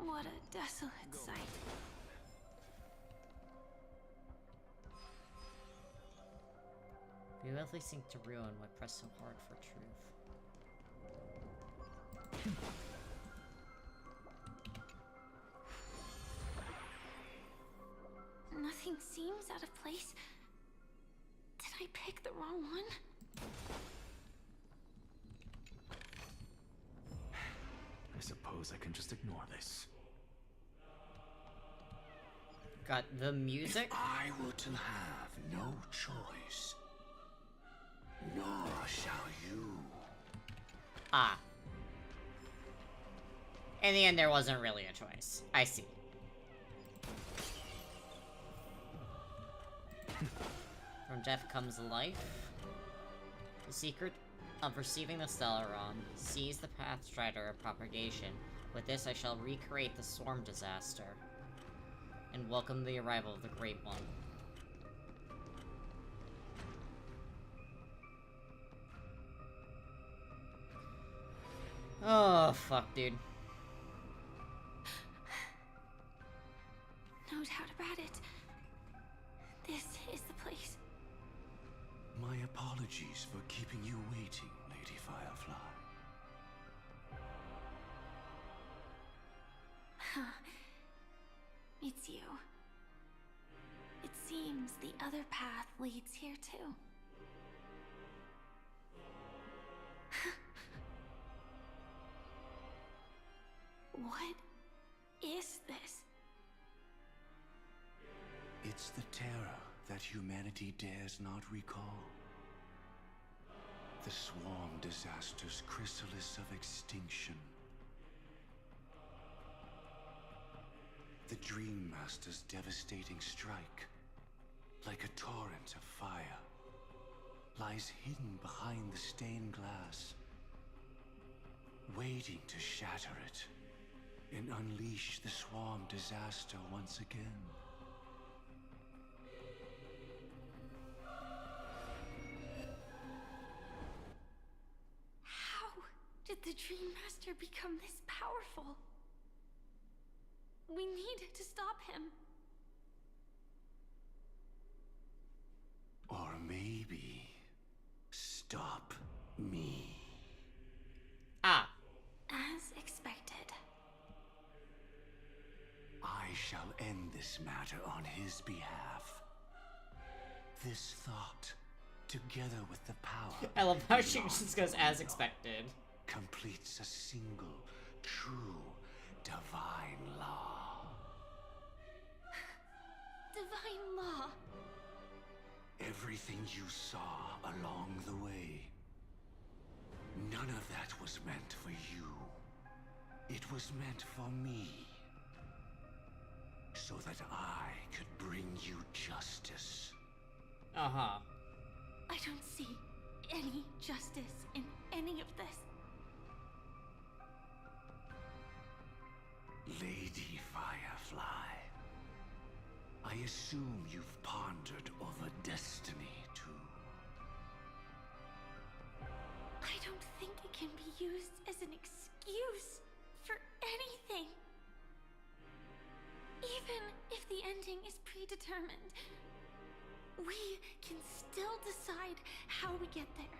What a desolate sight. We really seek to ruin what press so hard for truth. Nothing seems out of place. Did I pick the wrong one? I suppose I can just ignore this. Got the music? If I were to have no choice, nor shall you. Ah. In the end, there wasn't really a choice. I see. From death comes life. The secret of receiving the Stellaron. Seize the Pathstrider of propagation. With this, I shall recreate the Swarm disaster. And welcome the arrival of the Great One. Oh, fuck, dude. No doubt about it. This is the place. My apologies for keeping you waiting, Lady Firefly. It's you. It seems the other path leads here too. What is this? It's the terror that humanity dares not recall. The Swarm disaster's chrysalis of extinction. The Dream Master's devastating strike, like a torrent of fire, lies hidden behind the stained glass. waiting to shatter it and unleash the swarm disaster once again. How did the Dream Master become this powerful? We need to stop him. Or maybe stop me. Ah. As expected. I shall end this matter on his behalf. This thought, together with the power I love how she just goes as expected. Completes a single, true, divine law. Divine law. Everything you saw along the way, none of that was meant for you. It was meant for me. So that I could bring you justice. Uh-huh. I don't see any justice in any of this. Lady Firefly, I assume you've pondered over destiny, too. I don't think it can be used as an excuse for anything. Even if the ending is predetermined, we can still decide how we get there.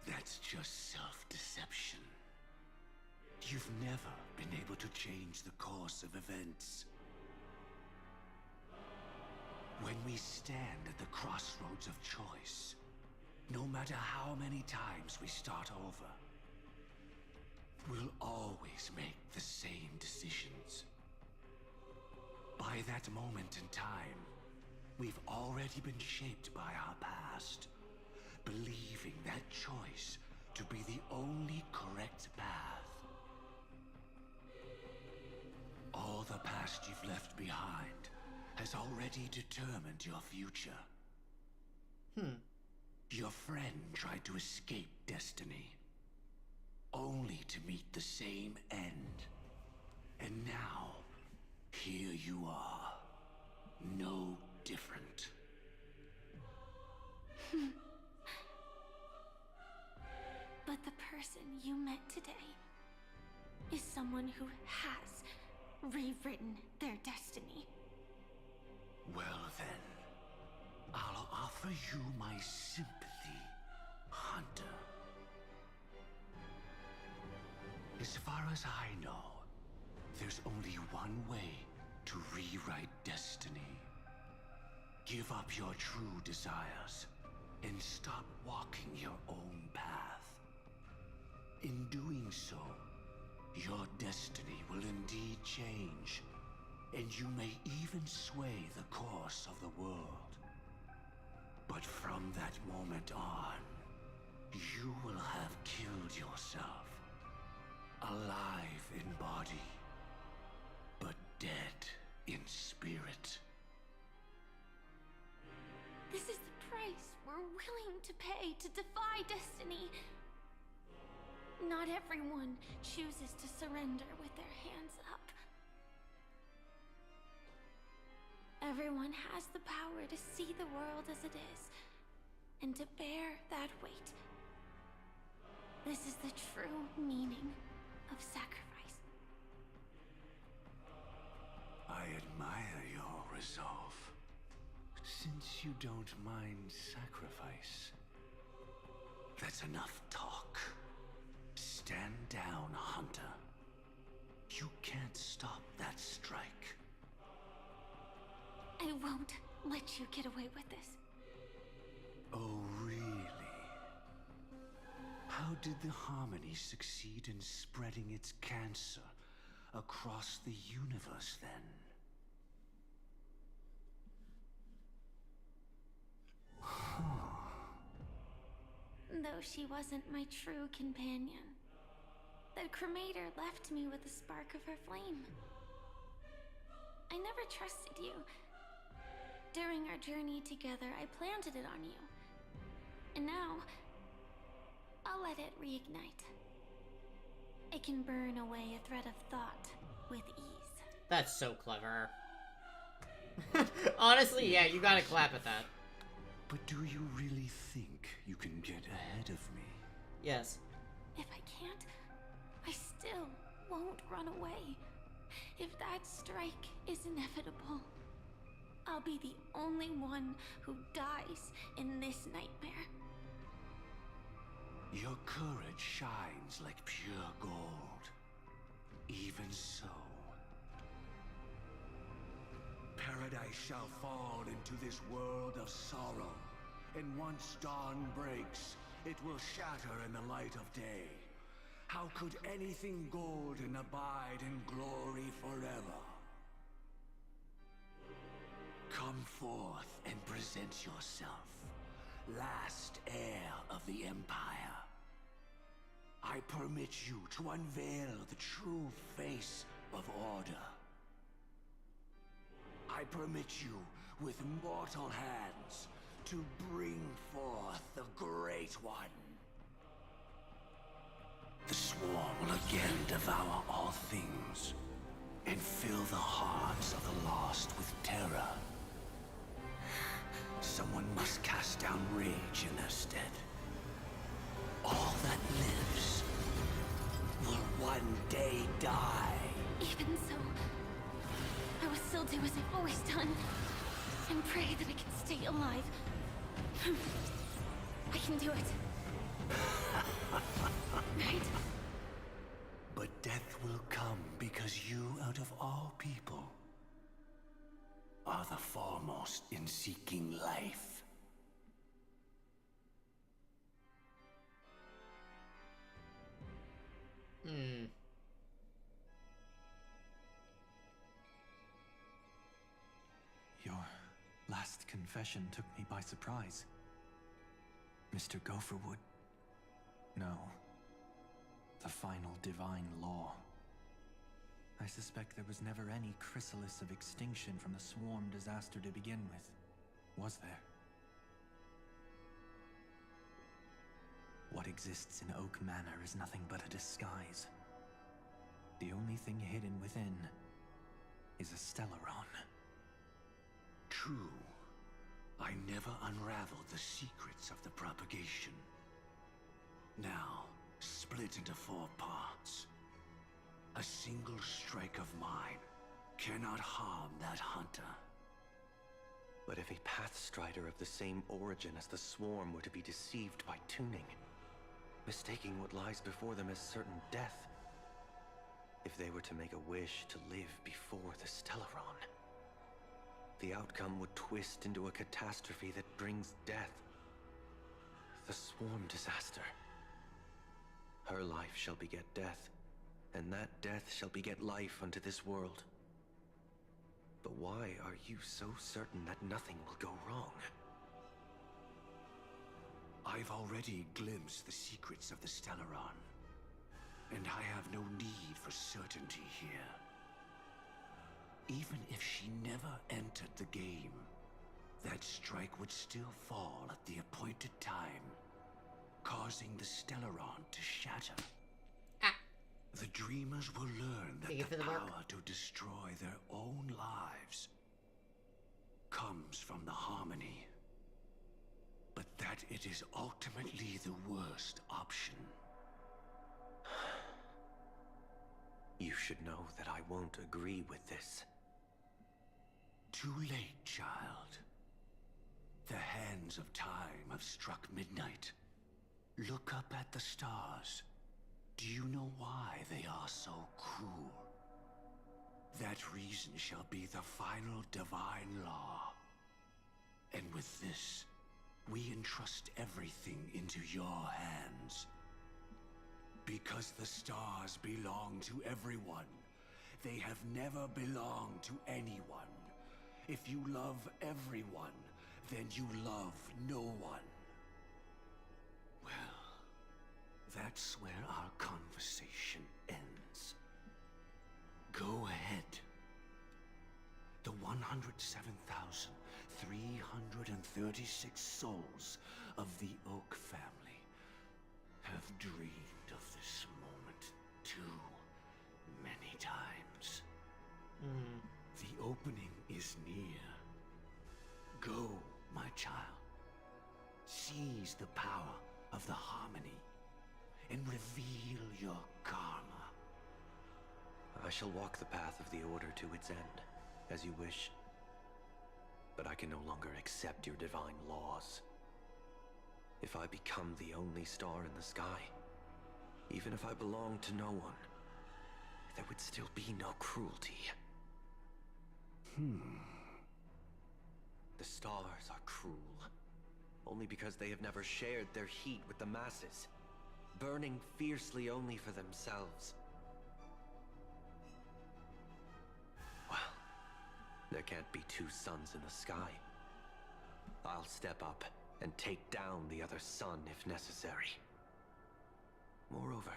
That's just self-deception. You've never been able to change the course of events. When we stand at the crossroads of choice, no matter how many times we start over, we'll always make the same decisions. By that moment in time, we've already been shaped by our past, believing that choice to be the only correct path. All the past you've left behind has already determined your future. Your friend tried to escape destiny, only to meet the same end. And now, here you are, no different. But the person you met today is someone who has rewritten their destiny. Well then, I'll offer you my sympathy, Hunter. As far as I know, there's only one way to rewrite destiny. Give up your true desires and stop walking your own path. In doing so, your destiny will indeed change, and you may even sway the course of the world. But from that moment on, you will have killed yourself. Alive in body, but dead in spirit. This is the price we're willing to pay to defy destiny. Not everyone chooses to surrender with their hands up. Everyone has the power to see the world as it is, and to bear that weight. This is the true meaning of sacrifice. I admire your resolve. Since you don't mind sacrifice, that's enough talk. Stand down, Hunter. You can't stop that strike. I won't let you get away with this. Oh, really? How did the Harmony succeed in spreading its cancer across the universe, then? Though she wasn't my true companion, that cremator left me with a spark of her flame. I never trusted you. During our journey together, I planted it on you. And now, I'll I'll let it reignite. It can burn away a thread of thought with ease. That's so clever. Honestly, yeah, you gotta clap at that. But do you really think you can get ahead of me? Yes. If I can't, I still won't run away. If that strike is inevitable, I'll be the only one who dies in this nightmare. Your courage shines like pure gold. Even so. Paradise shall fall into this world of sorrow, and once dawn breaks, it will shatter in the light of day. How could anything golden abide in glory forever? Come forth and present yourself, last heir of the Empire. I permit you to unveil the true face of order. I permit you, with mortal hands, to bring forth the Great One. The Swarm will again devour all things, and fill the hearts of the lost with terror. Someone must cast down rage in their stead. All that lives will one day die. Even so, I will still do as I've always done, and pray that I can stay alive. I can do it. Right? But death will come because you, out of all people, are the foremost in seeking life. Your last confession took me by surprise. Mr. Gopherwood. No. The final divine law. I suspect there was never any chrysalis of extinction from the swarm disaster to begin with. Was there? What exists in Oak Manor is nothing but a disguise. The only thing hidden within is a Stellaron. True. I never unraveled the secrets of the propagation. Now, split into 4 parts. A single strike of mine cannot harm that hunter. But if a Pathstrider of the same origin as the Swarm were to be deceived by tuning, mistaking what lies before them as certain death, if they were to make a wish to live before the Stellaron, the outcome would twist into a catastrophe that brings death. The Swarm disaster. Her life shall beget death, and that death shall beget life unto this world. But why are you so certain that nothing will go wrong? I've already glimpsed the secrets of the Stellaron, and I have no need for certainty here. Even if she never entered the game, that strike would still fall at the appointed time, causing the Stellaron to shatter. The Dreamers will learn that the power to destroy their own lives comes from the Harmony, but that it is ultimately the worst option. You should know that I won't agree with this. Too late, child. The hands of time have struck midnight. Look up at the stars. Do you know why they are so cruel? That reason shall be the final divine law. And with this, we entrust everything into your hands. Because the stars belong to everyone, they have never belonged to anyone. If you love everyone, then you love no one. Well, that's where our conversation ends. Go ahead. The 107,336 souls of the Oak family have dreamed of this moment too many times. The opening is near. Go, my child. Seize the power of the harmony and reveal your karma. I shall walk the path of the Order to its end, as you wish. But I can no longer accept your divine laws. If I become the only star in the sky, even if I belong to no one, there would still be no cruelty. The stars are cruel, only because they have never shared their heat with the masses, burning fiercely only for themselves. Well, there can't be two suns in the sky. I'll step up and take down the other sun if necessary. Moreover,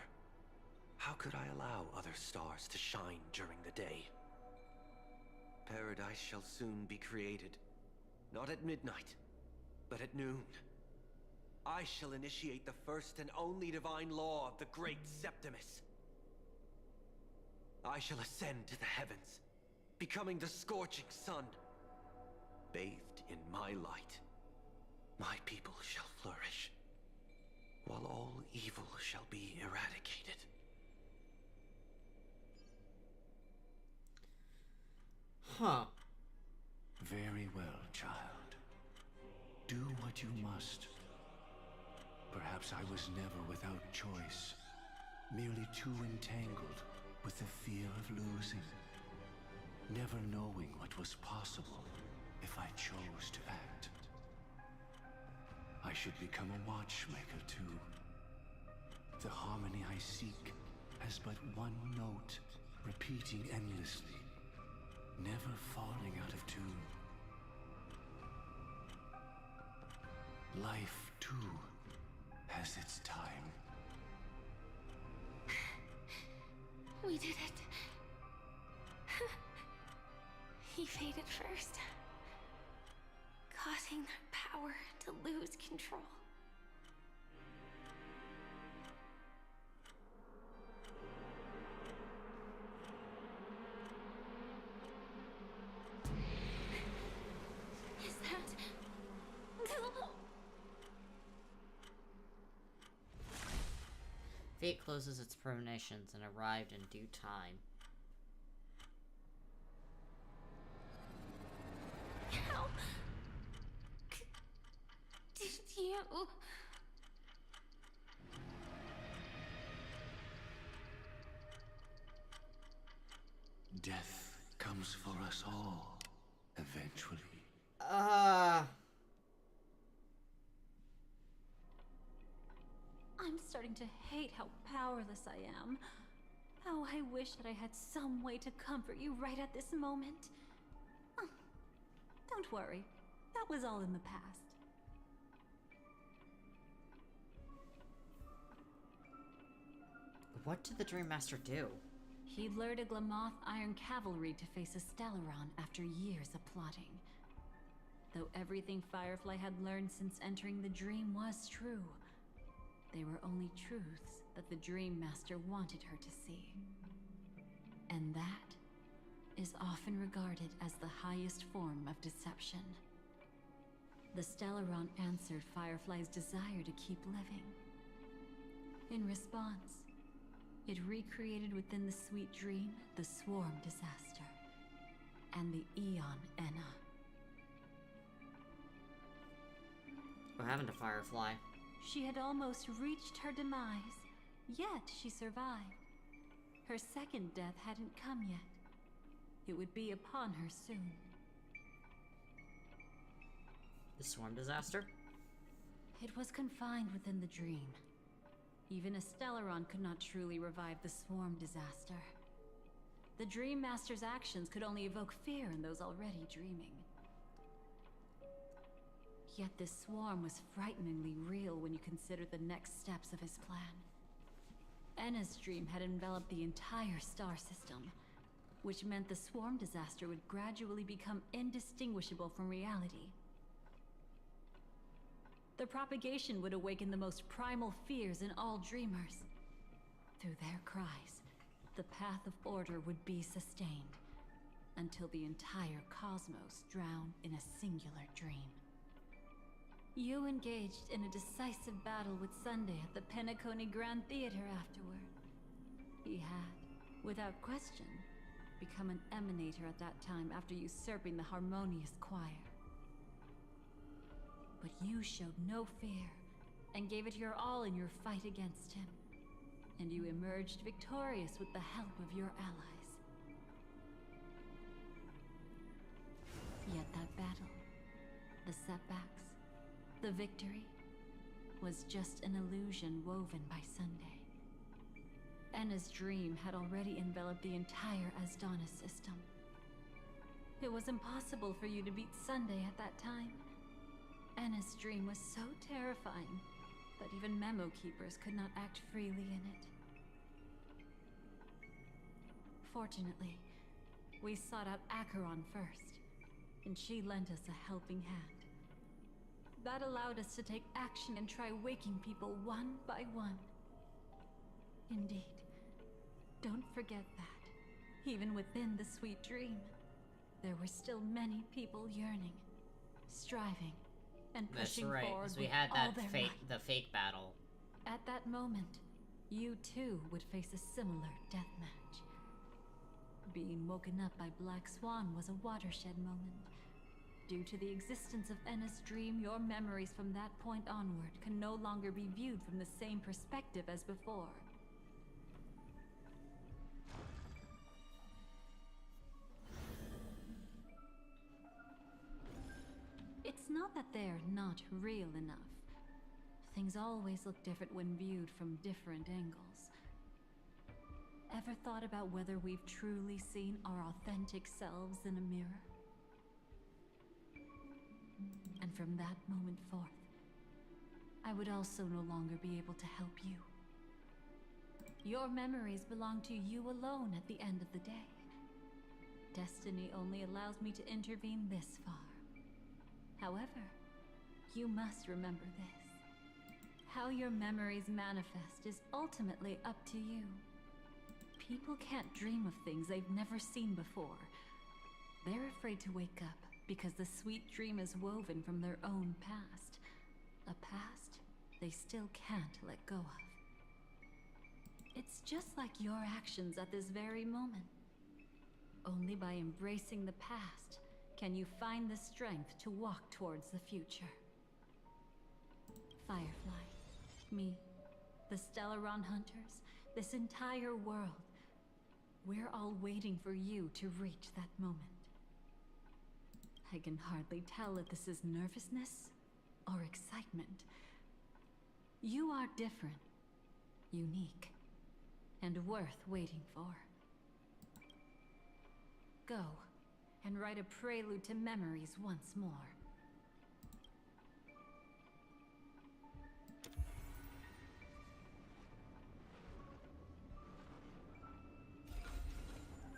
how could I allow other stars to shine during the day? Paradise shall soon be created. Not at midnight, but at noon. I shall initiate the first and only divine law of the great Septimus. I shall ascend to the heavens, becoming the scorching sun. Bathed in my light, my people shall flourish, while all evil shall be eradicated. Huh. Very well, child. Do what you must. Perhaps I was never without choice, merely too entangled with the fear of losing, never knowing what was possible if I chose to act. I should become a watchmaker too. The harmony I seek has but one note, repeating endlessly, never falling out of tune. Life, too, has its time. We did it. He faded first, causing their power to lose control. Is that... Fate closes its premonitions and arrived in due time. How did you... Death comes for us all, eventually. I'm starting to hate how powerless I am. How I wish that I had some way to comfort you right at this moment. Oh, don't worry. That was all in the past. What did the Dream Master do? He lured a Glamoth Iron Cavalry to face a Stellaron after years of plotting. Though everything Firefly had learned since entering the dream was true, they were only truths that the Dream Master wanted her to see. And that is often regarded as the highest form of deception. The Stellaron answered Firefly's desire to keep living. In response, it recreated within the sweet dream the Swarm Disaster and the Aeon Enna. What happened to Firefly? She had almost reached her demise, yet she survived. Her second death hadn't come yet. It would be upon her soon. The Swarm Disaster? It was confined within the dream. Even a Stellaron could not truly revive the Swarm Disaster. The Dream Master's actions could only evoke fear in those already dreaming. Yet this swarm was frighteningly real when you consider the next steps of his plan. Enna's dream had enveloped the entire star system, which meant the Swarm Disaster would gradually become indistinguishable from reality. the propagation would awaken the most primal fears in all dreamers. Through their cries, the path of order would be sustained, until the entire cosmos drowned in a singular dream. You engaged in a decisive battle with Sunday at the Penacony Grand Theater afterward. He had, without question, become an emanator at that time after usurping the Harmonious Choir. But you showed no fear, and gave it your all in your fight against him. And you emerged victorious with the help of your allies. Yet that battle, the setbacks, the victory, was just an illusion woven by Sunday. Enna's dream had already enveloped the entire Asdana system. It was impossible for you to beat Sunday at that time. Enna's dream was so terrifying that even Memo Keepers could not act freely in it. Fortunately, we sought out Acheron first, and she lent us a helping hand. That allowed us to take action and try waking people one by one. Indeed. Don't forget that, even within the sweet dream, there were still many people yearning, striving, and pushing forward. That's right, because we had the fake battle. At that moment, you too would face a similar deathmatch. Being woken up by Black Swan was a watershed moment. Due to the existence of Enna's dream, your memories from that point onward can no longer be viewed from the same perspective as before. It's not that they're not real enough. Things always look different when viewed from different angles. Ever thought about whether we've truly seen our authentic selves in a mirror? And from that moment forth, I would also no longer be able to help you. Your memories belong to you alone at the end of the day. Destiny only allows me to intervene this far. However, you must remember this. How your memories manifest is ultimately up to you. People can't dream of things they've never seen before. They're afraid to wake up because the sweet dream is woven from their own past. A past they still can't let go of. It's just like your actions at this very moment. Only by embracing the past can you find the strength to walk towards the future. Firefly, me, the Stellaron Hunters, this entire world, we're all waiting for you to reach that moment. I can hardly tell if this is nervousness or excitement. You are different, unique, and worth waiting for. Go and write a prelude to memories once more.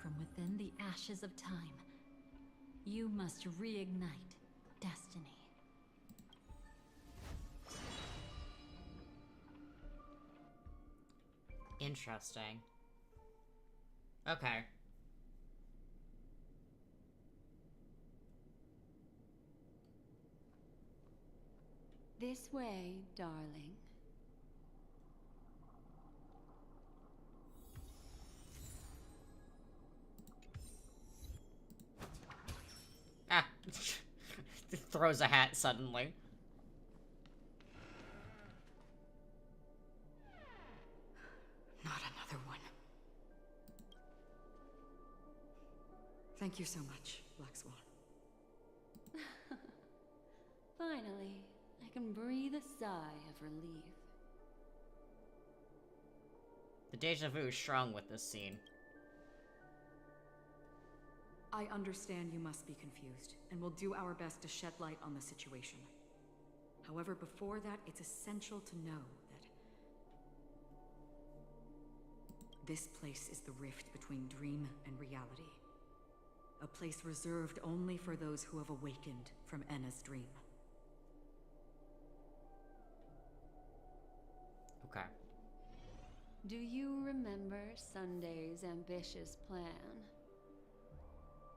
From within the ashes of time, you must reignite destiny. Interesting. Okay. This way, darling. Ah. Throws a hat suddenly. Not another one. Thank you so much, Black Swan. Finally, I can breathe a sigh of relief. The deja vu is strong with this scene. I understand you must be confused, and will do our best to shed light on the situation. However, before that, it's essential to know that this place is the rift between dream and reality. A place reserved only for those who have awakened from Enna's dream. Okay. Do you remember Sunday's ambitious plan?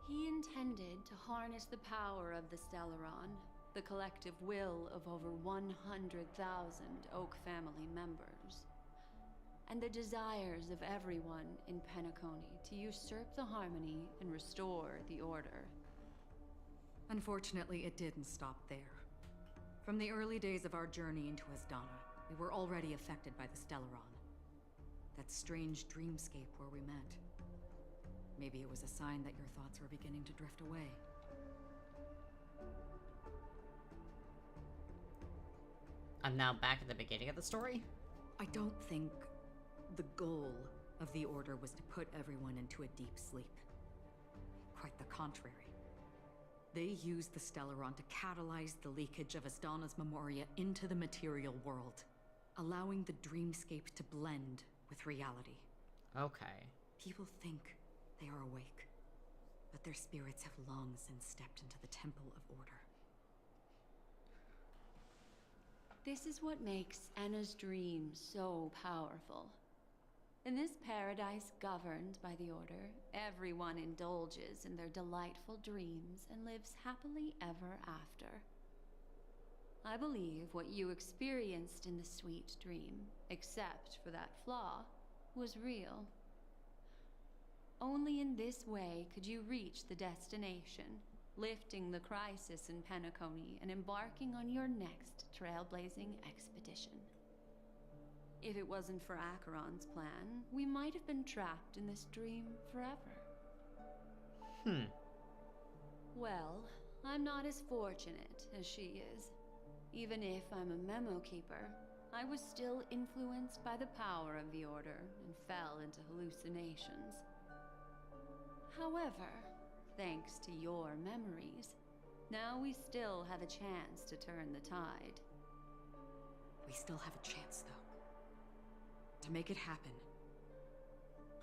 He intended to harness the power of the Stellaron, the collective will of over 100,000 Oak family members, and the desires of everyone in Penacony to usurp the harmony and restore the order. Unfortunately, it didn't stop there. From the early days of our journey into Asdana, we were already affected by the Stellaron. That strange dreamscape where we met. Maybe it was a sign that your thoughts were beginning to drift away. I'm now back at the beginning of the story? I don't think the goal of the Order was to put everyone into a deep sleep. Quite the contrary. They used the Stellaron to catalyze the leakage of Asdana's Memoria into the material world, allowing the dreamscape to blend with reality. Okay. People think they are awake, but their spirits have long since stepped into the Temple of Order. This is what makes Enna's dream so powerful. In this paradise governed by the Order, everyone indulges in their delightful dreams and lives happily ever after. I believe what you experienced in the sweet dream, except for that flaw, was real. Only in this way could you reach the destination, lifting the crisis in Penacony and embarking on your next trailblazing expedition. If it wasn't for Acheron's plan, we might have been trapped in this dream forever. Well, I'm not as fortunate as she is. Even if I'm a memo keeper, I was still influenced by the power of the Order and fell into hallucinations. However, thanks to your memories, now we still have a chance to turn the tide. We still have a chance, though. To make it happen,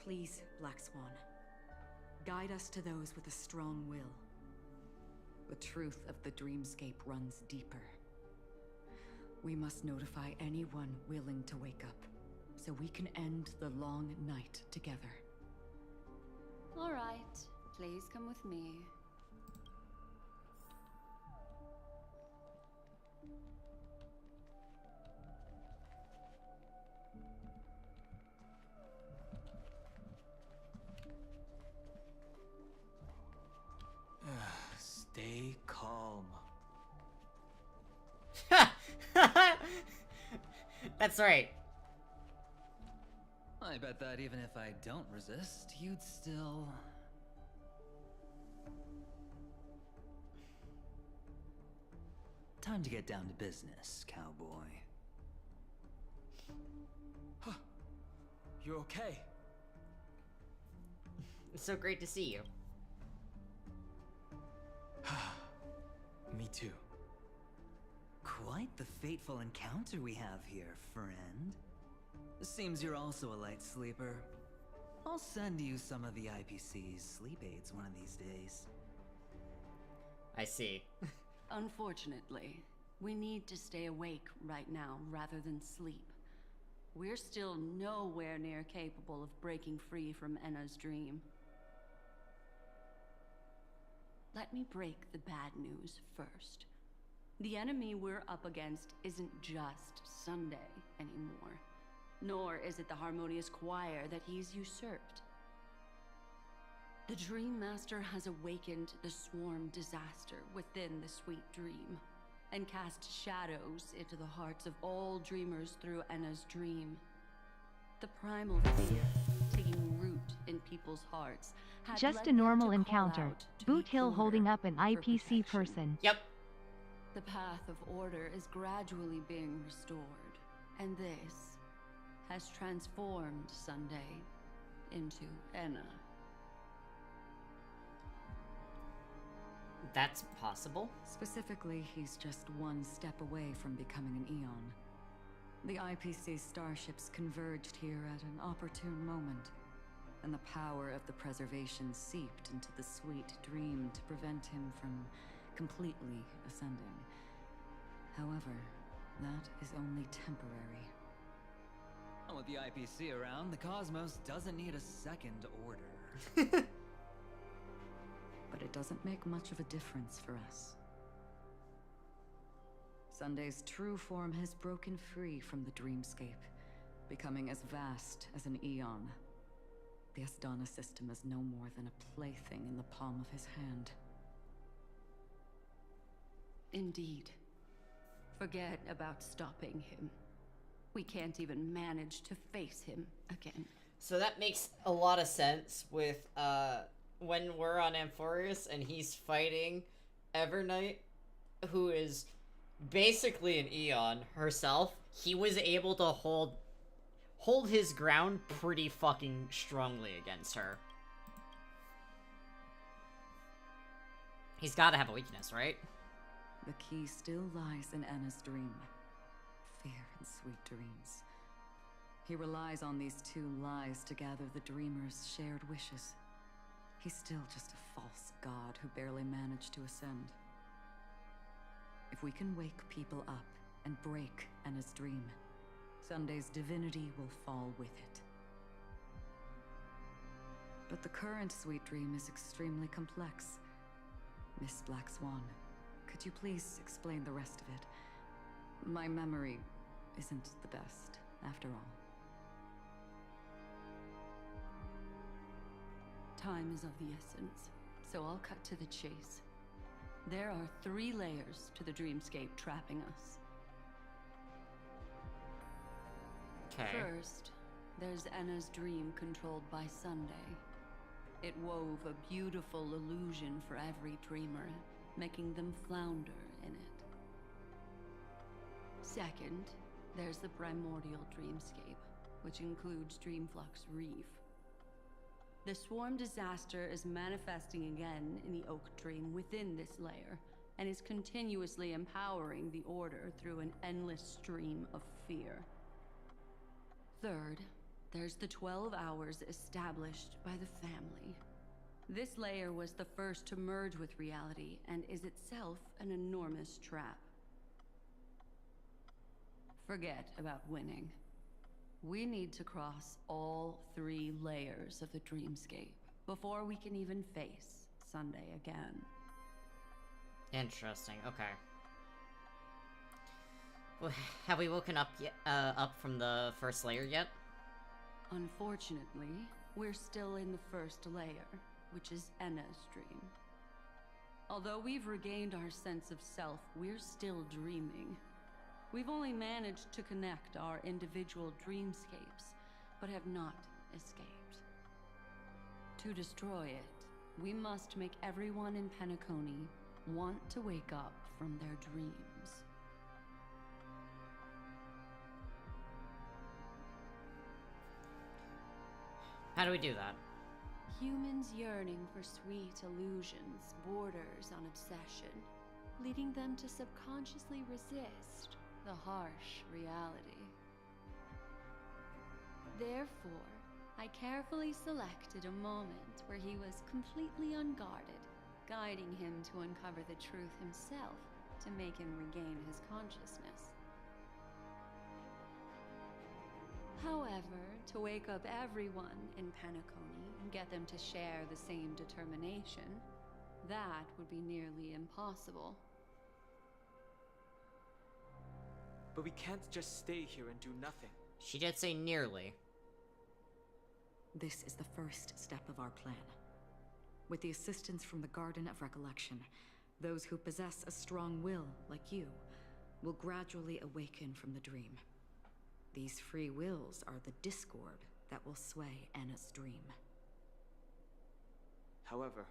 please, Black Swan, guide us to those with a strong will. The truth of the dreamscape runs deeper. We must notify anyone willing to wake up, so we can end the long night together. All right, please come with me. Stay calm. That's right. I bet that even if I don't resist, you'd still... Time to get down to business, cowboy. Huh. You okay? It's so great to see you. Me too. Quite the fateful encounter we have here, friend. Seems you're also a light sleeper. I'll send you some of the IPC's sleep aids one of these days. I see. Unfortunately, we need to stay awake right now rather than sleep. We're still nowhere near capable of breaking free from Enna's dream. Let me break the bad news first. The enemy we're up against isn't just Sunday anymore, nor is it the Harmonious Choir that he's usurped. The Dream Master has awakened the Swarm disaster within the Sweet Dream, and cast shadows into the hearts of all dreamers through Enna's dream. The primal fear, taking root in people's hearts, had Just led a them normal to call encounter. out to Boot the Hill Order holding up an for IPC protection. person. Yep. The path of order is gradually being restored, and this has transformed Sunday into Enna. That's possible. Specifically, he's just one step away from becoming an Eon. The IPC starships converged here at an opportune moment, and the power of the preservation seeped into the Sweet Dream to prevent him from completely ascending. However, that is only temporary. Well, with the IPC around, the cosmos doesn't need a second order. But it doesn't make much of a difference for us. Sunday's true form has broken free from the dreamscape, becoming as vast as an eon. The Asdana system is no more than a plaything in the palm of his hand. Indeed. Forget about stopping him. We can't even manage to face him again. So that makes a lot of sense with when we're on Amphorus and he's fighting Evernight, who is basically an Eon herself. He was able to hold his ground pretty fucking strongly against her. He's gotta have a weakness, right? The key still lies in Anna's dream. Fear and sweet dreams. He relies on these two lies to gather the dreamers' shared wishes. He's still just a false god who barely managed to ascend. If we can wake people up and break Anna's dream, Sunday's divinity will fall with it. But the current sweet dream is extremely complex. Miss Black Swan, could you please explain the rest of it? My memory isn't the best, after all. Time is of the essence, so I'll cut to the chase. There are 3 layers to the dreamscape trapping us. Okay. First, there's Anna's dream controlled by Sunday. It wove a beautiful illusion for every dreamer, making them flounder in it. Second, there's the primordial dreamscape, which includes Dreamflux Reef. The swarm disaster is manifesting again in the Oak Dream within this layer, and is continuously empowering the Order through an endless stream of fear. Third, there's the 12 hours established by the family. This layer was the first to merge with reality, and is itself an enormous trap. Forget about winning. We need to cross all 3 layers of the dreamscape before we can even face Sunday again. Interesting. Okay. Well, have we woken up yet? Up from the first layer yet? Unfortunately, we're still in the first layer, which is Enna's dream. Although we've regained our sense of self, we're still dreaming. We've only managed to connect our individual dreamscapes, but have not escaped. To destroy it, we must make everyone in Penacony want to wake up from their dreams. How do we do that? Humans yearning for sweet illusions borders on obsession, leading them to subconsciously resist the harsh reality. Therefore, I carefully selected a moment where he was completely unguarded, guiding him to uncover the truth himself to make him regain his consciousness. However, to wake up everyone in Penacony and get them to share the same determination, that would be nearly impossible. But we can't just stay here and do nothing. She did say nearly. This is the first step of our plan. With the assistance from the Garden of Recollection, those who possess a strong will, like you, will gradually awaken from the dream. These free wills are the discord that will sway Anna's dream. However,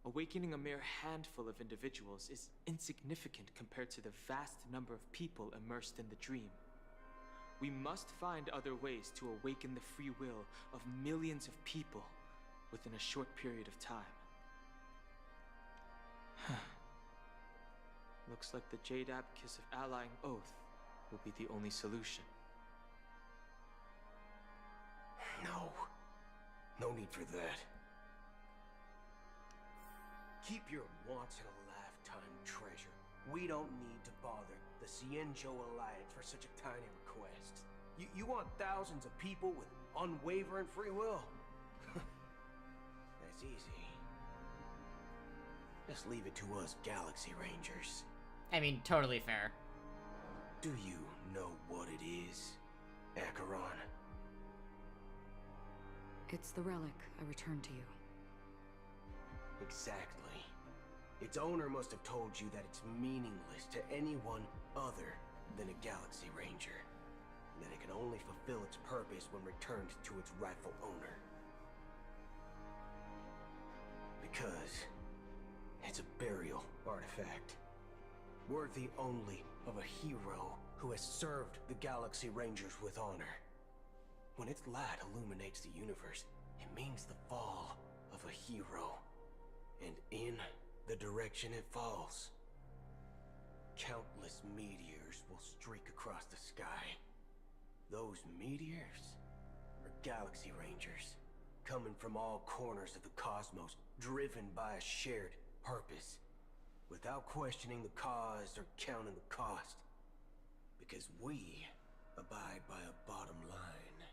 awakening a mere handful of individuals is insignificant compared to the vast number of people immersed in the dream. We must find other ways to awaken the free will of millions of people within a short period of time. Looks like the Jadab Kiss of Allying Oath will be the only solution. No need for that. Keep your once-in-a-lifetime treasure. We don't need to bother the Cienjo Alliance for such a tiny request. You want thousands of people with unwavering free will? That's easy. Just leave it to us Galaxy Rangers. I mean, totally fair. Do you know what it is, Acheron? It's the relic I returned to you. Exactly. Its owner must have told you that it's meaningless to anyone other than a Galaxy Ranger. And that it can only fulfill its purpose when returned to its rightful owner. Because it's a burial artifact. Worthy only of a hero who has served the Galaxy Rangers with honor. When its light illuminates the universe, it means the fall of a hero. And in the direction it falls, countless meteors will streak across the sky. Those meteors are Galaxy Rangers, coming from all corners of the cosmos, driven by a shared purpose, without questioning the cause or counting the cost. Because we abide by a bottom line.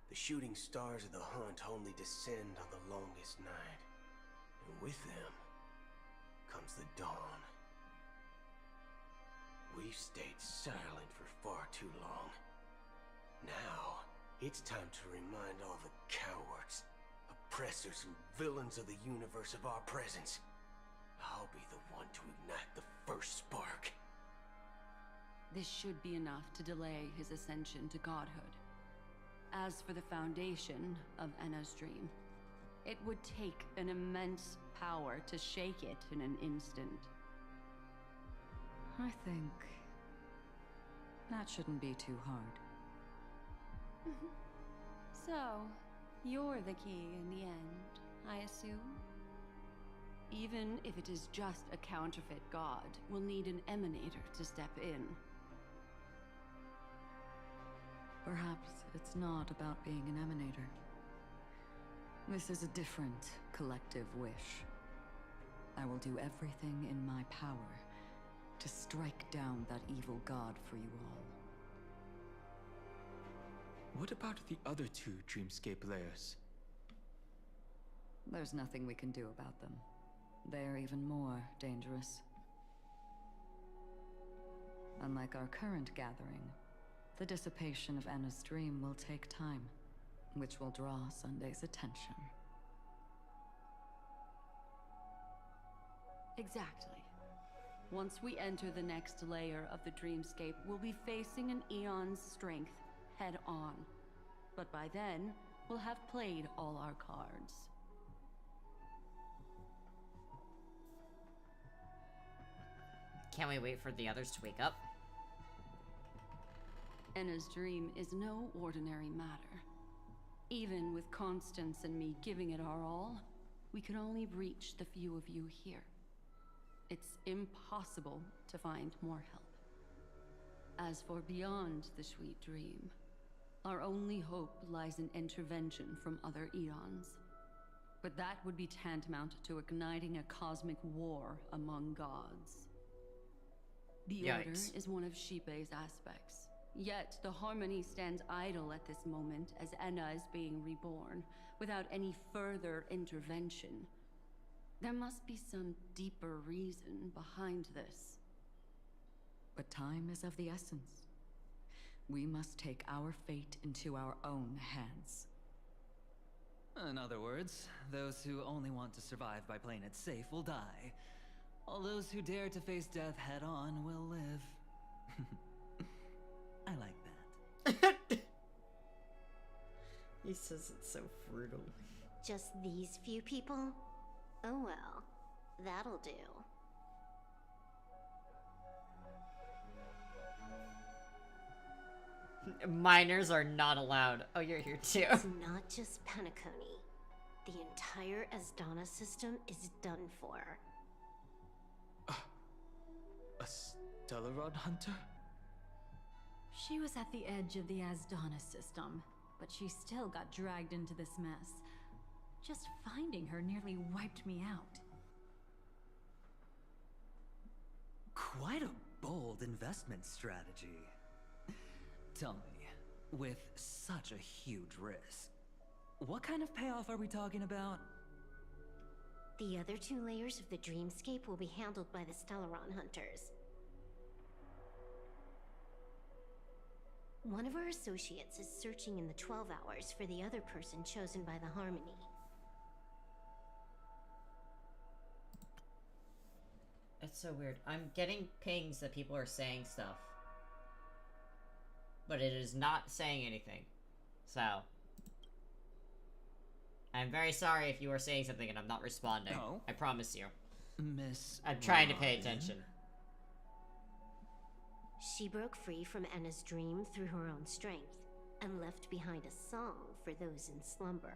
The shooting stars of the hunt only descend on the longest night, and with them comes the dawn. We've stayed silent for far too long. Now, it's time to remind all the cowards, oppressors, and villains of the universe of our presence. I'll be the one to ignite the first spark. This should be enough to delay his ascension to godhood. As for the foundation of Enna's dream, it would take an immense power to shake it in an instant. I think that shouldn't be too hard. So, you're the key in the end, I assume? Even if it is just a counterfeit god, we'll need an emanator to step in. Perhaps it's not about being an emanator. This is a different collective wish. I will do everything in my power to strike down that evil god for you all. What about the other two Dreamscape layers? There's nothing we can do about them. They're even more dangerous. Unlike our current gathering, the dissipation of Enna's dream will take time, which will draw Sunday's attention. Exactly. Once we enter the next layer of the dreamscape, we'll be facing an eon's strength head on. But by then, we'll have played all our cards. Can't we wait for the others to wake up? Enna's dream is no ordinary matter. Even with Constance and me giving it our all, we can only reach the few of you here. It's impossible to find more help. As for beyond the sweet dream, our only hope lies in intervention from other eons. But that would be tantamount to igniting a cosmic war among gods. The Order is one of Xipe's aspects. Yet the Harmony stands idle at this moment as Enna is being reborn, without any further intervention. There must be some deeper reason behind this. But time is of the essence. We must take our fate into our own hands. In other words, those who only want to survive by playing it safe will die. All those who dare to face death head on will live. I like that. He says it's so frugal. Just these few people? Oh well, that'll do. Minors are not allowed. Oh, you're here too. It's not just Penacony. The entire Asdana system is done for. A Stellaron hunter? She was at the edge of the Asdana system, but she still got dragged into this mess. Just finding her nearly wiped me out. Quite a bold investment strategy. Tell me, with such a huge risk, what kind of payoff are we talking about? The other 2 layers of the dreamscape will be handled by the Stellaron Hunters. One of our associates is searching in the 12 hours for the other person chosen by the Harmony. It's so weird. I'm getting pings that people are saying stuff. But it is not saying anything. So I'm very sorry if you are saying something and I'm not responding. No. I promise you. Miss I'm trying to pay Robin? attention. She broke free from Enna's dream through her own strength, and left behind a song for those in slumber.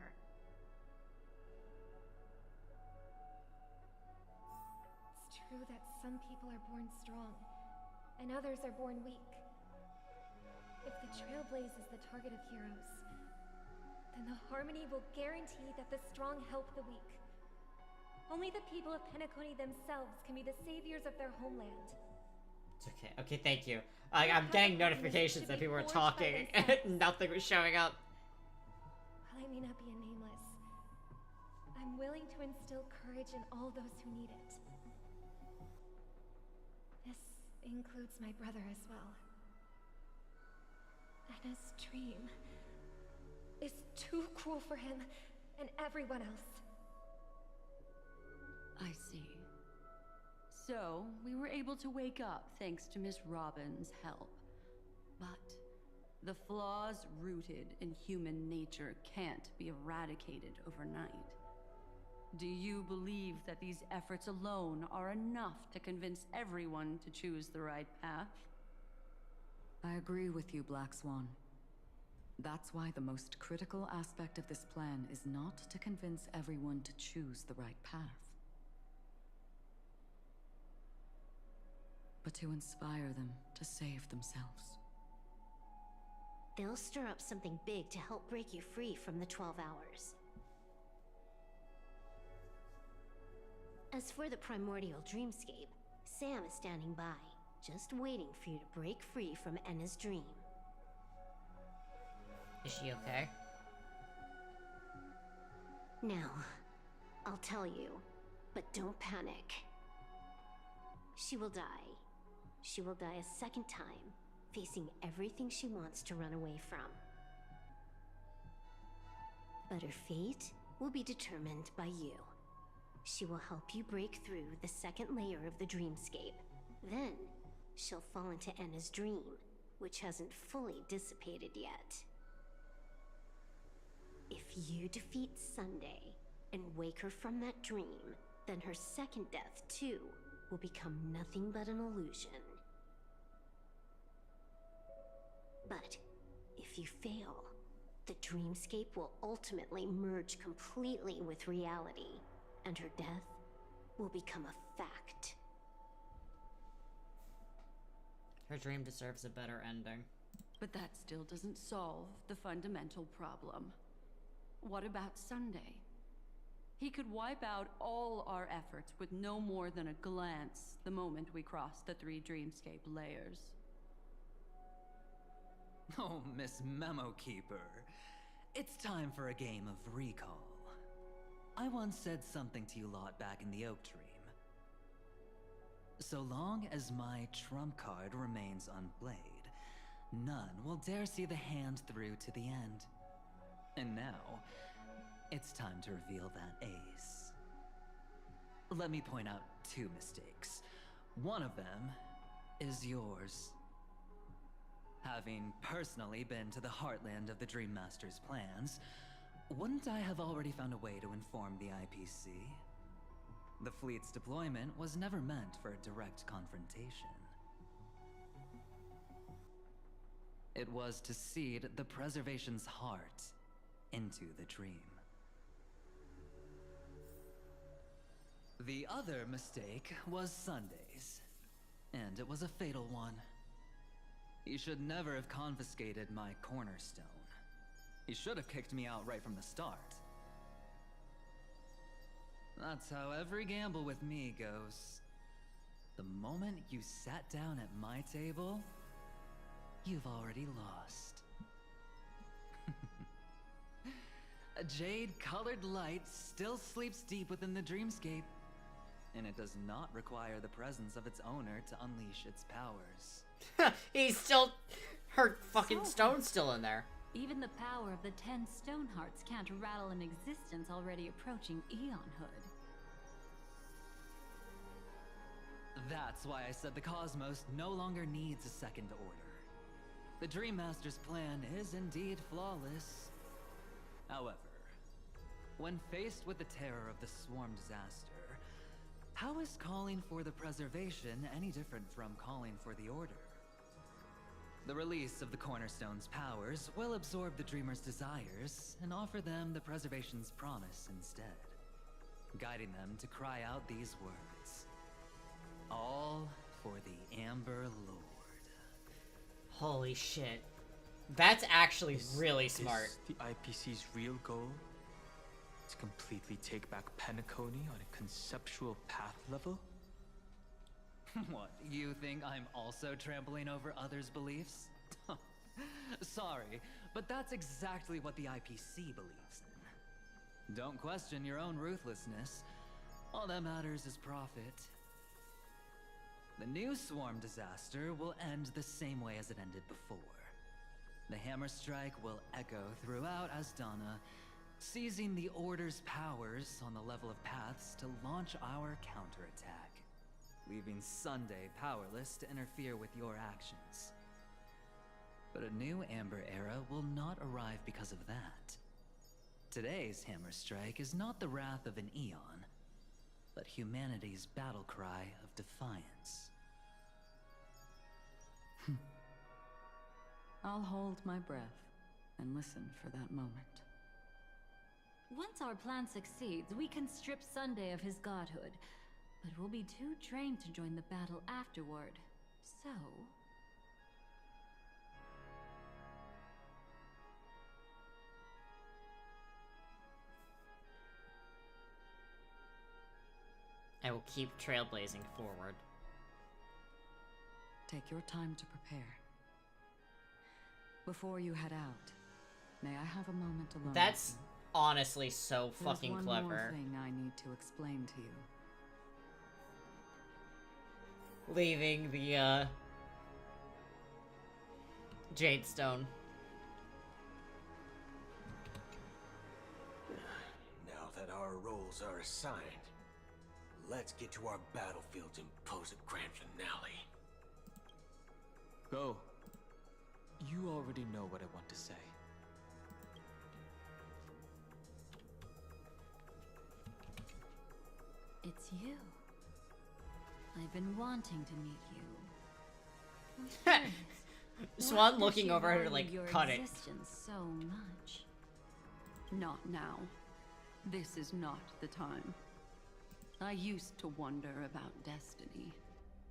It's true that some people are born strong, and others are born weak. If the Trailblaze is the target of heroes, then the Harmony will guarantee that the strong help the weak. Only the people of Penacony themselves can be the saviors of their homeland. It's okay. Okay, thank you. I'm getting notifications that people are talking and nothing was showing up. While I may not be a nameless, I'm willing to instill courage in all those who need it. This includes my brother as well. Enna's dream is too cruel for him and everyone else. I see. So, we were able to wake up thanks to Miss Robin's help. But the flaws rooted in human nature can't be eradicated overnight. Do you believe that these efforts alone are enough to convince everyone to choose the right path? I agree with you, Black Swan. That's why the most critical aspect of this plan is not to convince everyone to choose the right path, but to inspire them to save themselves. They'll stir up something big to help break you free from the 12 hours. As for the primordial dreamscape, Sam is standing by, just waiting for you to break free from Enna's dream. Is she okay? Now, I'll tell you, but don't panic. She will die. She will die a second time, facing everything she wants to run away from. But her fate will be determined by you. She will help you break through the second layer of the dreamscape. Then, she'll fall into Enna's dream, which hasn't fully dissipated yet. If you defeat Sunday and wake her from that dream, then her second death, too, will become nothing but an illusion. But if you fail, the dreamscape will ultimately merge completely with reality, and her death will become a fact. Her dream deserves a better ending. But that still doesn't solve the fundamental problem. What about Sunday? He could wipe out all our efforts with no more than a glance the moment we cross the 3 dreamscape layers. Oh, Miss Memo Keeper. It's time for a game of recall. I once said something to you lot back in the Oak Dream. So long as my trump card remains unplayed, none will dare see the hand through to the end. And now, it's time to reveal that ace. Let me point out 2 mistakes. One of them is yours. Having personally been to the heartland of the Dream Master's plans, wouldn't I have already found a way to inform the IPC? The fleet's deployment was never meant for a direct confrontation. It was to seed the Preservation's heart into the dream. The other mistake was Sunday's, and it was a fatal one. He should never have confiscated my cornerstone. He should have kicked me out right from the start. That's how every gamble with me goes. The moment you sat down at my table, you've already lost. A jade-colored light still sleeps deep within the dreamscape, and it does not require the presence of its owner to unleash its powers. He's still... Her fucking stone's still in there. Even the power of the 10 stone hearts can't rattle an existence already approaching eonhood. That's why I said the cosmos no longer needs a second order. The Dream Master's plan is indeed flawless. However, when faced with the terror of the swarm disaster, how is calling for the preservation any different from calling for the order? The release of the Cornerstone's powers will absorb the Dreamer's desires and offer them the preservation's promise instead, guiding them to cry out these words. All for the Amber Lord. Holy shit. That's actually really smart. Is the IPC's real goal to completely take back Penacony on a conceptual path level? What, you think I'm also trampling over others' beliefs? Sorry, but that's exactly what the IPC believes in. Don't question your own ruthlessness. All that matters is profit. The new swarm disaster will end the same way as it ended before. The hammer strike will echo throughout Asdana, seizing the Order's powers on the level of paths to launch our counterattack, leaving Sunday powerless to interfere with your actions. But a new Amber Era will not arrive because of that. Today's hammer strike is not the wrath of an eon, but humanity's battle cry of defiance. I'll hold my breath and listen for that moment. Once our plan succeeds, we can strip Sunday of his godhood, but we'll be too drained to join the battle afterward. So... I will keep trailblazing forward. Take your time to prepare. Before you head out, may I have a moment alone? That's honestly so fucking There's clever. one more thing I need to explain to you. Leaving the Jade Stone. Now that our roles are assigned, let's get to our battlefields and pose a grand finale. Go. You already know what I want to say. It's you. I've been wanting to meet you. Swan looking over her like, cut it. So much. Not now. This is not the time. I used to wonder about destiny,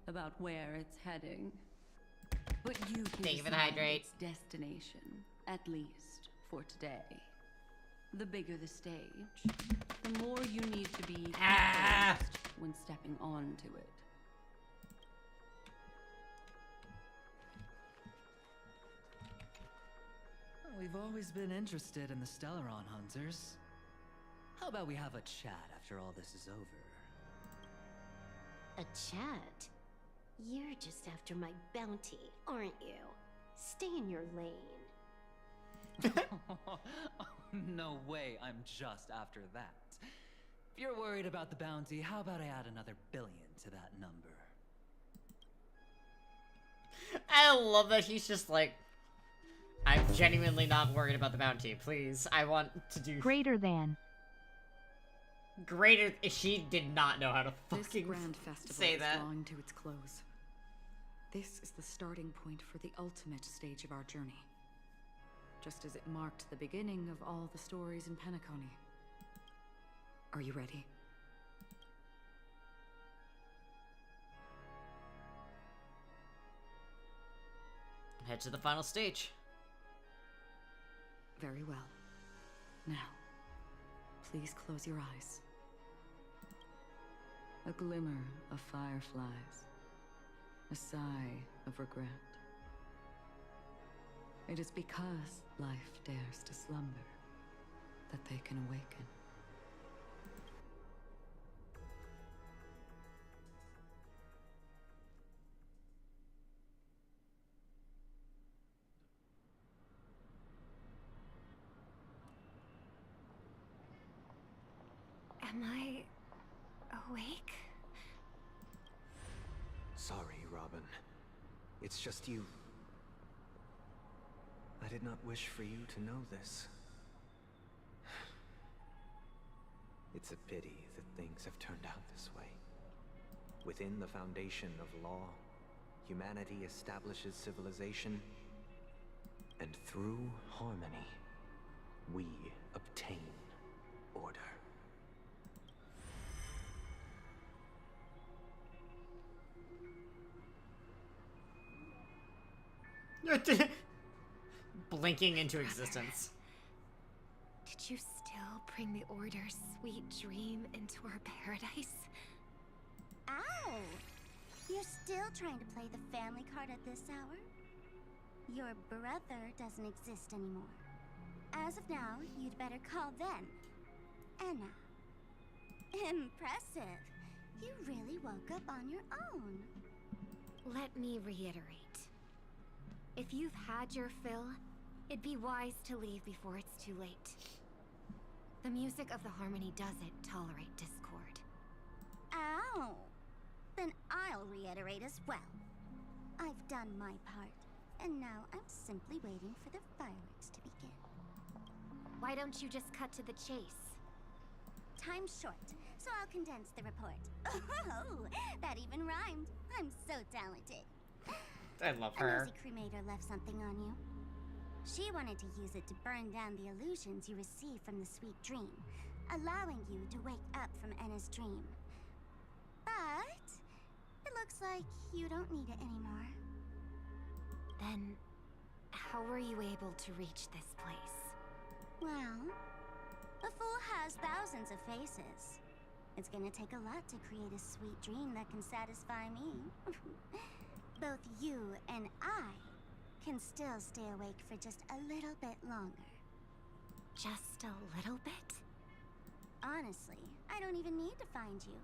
about where it's heading. But you can Thank you for the decide hydrate. its destination, at least for today. The bigger the stage, the more you need to be composed when stepping onto it. We've always been interested in the Stellaron Hunters. How about we have a chat after all this is over? A chat? You're just after my bounty, aren't you? Stay in your lane. No way, I'm just after that. If you're worried about the bounty, how about I add another billion to that number? I love that he's just like, I'm genuinely not worried about the bounty. Please, I want to do Greater than. greater. She did not know how to This fucking grand festival say is that. drawing to its close. This is the starting point for the ultimate stage of our journey. Just as it marked the beginning of all the stories in Penacony. Are you ready? Head to the final stage. Very well. Now, please close your eyes. A glimmer of fireflies. A sigh of regret. It is because life dares to slumber that they can awaken. Am I awake? Sorry, Robin. It's just you. I did not wish for you to know this. It's a pity that things have turned out this way. Within the foundation of law, humanity establishes civilization, and through harmony, we obtain order. Blinking into existence. Did you still bring the Order's sweet dream into our paradise? Ow! You're still trying to play the family card at this hour? Your brother doesn't exist anymore. As of now, you'd better call them Enna. Impressive. You really woke up on your own. Let me reiterate. If you've had your fill, it'd be wise to leave before it's too late. The music of the Harmony doesn't tolerate discord. Ow! Then I'll reiterate as well. I've done my part, and now I'm simply waiting for the fireworks to begin. Why don't you just cut to the chase? Time's short, so I'll condense the report. Oh, that even rhymed. I'm so talented. I love her. A nosy cremator left something on you. She wanted to use it to burn down the illusions you received from the sweet dream, allowing you to wake up from Enna's dream. But it looks like you don't need it anymore. Then, how were you able to reach this place? Well, a fool has thousands of faces. It's gonna take a lot to create a sweet dream that can satisfy me. Both you and I can still stay awake for just a little bit longer. Just a little bit? Honestly, I don't even need to find you.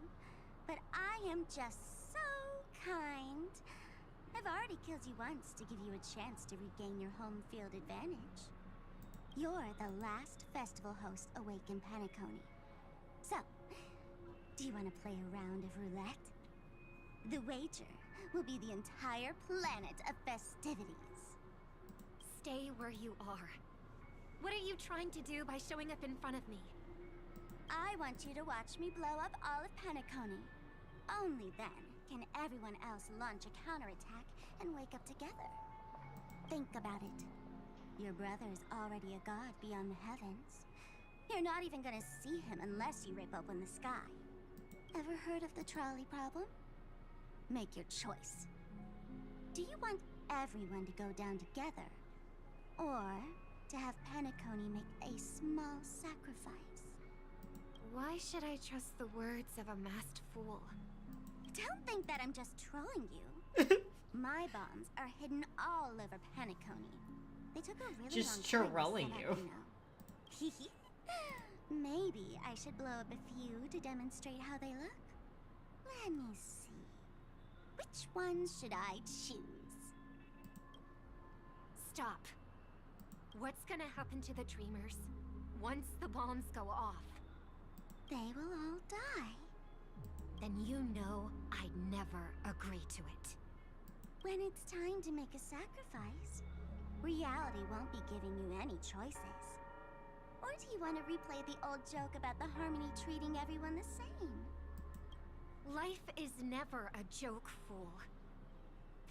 But I am just so kind. I've already killed you once to give you a chance to regain your home field advantage. You're the last festival host awake in Penacony. So, do you want to play a round of roulette? The wager will be the entire planet of festivities. Stay where you are. What are you trying to do by showing up in front of me? I want you to watch me blow up all of Penacony. Only then can everyone else launch a counterattack and wake up together. Think about it. Your brother is already a god beyond the heavens. You're not even gonna see him unless you rip open the sky. Ever heard of the trolley problem? Make your choice. Do you want everyone to go down together? Or to have Penacony make a small sacrifice? Why should I trust the words of a masked fool? Don't think that I'm just trolling you. My bombs are hidden all over Penacony. They took a really just long time trolling to set you. up, you know. Maybe I should blow up a few to demonstrate how they look. Let me see. Which ones should I choose? Stop. What's gonna happen to the Dreamers once the bombs go off? They will all die. Then you know I'd never agree to it. When it's time to make a sacrifice, reality won't be giving you any choices. Or do you want to replay the old joke about the Harmony treating everyone the same? Life is never a joke, fool.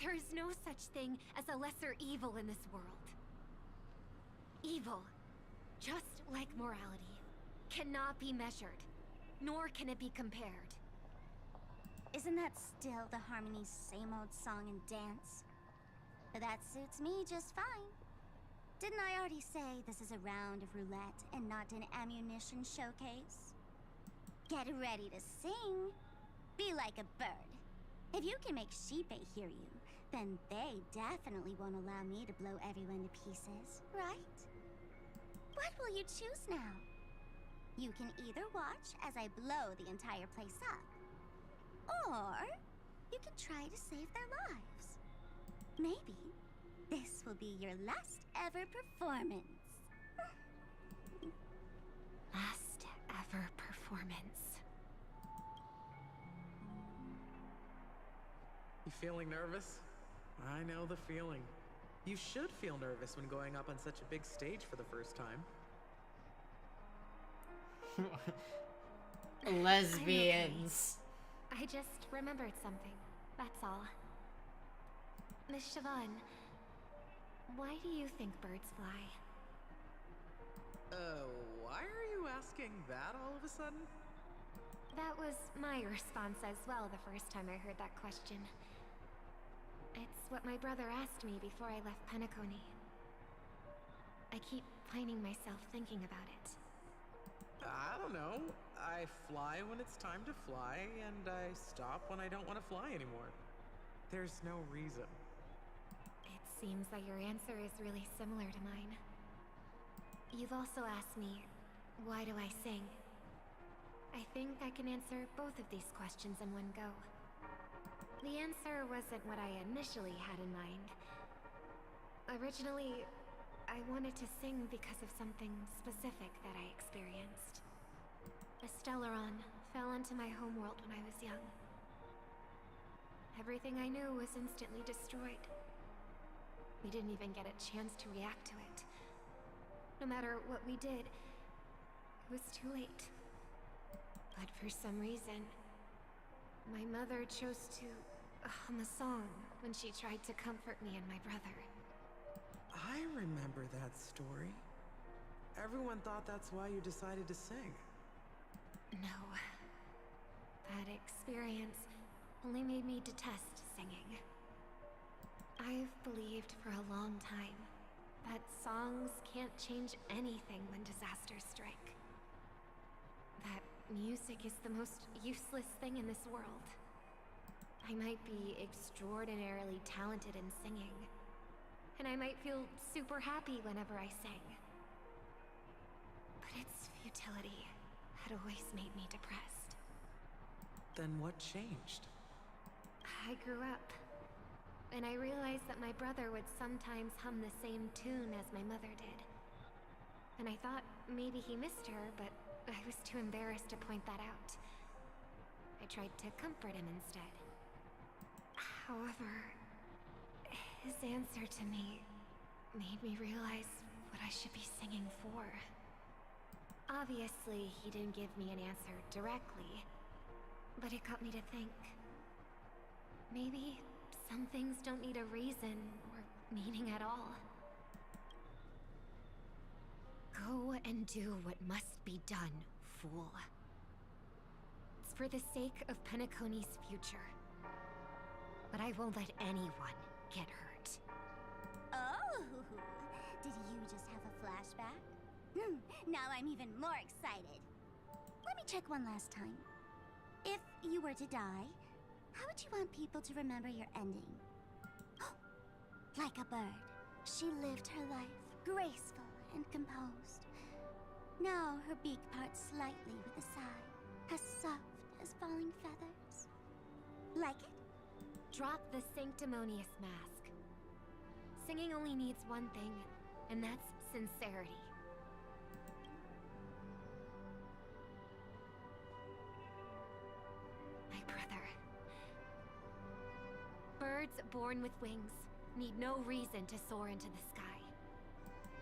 There is no such thing as a lesser evil in this world. Evil, just like morality, cannot be measured, nor can it be compared. Isn't that still the Harmony's same old song and dance? But that suits me just fine. Didn't I already say this is a round of roulette and not an ammunition showcase? Get ready to sing. Be like a bird. If you can make Xipe hear you, Then they definitely won't allow me to blow everyone to pieces, right? What will you choose now? You can either watch as I blow the entire place up, or you can try to save their lives. Maybe this will be your last ever performance. Last ever performance. You feeling nervous? I know the feeling. You should feel nervous when going up on such a big stage for the first time. Lesbians. I just remembered something. That's all. Miss Siobhan, why do you think birds fly? Why are you asking that all of a sudden? That was my response as well the first time I heard that question. It's what my brother asked me before I left Penacony. I keep finding myself thinking about it. I don't know. I fly when it's time to fly, and I stop when I don't want to fly anymore. There's no reason. It seems that your answer is really similar to mine. You've also asked me, why do I sing? I think I can answer both of these questions in one go. The answer wasn't what I initially had in mind. Originally, I wanted to sing because of something specific that I experienced. A Stellaron fell onto my homeworld when I was young. Everything I knew was instantly destroyed. We didn't even get a chance to react to it. No matter what we did, it was too late. But for some reason, my mother chose to hum a song when she tried to comfort me and my brother. I remember that story. Everyone thought that's why you decided to sing. No. That experience only made me detest singing. I've believed for a long time that songs can't change anything when disasters strike. That music is the most useless thing in this world. I might be extraordinarily talented in singing, and I might feel super happy whenever I sing. But its futility had always made me depressed. Then what changed? I grew up, and I realized that my brother would sometimes hum the same tune as my mother did. And I thought maybe he missed her, but I was too embarrassed to point that out. I tried to comfort him instead. However, his answer to me made me realize what I should be singing for. Obviously, he didn't give me an answer directly, but it got me to think. Maybe some things don't need a reason or meaning at all. Go and do what must be done, fool. It's for the sake of Penacony's future. But I won't let anyone get hurt. Oh, did you just have a flashback? Now I'm even more excited. Let me check one last time. If you were to die, how would you want people to remember your ending? Like a bird, she lived her life, graceful and composed. Now her beak parts slightly with a sigh, as soft as falling feathers. Like it? Drop the sanctimonious mask. Singing only needs one thing, and that's sincerity. My brother. Birds born with wings need no reason to soar into the sky.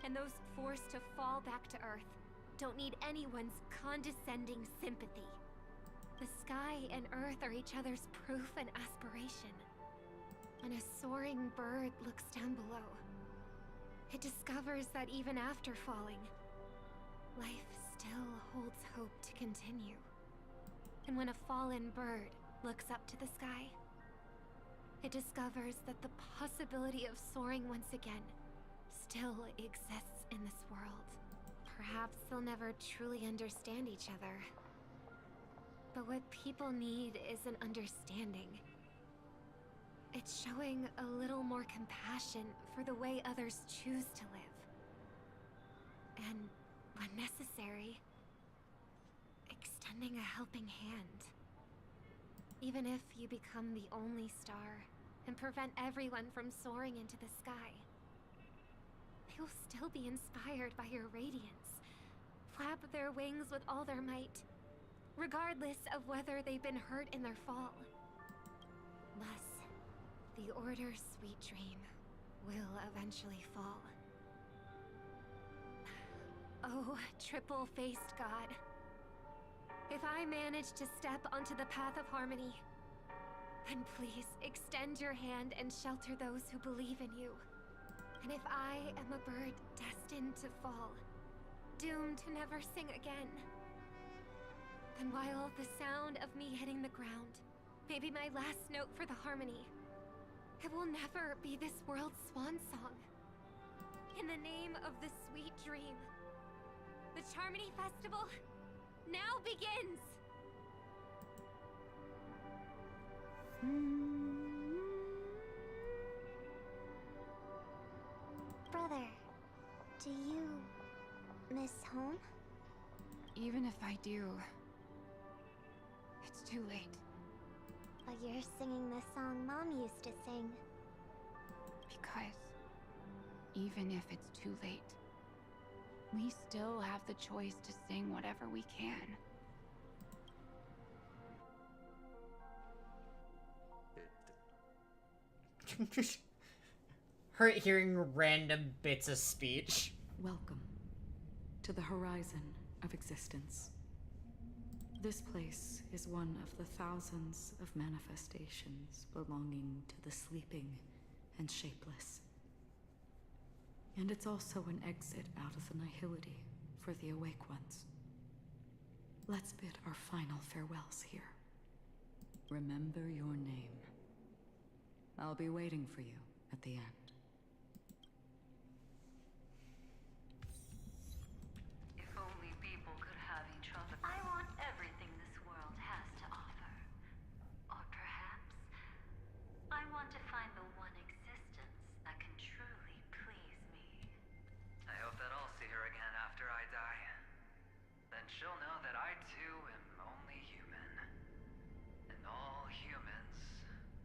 And those forced to fall back to Earth don't need anyone's condescending sympathy. The sky and Earth are each other's proof and aspiration. When a soaring bird looks down below, it discovers that even after falling, life still holds hope to continue. And when a fallen bird looks up to the sky, it discovers that the possibility of soaring once again still exists in this world. Perhaps they'll never truly understand each other. But what people need is an understanding. It's showing a little more compassion for the way others choose to live. And, when necessary, extending a helping hand. Even if you become the only star and prevent everyone from soaring into the sky, they will still be inspired by your radiance, flap their wings with all their might, regardless of whether they've been hurt in their fall. Thus, the Order's sweet dream will eventually fall. Oh, triple-faced God. If I manage to step onto the path of harmony, then please extend your hand and shelter those who believe in you. And if I am a bird destined to fall, doomed to never sing again, then while the sound of me hitting the ground may be my last note for the harmony, it will never be this world's swan song. In the name of the sweet dream, the Charmony Festival now begins! Brother, do you miss home? Even if I do, it's too late. But you're singing the song Mom used to sing. Because even if it's too late, we still have the choice to sing whatever we can. Her hearing random bits of speech. Welcome to the horizon of existence. This place is one of the thousands of manifestations belonging to the sleeping and shapeless. And it's also an exit out of the nihility for the awake ones. Let's bid our final farewells here. Remember your name. I'll be waiting for you at the end. If only people could have each other. I want everything this world has to offer. Or perhaps, I want to find the one existence that can truly please me. I hope that I'll see her again after I die. Then she'll know that I too am only human. And all humans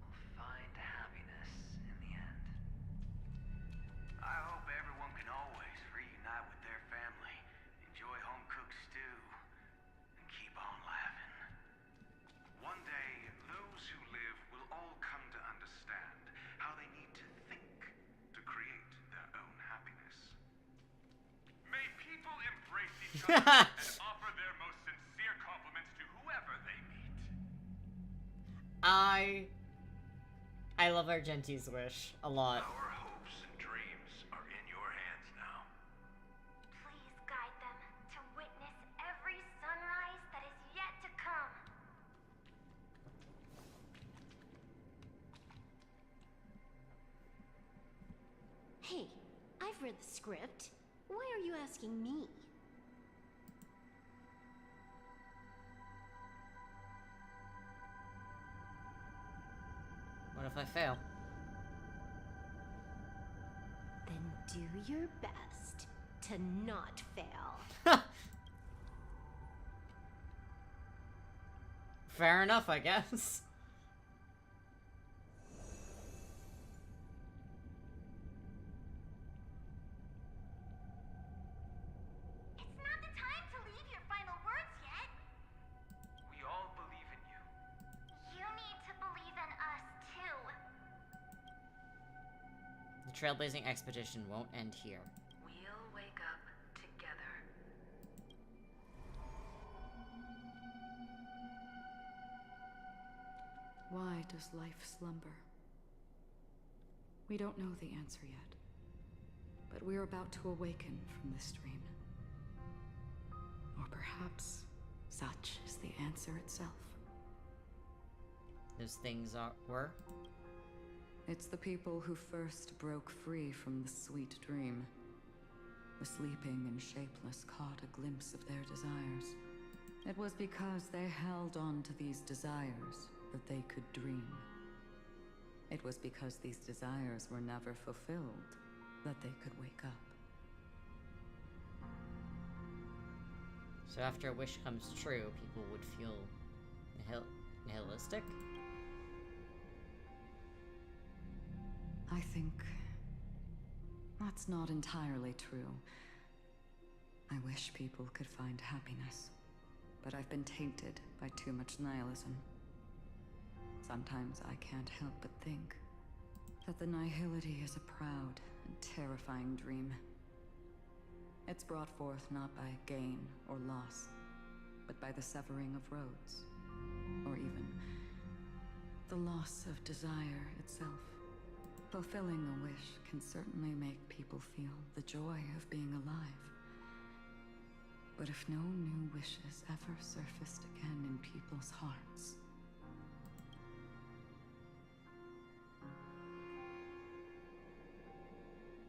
will find happiness in the end. I hope everyone can always reunite with their family, enjoy home-cooked stew, and keep on laughing. One day, those who live will all come to understand how they need to think to create their own happiness. May people embrace each other and offer their most sincere compliments to whoever they meet. I love Argenti's wish a lot. Our hopes and dreams are in your hands now. Please guide them to witness every sunrise that is yet to come. Hey, I've read the script. Why are you asking me? What if I fail? Then do your best to not fail. Fair enough, I guess. It's not the time to leave your final words yet. We all believe in you. You need to believe in us too. The Trailblazing expedition won't end here. We'll wake up together. Why does life slumber? We don't know the answer yet, but we're about to awaken from this dream. Or perhaps such is the answer itself. Those things were? It's the people who first broke free from the sweet dream. The sleeping and shapeless caught a glimpse of their desires. It was because they held on to these desires that they could dream. It was because these desires were never fulfilled that they could wake up. So after a wish comes true, people would feel nihilistic? I think that's not entirely true. I wish people could find happiness, but I've been tainted by too much nihilism. Sometimes I can't help but think that the nihility is a proud and terrifying dream. It's brought forth not by gain or loss, but by the severing of roads, or even the loss of desire itself. Fulfilling a wish can certainly make people feel the joy of being alive. But if no new wishes ever surfaced again in people's hearts,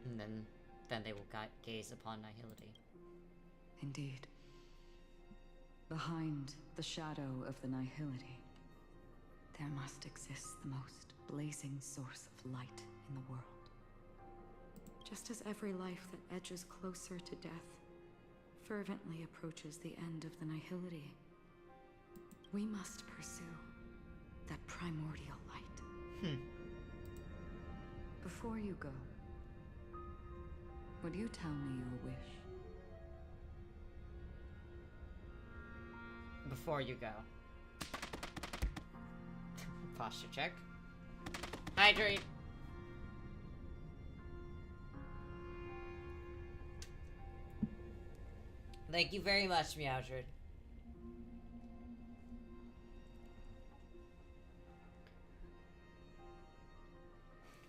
and then they will gaze upon nihility. Indeed. Behind the shadow of the nihility, there must exist the most blazing source of light in the world. Just as every life that edges closer to death fervently approaches the end of the nihility, we must pursue that primordial light. Before you go, would you tell me your wish? Before you go. Posture check. Hydrate. Thank you very much, Meowdred.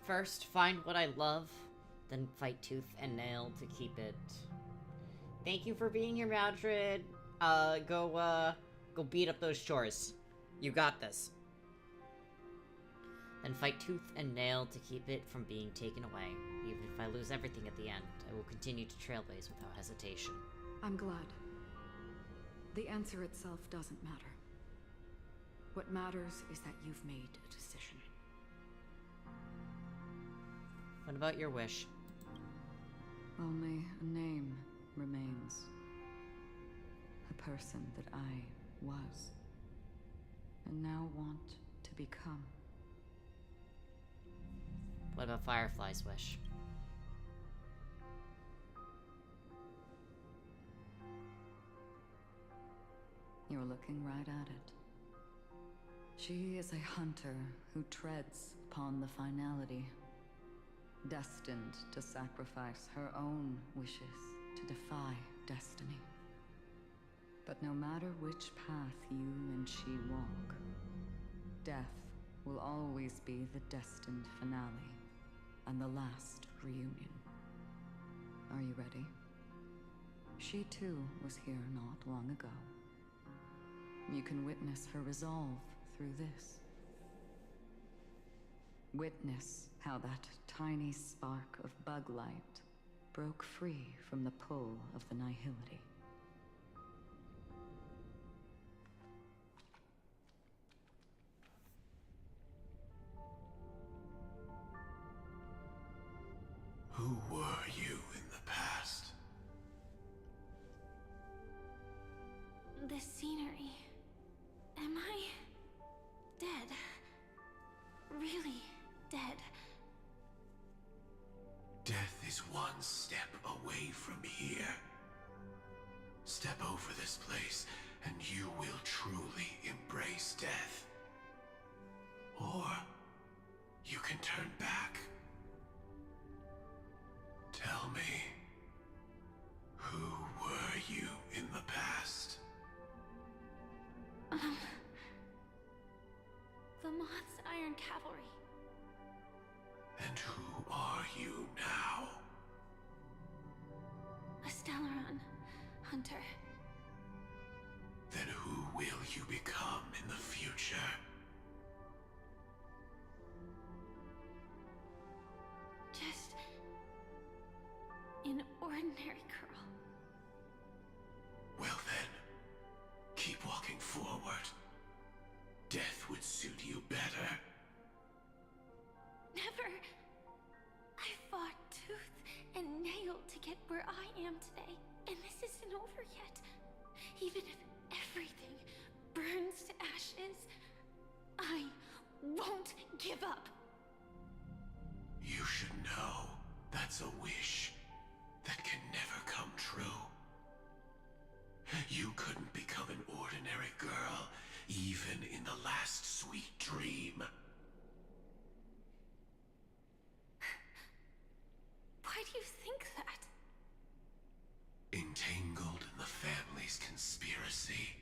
First, find what I love, then fight tooth and nail to keep it. Thank you for being here, Meowdred. Go beat up those chores. You got this. Then fight tooth and nail to keep it from being taken away. Even if I lose everything at the end, I will continue to trailblaze without hesitation. I'm glad. The answer itself doesn't matter. What matters is that you've made a decision. What about your wish? Only a name remains. A person that I was, and now want to become. What about Firefly's wish? You're looking right at it. She is a hunter who treads upon the finality, destined to sacrifice her own wishes to defy destiny. But no matter which path you and she walk, death will always be the destined finale and the last reunion. Are you ready? She too was here not long ago. You can witness her resolve through this. Witness how that tiny spark of bug light broke free from the pull of the nihility. Who were you in the past? The scenery. Am I dead? Really dead? Death is one step away from here. Step over this place, and you will truly embrace death. Or you can turn back. Tell me, who were you in the past? The Moth's Iron Cavalry. And who are you now? A Stellaron hunter. Then who will you become in the future? Just an ordinary girl. Well then, keep walking forward. Death would suit you better. am today, and this isn't over yet. Even if everything burns to ashes, I won't give up. You should know that's a wish that can never come true. You couldn't become an ordinary girl, even in the last sweet dream. Why do you think that? Entangled in the family's conspiracy,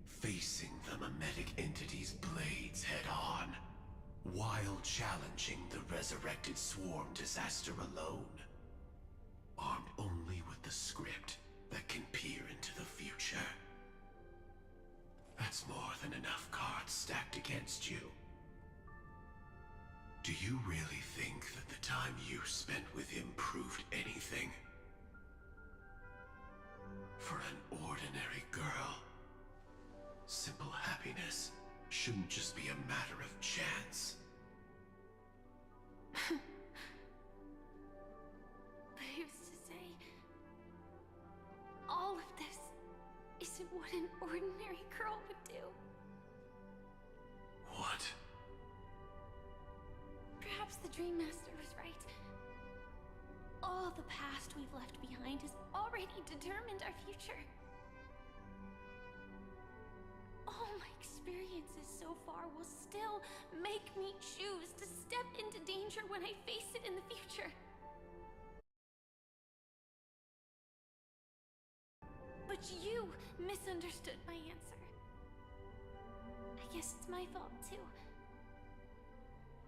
facing the mimetic entity's blades head-on, while challenging the resurrected swarm disaster alone. Armed only with the script that can peer into the future. That's more than enough cards stacked against you. Do you really think that the time you spent with him proved anything? For an ordinary girl, simple happiness shouldn't just be a matter of chance. But who's to say all of this isn't what an ordinary girl would do? What? Perhaps the Dream Master was right. All the past we've left behind has already determined our future. All my experiences so far will still make me choose to step into danger when I face it in the future. But you misunderstood my answer. I guess it's my fault too.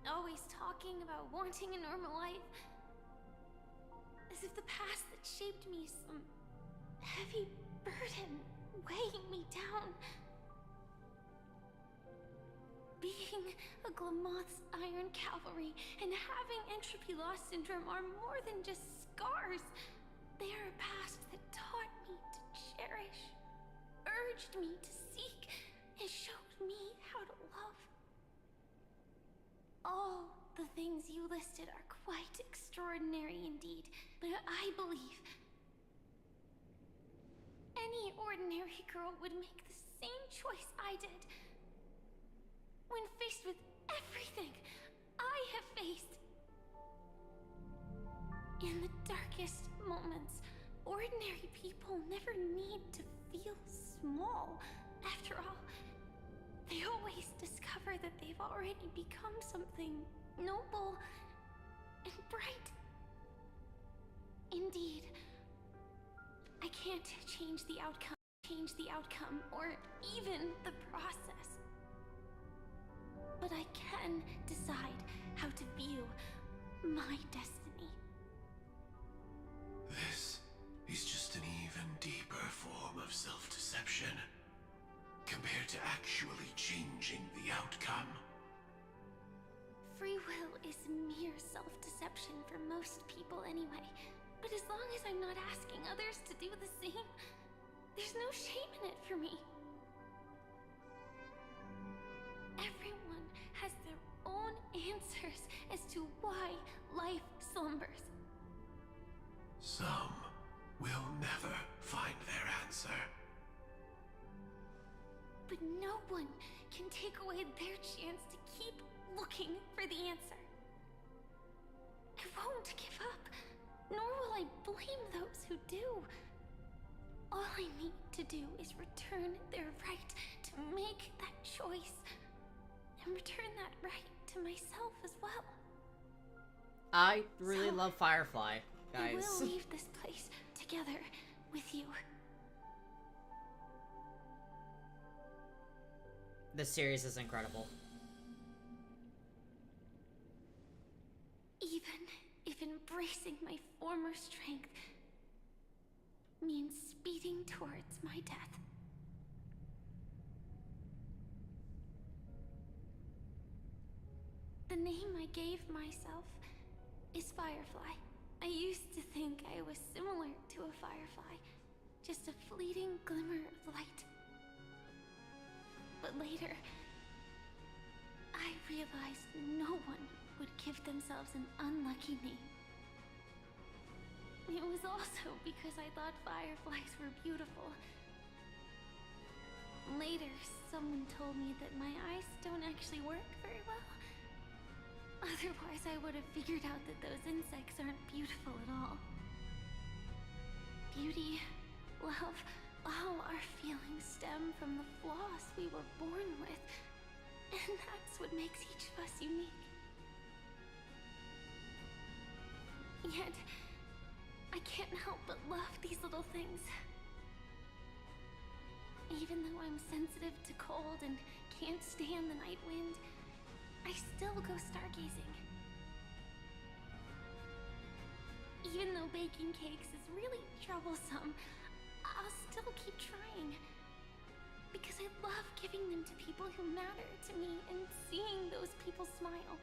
Always talking about wanting a normal life. As if the past that shaped me is some heavy burden weighing me down. Being a Glamoth's Iron Cavalry and having entropy loss syndrome are more than just scars. They are a past that taught me to cherish, urged me to seek, and showed me how to love. All the things you listed are quite extraordinary indeed, but I believe any ordinary girl would make the same choice I did. When faced with everything I have faced. In the darkest moments, ordinary people never need to feel small. After all, they always discover that they've already become something noble and bright. Indeed, I can't change the outcome, or even the process. But I can decide how to view my destiny. This is just an even deeper form of self-deception, compared to actually changing the outcome. Free will is mere self-deception for most people anyway. But as long as I'm not asking others to do the same, there's no shame in it for me. Everyone has their own answers as to why life slumbers. Some will never find their answer. But no one can take away their chance to keep looking for the answer. I won't give up, nor will I blame those who do. All I need to do is return their right to make that choice, and return that right to myself as well. I really love Firefly, guys. I will leave this place together with you. This series is incredible. Even if embracing my former strength means speeding towards my death. The name I gave myself is Firefly. I used to think I was similar to a firefly, just a fleeting glimmer of light. But later, I realized no one would give themselves an unlucky name. it was also because I thought fireflies were beautiful. Later, someone told me that my eyes don't actually work very well. Otherwise, I would have figured out that those insects aren't beautiful at all. Beauty, love, all our feelings stem from the flaws we were born with. And that's what makes each of us unique. Yet, I can't help but love these little things. Even though I'm sensitive to cold and can't stand the night wind, I still go stargazing. Even though baking cakes is really troublesome, I'll still keep trying. Because I love giving them to people who matter to me and seeing those people smile.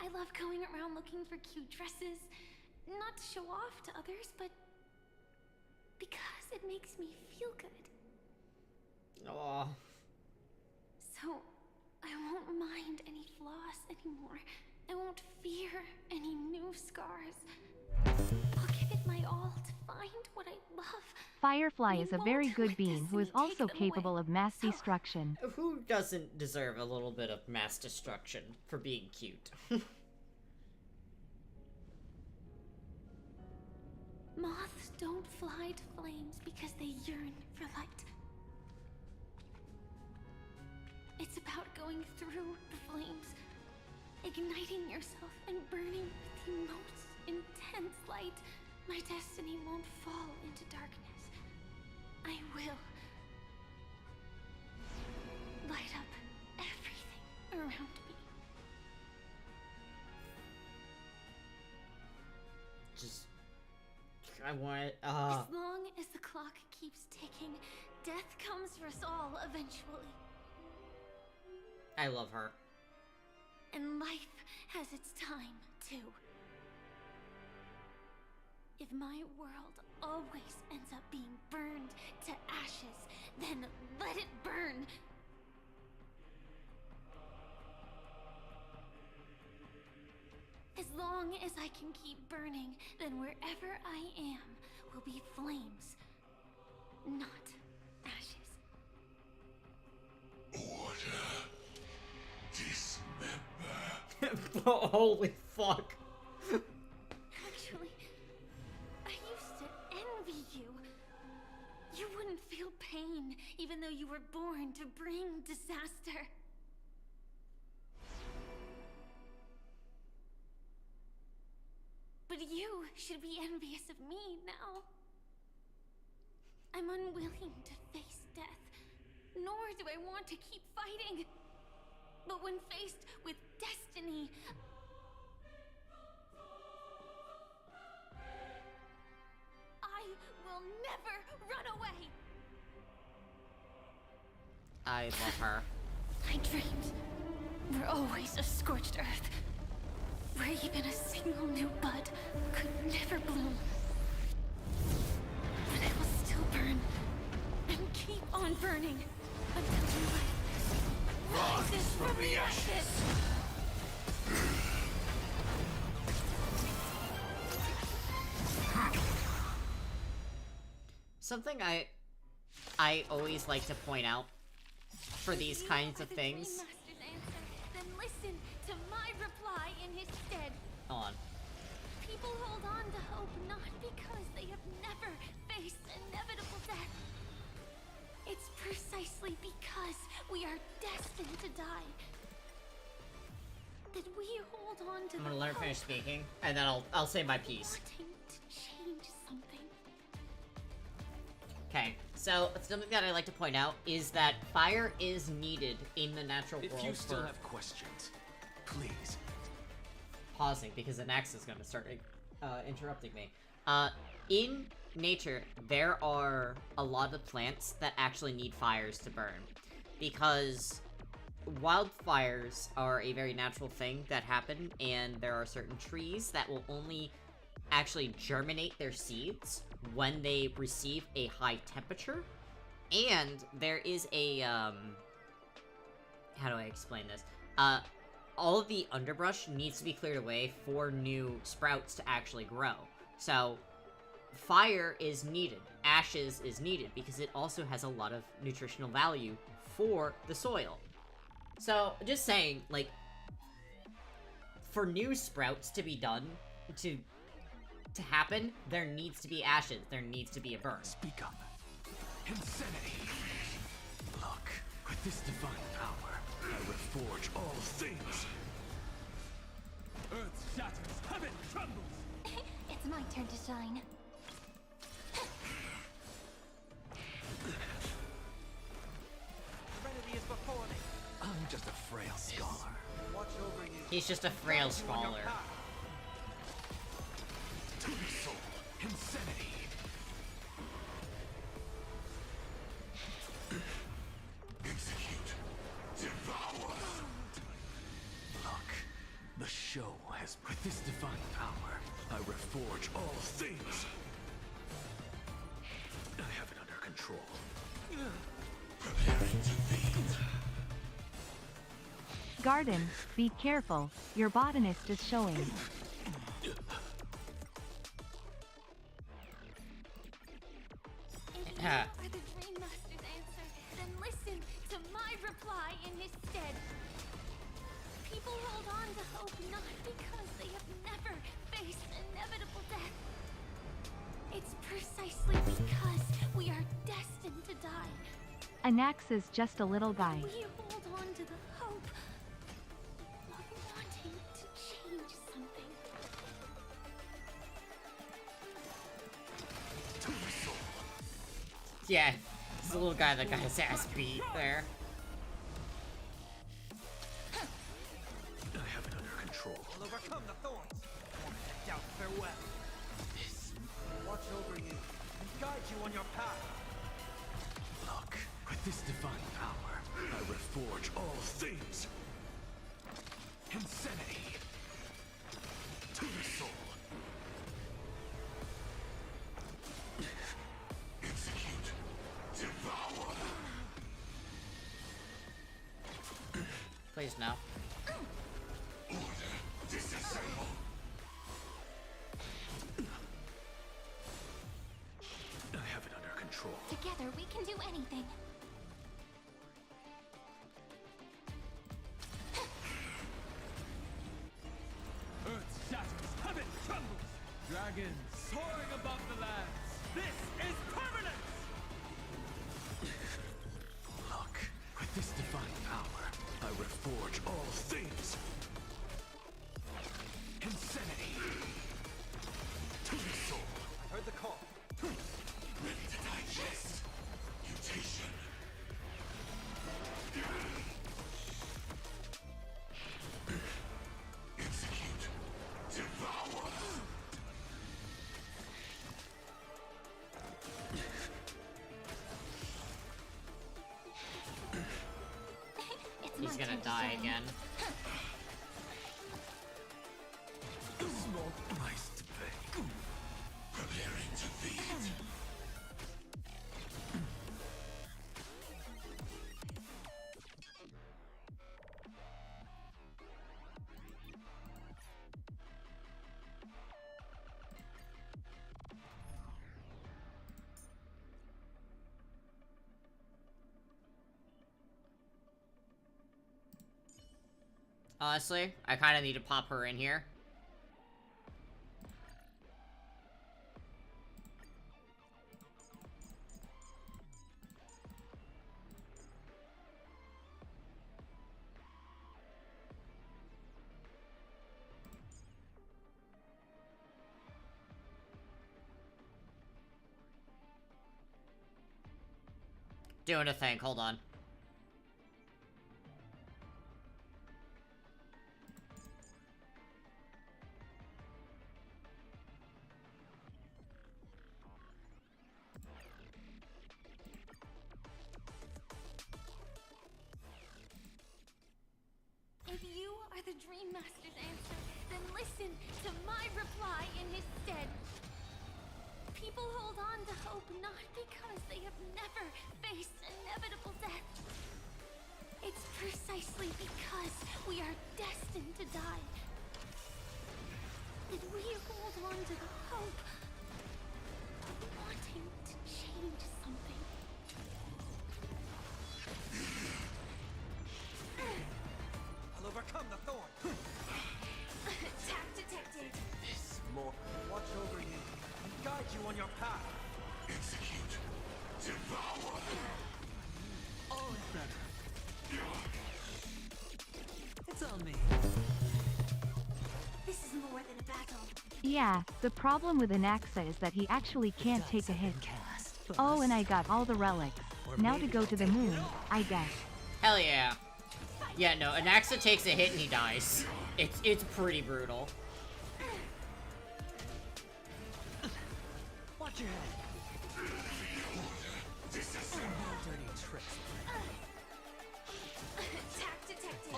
I love going around looking for cute dresses, not to show off to others, but because it makes me feel good. Aww. So, I won't mind any flaws anymore. I won't fear any new scars. I'll give it my all to find what I love. Firefly is a very good being who is also capable of mass destruction. Who doesn't deserve a little bit of mass destruction for being cute? Moths don't fly to flames because they yearn for light. It's about going through the flames, igniting yourself and burning with the most intense light. My destiny won't fall into darkness. I will light up everything around me. Just... I want... As long as the clock keeps ticking, death comes for us all eventually. I love her. And life has its time, too. If my world always ends up being burned to ashes, then let it burn! As long as I can keep burning, then wherever I am will be flames, not ashes. Holy fuck. Actually, I used to envy you. You wouldn't feel pain, even though you were born to bring disaster. But you should be envious of me now. I'm unwilling to face death, nor do I want to keep fighting. But when faced with destiny, I will never run away. I love her. My dreams were always a scorched earth, where even a single new bud could never bloom. But I will still burn, and keep on burning, until new life rises from the ashes! Something I always like to point out for these kinds of things. Then listen to my reply in his stead. Hold on. People hold on to hope not because they have never faced inevitable death. It's precisely because we are destined to die that we hold on to I'm gonna let her finish speaking, and then I'll say my piece. wanting to change something. Okay, so something that I like to point out is that fire is needed in the natural world. If you still have questions, please. Pausing because the Nax is gonna start interrupting me. In nature, there are a lot of plants that actually need fires to burn, because wildfires are a very natural thing that happen, and there are certain trees that will only actually germinate their seeds when they receive a high temperature. And there is a how do I explain this? all of the underbrush needs to be cleared away for new sprouts to actually grow. So, fire is needed, ashes is needed, because it also has a lot of nutritional value for the soil. So, just saying, like, for new sprouts to be done, to happen, there needs to be ashes, there needs to be a burn. Speak up. Insanity! Look, with this divine power, I reforge all things! Earth shatters, heaven trembles! It's my turn to shine. Serenity is before me. I'm just a frail scholar. Watch over you. He's just a frail scholar. To the soul, insanity! Execute. Devour. Look, the show has, with this divine power, I reforge all things. I have it under control. Preparing to feed. Garden, be careful, your botanist is showing. If you are the Dream Master's answer, then listen to my reply in his stead. People hold on to hope not because they have never faced inevitable death. It's precisely because we are destined to die. Anax is just a little guy. We hold on to the hope of wanting to change something. Yeah, this little guy that got his ass beat there. I have it under control. We'll overcome the thorns. Won't doubt farewell. Watch over you and guide you on your path. Look, with this divine power, I reforge all things. Insanity. To the soul. Execute. Devour. Please no. Order. Disassemble. I have it under control. Together we can do anything. Earth shatters, heaven trembles. Dragons soaring above the lands. This is permanence! Look, with this divine power, I reforge all things. Insanity. To the soul. I heard the call. Ready to digest. Mutation. Execute. Devour. He's gonna die again. Small price to pay. Preparing to feed. Honestly, I kind of need to pop her in here. Doing a thing, hold on. If you are the Dream Master's answer, then listen to my reply in his stead. People hold on to hope not because they have never faced inevitable death. It's precisely because we are destined hold on to the hope of wanting to change something. I'll overcome the thorn. Attack detected. This more watch over you and guide you on your path. Execute. Devour. All is better. It's on me. This is more than a battle. Yeah, the problem with Anaxa is that he actually can't take a hit. Oh, and I got all the relics. Now to go to the moon, I guess. Hell yeah. Yeah, no, Anaxa takes a hit and he dies. It's pretty brutal. Watch your head. Dirty tricks. Attack detected.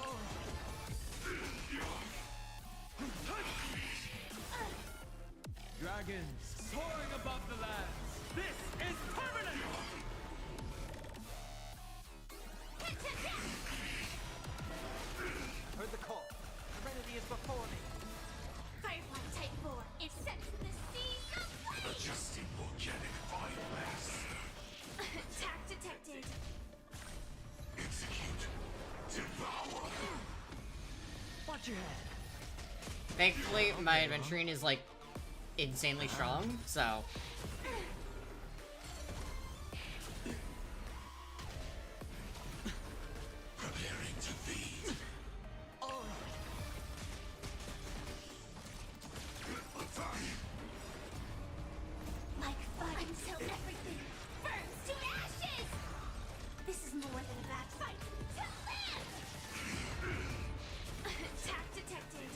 Dragons soaring above the lands. This is permanent. Heard the call. Serenity is before me. Firefly Type 4. It sets the seas aflame. Adjusting organic biomass. Attack detected. Execute. Devour. Watch your head. Thankfully, my adventuring is, like, insanely strong, so... Preparing to feed. Like fire until everything burns to ashes. This is more than a bad fight to live. Attack detected.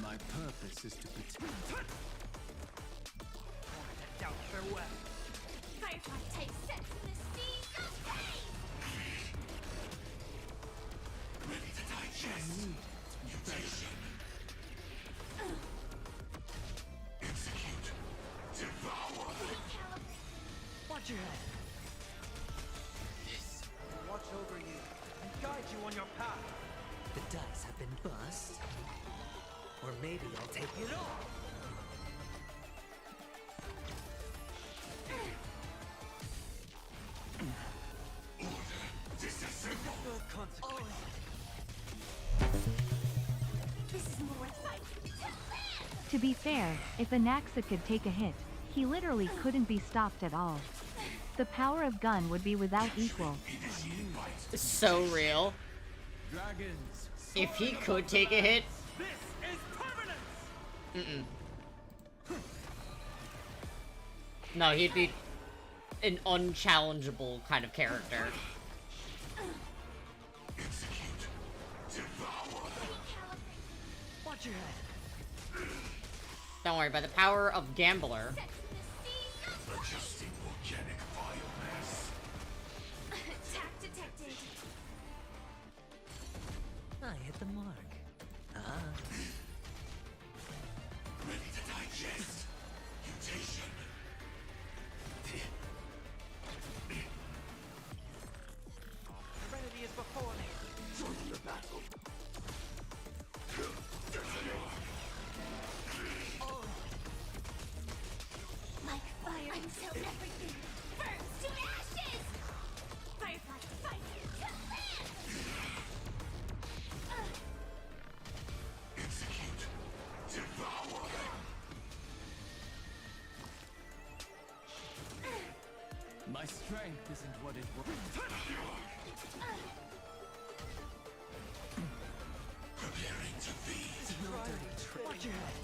My purpose is to protect. Doubt farewell. Firefly Type sets the seas aflame. Ready to digest. Mutation. Execute. Devour. Watch your head. This will watch over you and guide you on your path. The dice have been bust. Or maybe I'll take it all. No consequence. This is more fight to live. To be fair, if Anaxa could take a hit, he literally couldn't be stopped at all. The power of gun would be without equal. So real. Dragons. If he could take a hit... This is permanence. No, he'd be an unchallengeable kind of character. Execute. Devour. Watch your head. Don't worry, by the power of Gambler... Adjusting organic biomass. Attack detected. I hit the mark. Ready to digest. Mutation. Serenity is before me. Join the battle. Like fire until everything burns to ashes. Firefly fight to live. Execute. Devour. My strength isn't what it was. Preparing to feed. No dirty trick. Watch your head.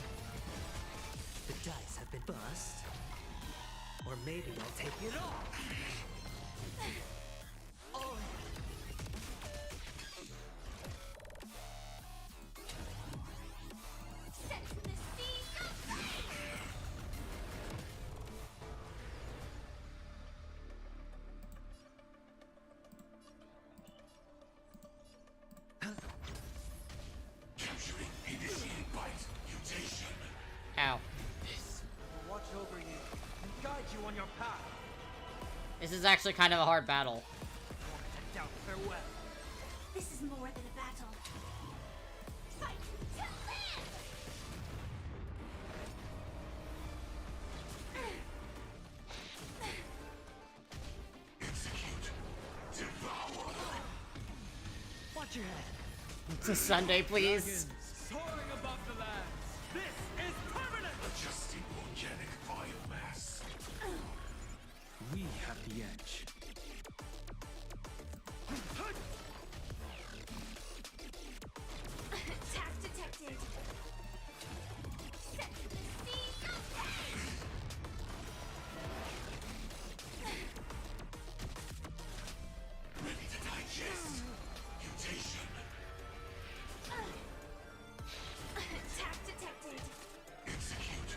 The dice have been bust. Or maybe I'll take it all. Sets the seas aflame. Capturing initiate bite. Mutation. Ow. This will watch over you and guide you on your path. This is actually kind of a hard battle. Doubt farewell. This is more than a battle. Fight to live. It's a Sunday, please. Dragons soaring above the lands. This is permanent. Adjusting organic biomass. We have the edge. Attack detected. Set the seas of pain. Ready to digest. Mutation. Attack detected. Execute.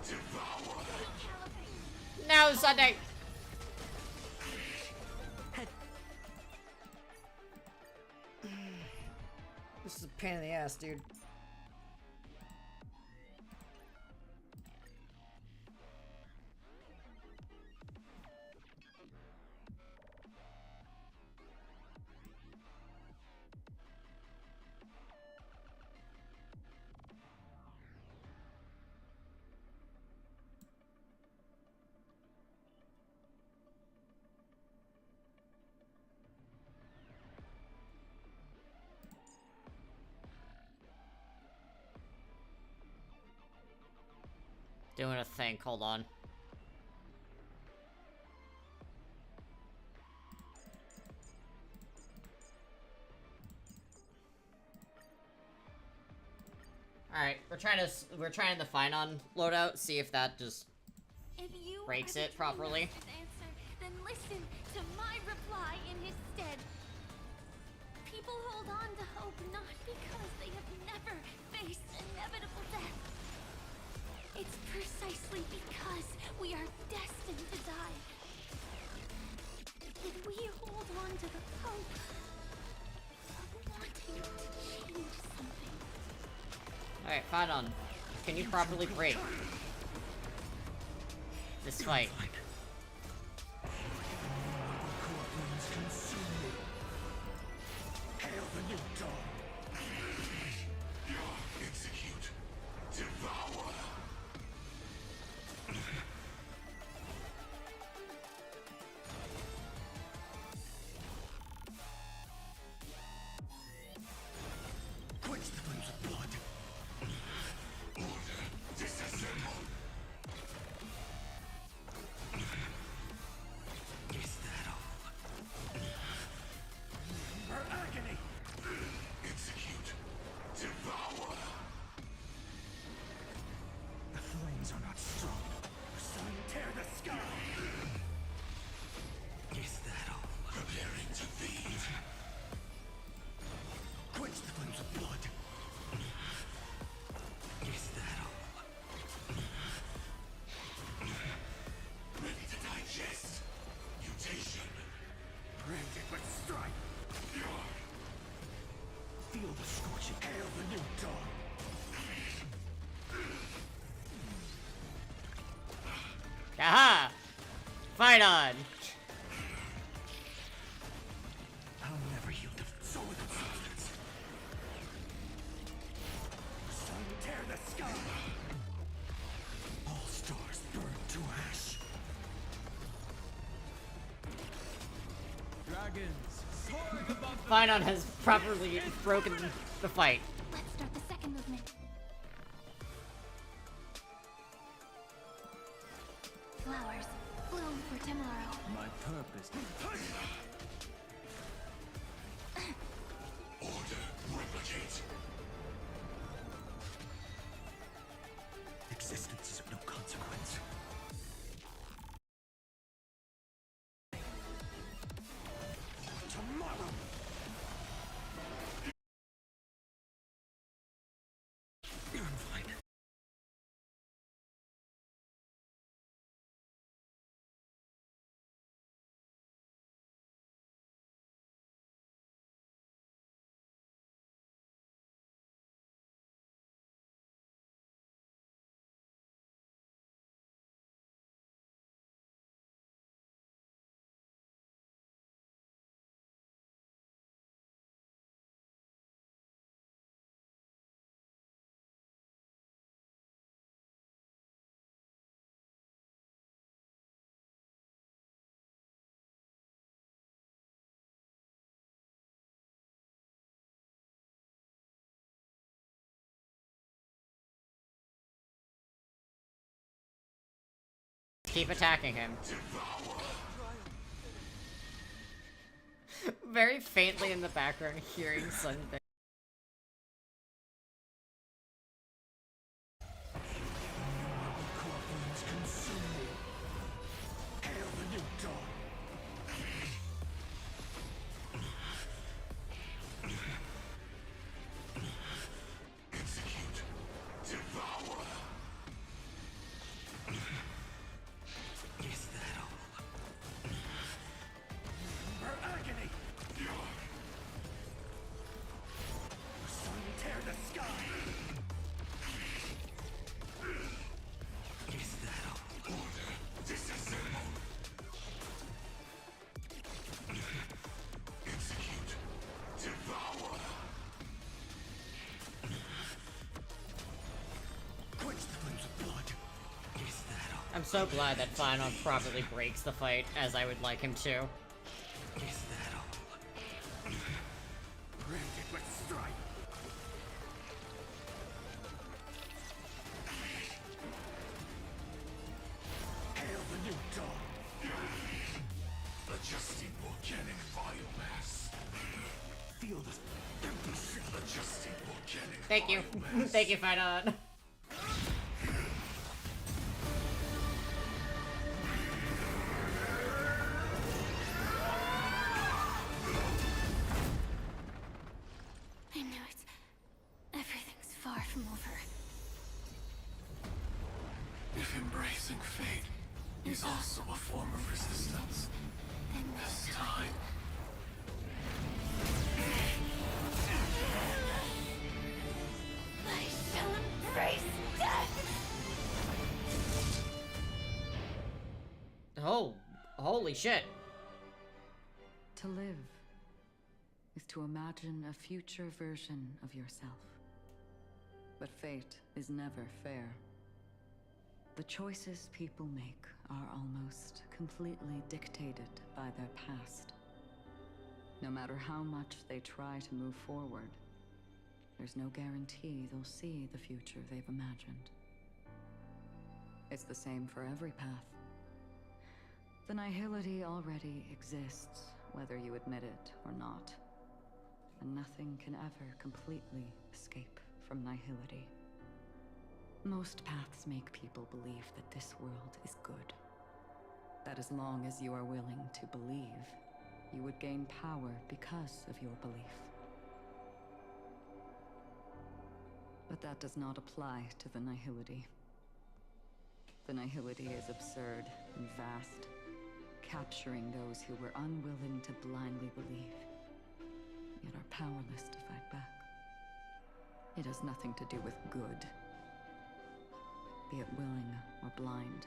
Devour. No, Sunday. This is a pain in the ass, dude. Doing a thing, hold on. Alright, we're trying the Finon loadout, see if that just If you breaks are the it properly. Master's answer, then listen to my reply in his stead. People hold on to hope not because they have never faced inevitable death. It's precisely because we are destined to die that we hold on to the hope of wanting to change something. Alright, Finon, can you properly break this fight? Hail the new dawn. Execute. Devour. Quench the flames of blood. Order. Disassemble. Is that all? For agony. Execute. Devour. The flames are not strong. Sun tear the sky. Is that all? Preparing to feed. Quench the flames of blood. Is that all? Ready to digest. Mutation. Branded with strife. Feel the scorching. Hail the new dawn. Aha! Fight on! I'll never yield to soul with substance. Sun tear the sky. All stars burn to ash. Dragons soaring above the Finon has properly broken the fight. Let's start the second movement. Flowers bloom for tomorrow. My purpose. Order. Replicate. Existence is of no consequence. keep attacking him. Very faintly in the background, hearing something. I'm so glad that Final properly breaks the fight as I would like him to. Is that all? Branded with strife. Hail the new dawn. Adjusting volcanic biomass. Feel the adjusting volcanic Thank you. Thank you, Final. If embracing fate is also a form of resistance, this time... I shall embrace death! Oh, holy shit. To live is to imagine a future version of yourself. But fate is never fair. The choices people make are almost completely dictated by their past. No matter how much they try to move forward, there's no guarantee they'll see the future they've imagined. It's the same for every path. The nihility already exists, whether you admit it or not. And nothing can ever completely escape from nihility. Most paths make people believe that this world is good. That as long as you are willing to believe, you would gain power because of your belief. But that does not apply to the nihility. The nihility is absurd and vast, capturing those who were unwilling to blindly believe, yet are powerless to fight back. It has nothing to do with good. Be it willing or blind,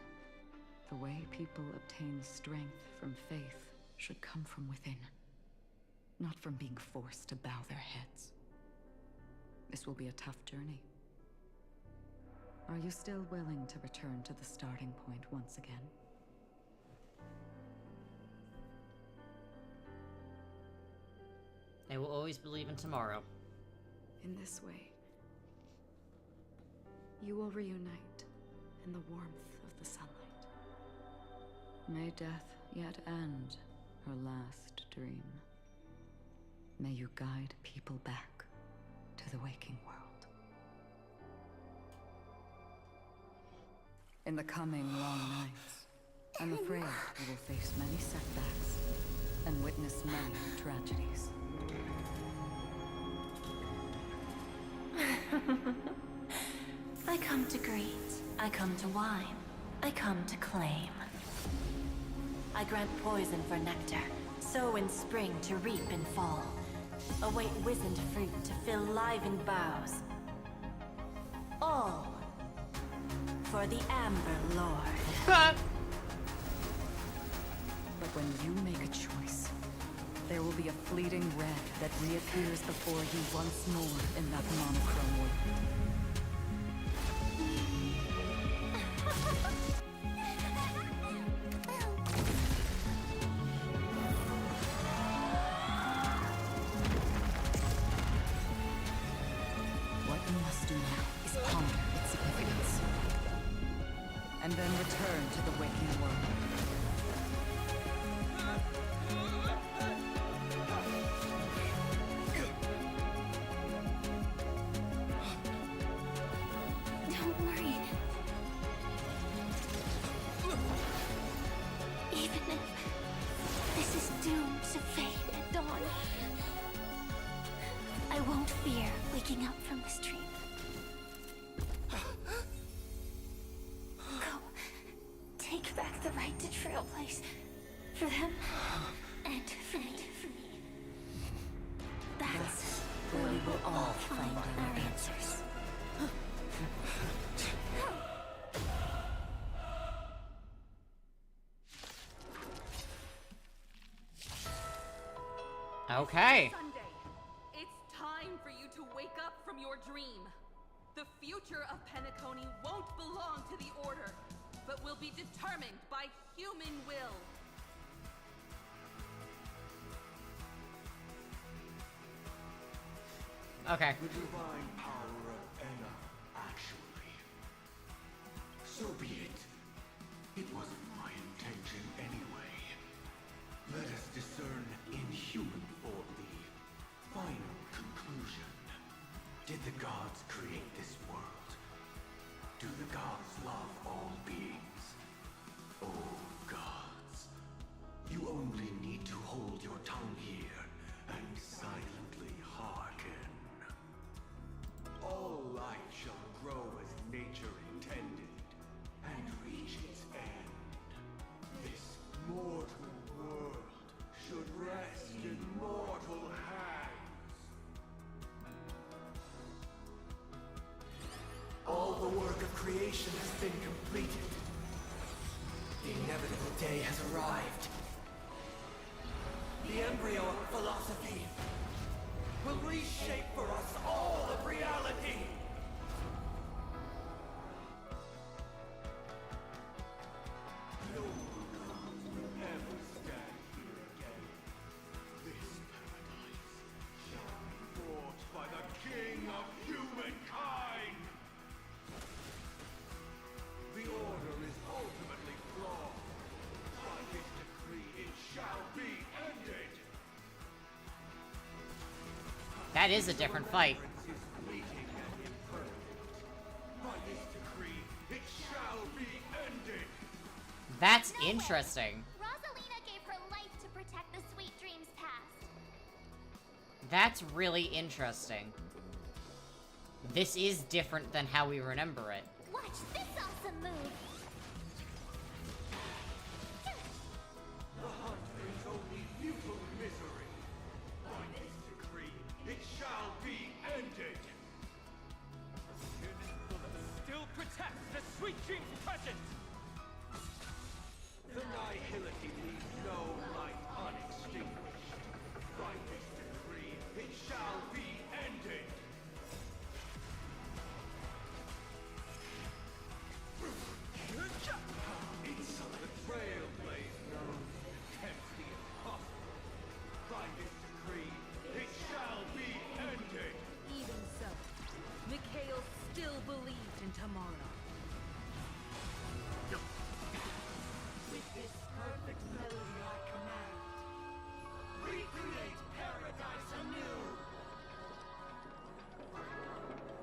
the way people obtain strength from faith should come from within, not from being forced to bow their heads. This will be a tough journey. Are you still willing to return to the starting point once again? I will always believe in tomorrow. In this way, you will reunite in the warmth of the sunlight. May death yet end her last dream. May you guide people back to the waking world. In the coming long nights, I'm afraid you will face many setbacks and witness many tragedies. I come to greet, I come to whine, I come to claim. I grant poison for nectar, sow in spring to reap in fall. Await wizened fruit to fill livened boughs. All for the Amber Lord. But when you make a choice, there will be a fleeting red that reappears before you once more in that monochrome world. What you must do now is ponder its significance. and then return to the waking world. Don't worry. Even if this is doomed to fade at dawn, I won't fear waking up from this dream. Go. Take back the right to Trailblaze. For them, and for me. That's where we will all find our answers. Okay. Sunday. It's time for you to wake up from your dream. The future of Penacony won't belong to the Order, but will be determined by human will. Okay. The divine power of Enna, actually. So be it. It wasn't my intention anyway. Let us discern in human form the final conclusion. Did the gods create this world? Do the gods love all beings? Oh, gods. You only need to hold your tongue here and silently hearken. All life shall grow as nature intended, and reach its end. This mortal world should rest in mortal hands. All the work of creation has been completed. The inevitable day has arrived. The embryo of philosophy will reshape for us all of reality. No gods will ever stand here again. This paradise shall be forged by the king of humankind. The order is ultimately flawed. By his decree, it shall be ended. That is a different fight. That's interesting. Rosalina gave her life to protect the sweet dreams past. That's really interesting. This is different than how we remember it. Watch this awesome move. The hunt brings only futile misery. By this decree, it shall be ended. Still protect the sweet dreams present! The nihility leaves no light unextinguished. By this decree, it shall be ended. It's the Trailblaze known attempts the impossible. By this decree, it shall be ended. Even so, Mikhail still believed in tomorrow. With this perfect melody I command, recreate paradise anew.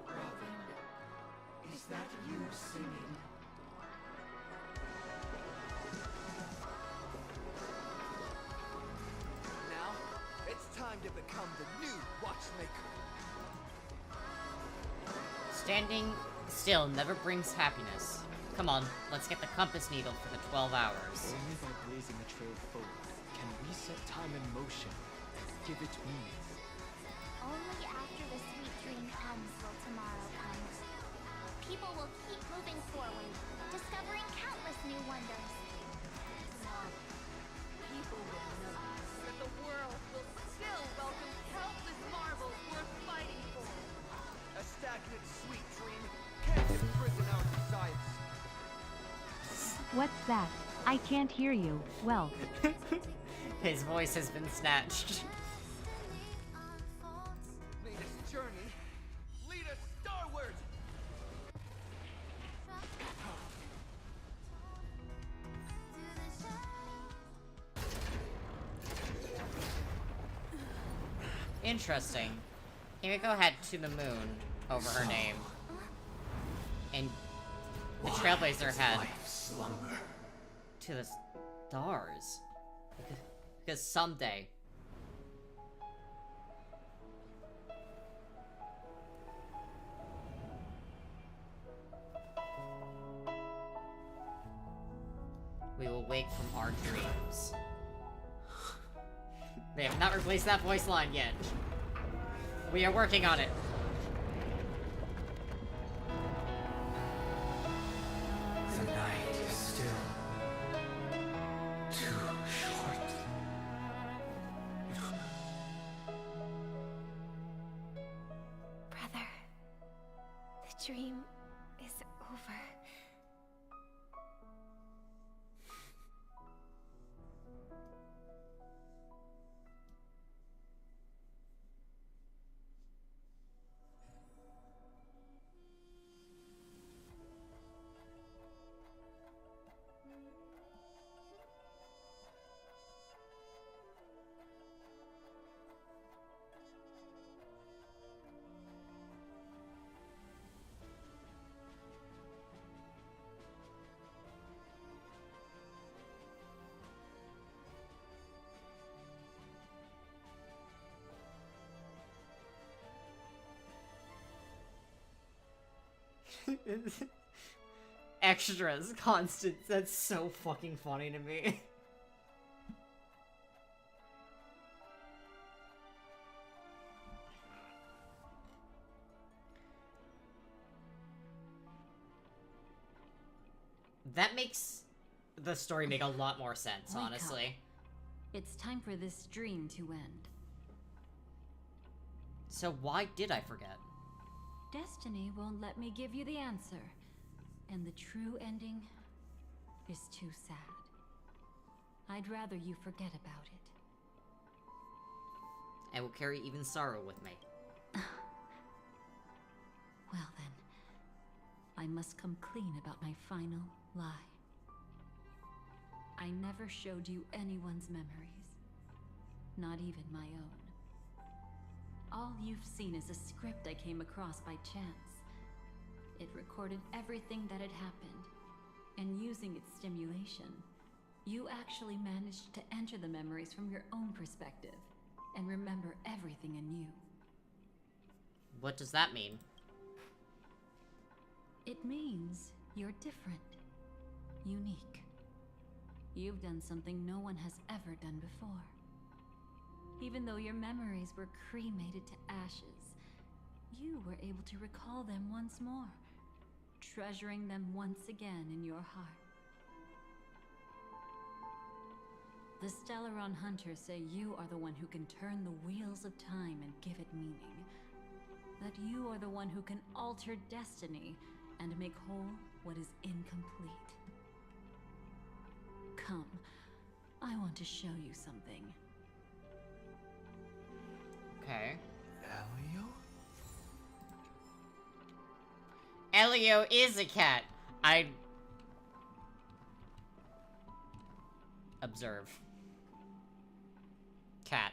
Robin, is that you singing? Now, it's time to become the new Watchmaker. Standing still never brings happiness. Come on, let's get the compass needle for the 12 hours. Only by blazing a trail forward can we set time in motion and give it meaning. Only after the sweet dream ends will tomorrow come. People will keep moving forward, discovering countless new wonders. Tomorrow, people will notice that the world will still welcome countless marvels worth fighting for. A stagnant sweet dream can't imprison our desires. What's that? I can't hear you. Well, His voice has been snatched. May this journey lead us starward! Interesting. Himiko had To the Moon over her name. And the Trailblazer had To the Stars. Because someday. We will wake from our dreams. They have not replaced that voice line yet. We are working on it. The night is still too short. Brother, the dream is over. Extras, constant. That's so fucking funny to me. That makes the story make a lot more sense, Wake honestly. up. It's time for this dream to end. So why did I forget? Destiny won't let me give you the answer. And the true ending is too sad. I'd rather you forget about it. I will carry even sorrow with me. Well then, I must come clean about my final lie. I never showed you anyone's memories. Not even my own. All you've seen is a script I came across by chance. It recorded everything that had happened, and using its stimulation, you actually managed to enter the memories from your own perspective, and remember everything anew. What does that mean? It means you're different, unique. You've done something no one has ever done before. Even though your memories were cremated to ashes, you were able to recall them once more, treasuring them once again in your heart. The Stellaron Hunters say you are the one who can turn the wheels of time and give it meaning. That you are the one who can alter destiny and make whole what is incomplete. Come, I want to show you something. Okay. Elio? Elio is a cat. I observe. Cat.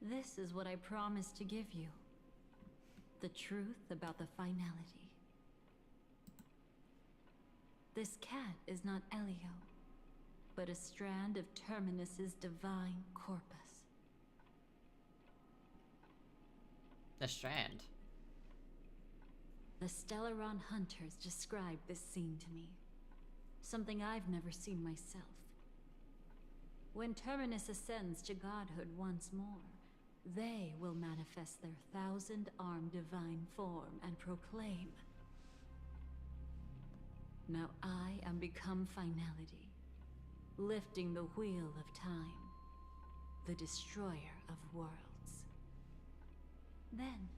This is what I promised to give you. The truth about the finality. This cat is not Elio, but a strand of Terminus's divine corpus. The strand. The Stellaron Hunters described this scene to me. Something I've never seen myself. When Terminus ascends to godhood once more, they will manifest their 1,000-armed divine form and proclaim, "Now I am become finality, lifting the wheel of time, the destroyer of worlds." Then,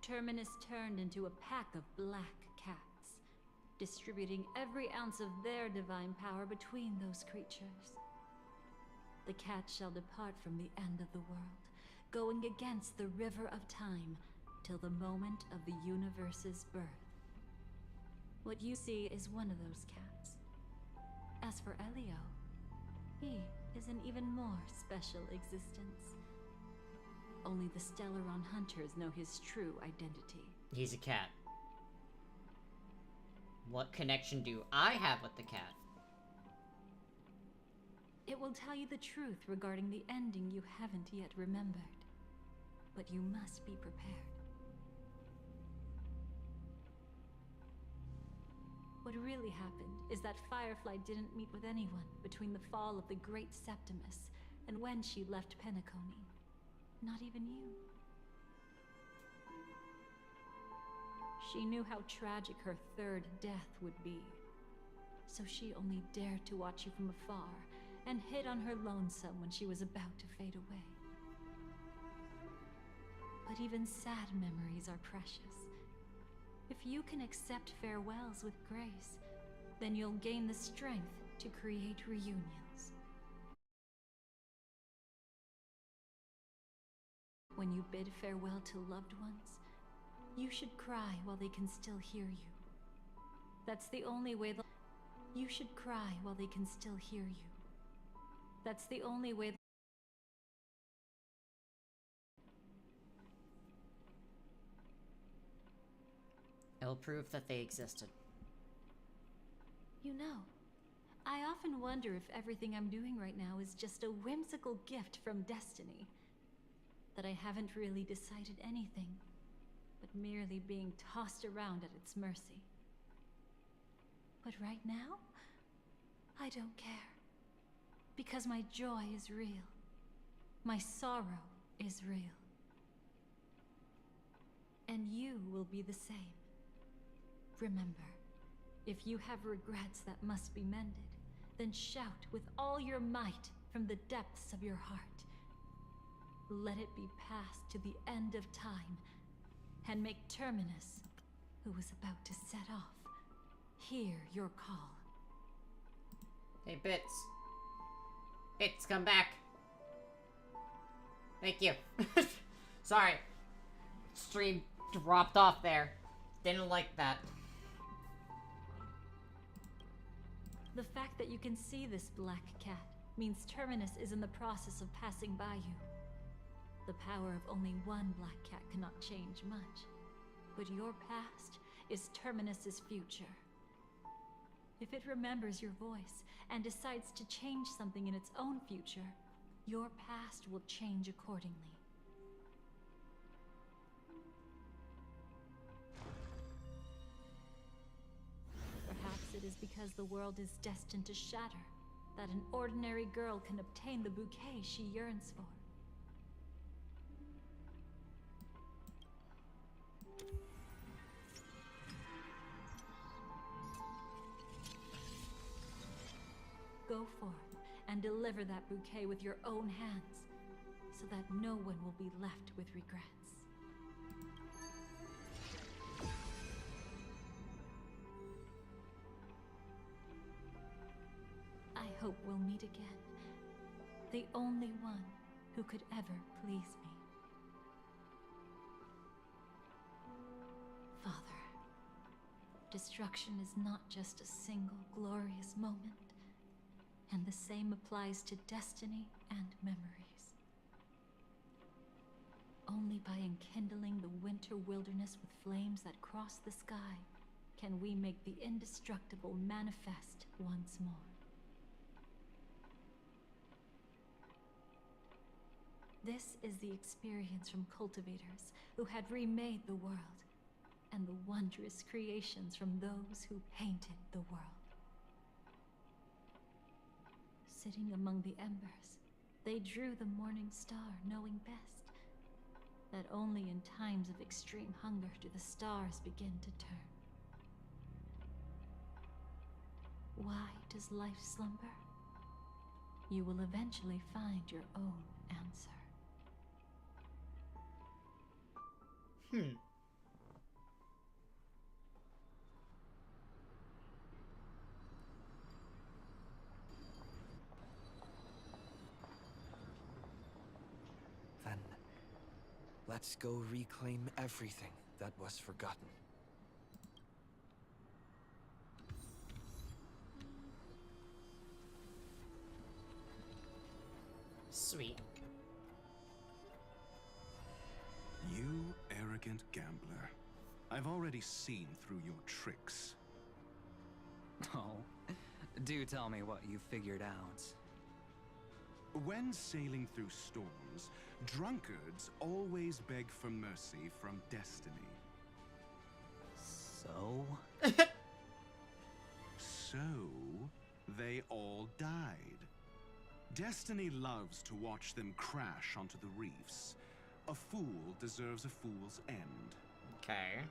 Terminus turned into a pack of black cats, distributing every ounce of their divine power between those creatures. The cats shall depart from the end of the world, going against the river of time till the moment of the universe's birth. What you see is one of those cats. As for Elio, he is an even more special existence. Only the Stellaron hunters know his true identity. He's a cat. What connection do I have with the cat? It will tell you the truth regarding the ending you haven't yet remembered. But you must be prepared. What really happened is that Firefly didn't meet with anyone between the fall of the Great Septimus and when she left Penacony. Not even you. She knew how tragic her third death would be. So she only dared to watch you from afar and hid on her lonesome when she was about to fade away. But even sad memories are precious. If you can accept farewells with grace, then you'll gain the strength to create reunions. When you bid farewell to loved ones, you should cry while they can still hear you. That's the only way you should cry while they can still hear you. That's the only way It'll prove that they existed. You know, I often wonder if everything I'm doing right now is just a whimsical gift from destiny. That I haven't really decided anything, but merely being tossed around at its mercy. But right now, I don't care. Because my joy is real. My sorrow is real. And you will be the same. Remember, if you have regrets that must be mended, then shout with all your might from the depths of your heart. Let it be passed to the end of time, and make Terminus, who is about to set off, hear your call. Hey, Bits. Bits, come back. Thank you. Sorry. Stream dropped off there. Didn't like that. The fact that you can see this black cat means Terminus is in the process of passing by you. The power of only one black cat cannot change much, but your past is Terminus's future. If it remembers your voice and decides to change something in its own future, your past will change accordingly. Perhaps it is because the world is destined to shatter that an ordinary girl can obtain the bouquet she yearns for. Go forth and deliver that bouquet with your own hands, so that no one will be left with regrets. I hope we'll meet again. The only one who could ever please me. Father, destruction is not just a single glorious moment. And the same applies to destiny and memories. Only by enkindling the winter wilderness with flames that cross the sky can we make the indestructible manifest once more. This is the experience from cultivators who had remade the world, and the wondrous creations from those who painted the world. Sitting among the embers, they drew the morning star, knowing best that only in times of extreme hunger do the stars begin to turn. Why does life slumber? You will eventually find your own answer. Then, let's go reclaim everything that was forgotten. Sweet. You arrogant gambler. I've already seen through your tricks. Oh, do tell me what you figured out. When sailing through storms, drunkards always beg for mercy from destiny. So? So, they all died. Destiny loves to watch them crash onto the reefs. A fool deserves a fool's end. Okay.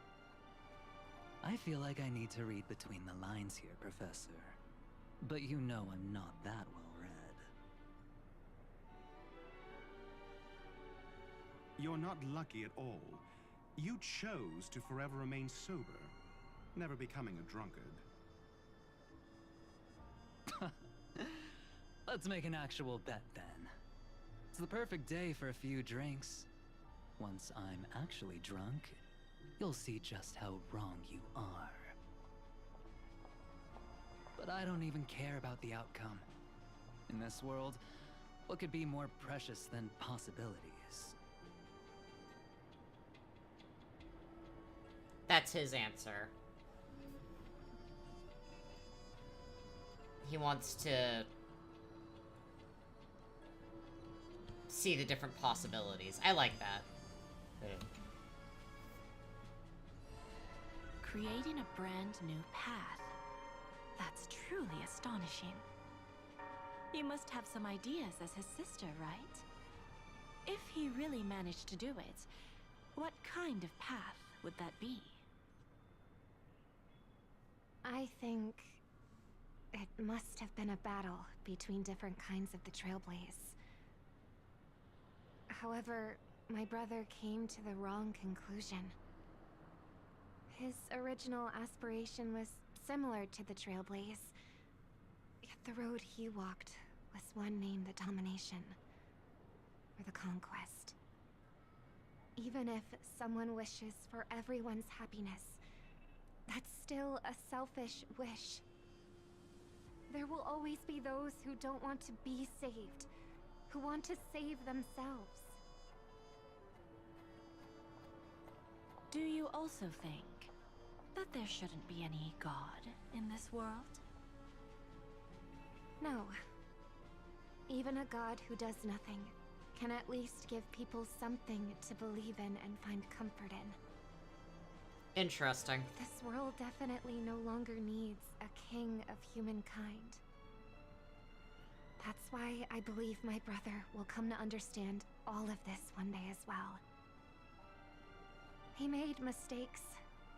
I feel like I need to read between the lines here, Professor. But you know I'm not that well read. You're not lucky at all. You chose to forever remain sober, never becoming a drunkard. Let's make an actual bet then. It's the perfect day for a few drinks. Once I'm actually drunk, you'll see just how wrong you are. But I don't even care about the outcome. In this world, what could be more precious than possibilities? That's his answer. He wants to see the different possibilities. I like that. Creating a brand new path. That's truly astonishing. He must have some ideas as his sister, right? If he really managed to do it, what kind of path would that be? I think it must have been a battle between different kinds of the Trailblaze. However, my brother came to the wrong conclusion. His original aspiration was similar to the Trailblaze, yet the road he walked was one named the Domination, or the Conquest. Even if someone wishes for everyone's happiness, that's still a selfish wish. There will always be those who don't want to be saved, who want to save themselves. Do you also think that there shouldn't be any God in this world? No. Even a god who does nothing can at least give people something to believe in and find comfort in. Interesting. This world definitely no longer needs a king of humankind. That's why I believe my brother will come to understand all of this one day as well. He made mistakes,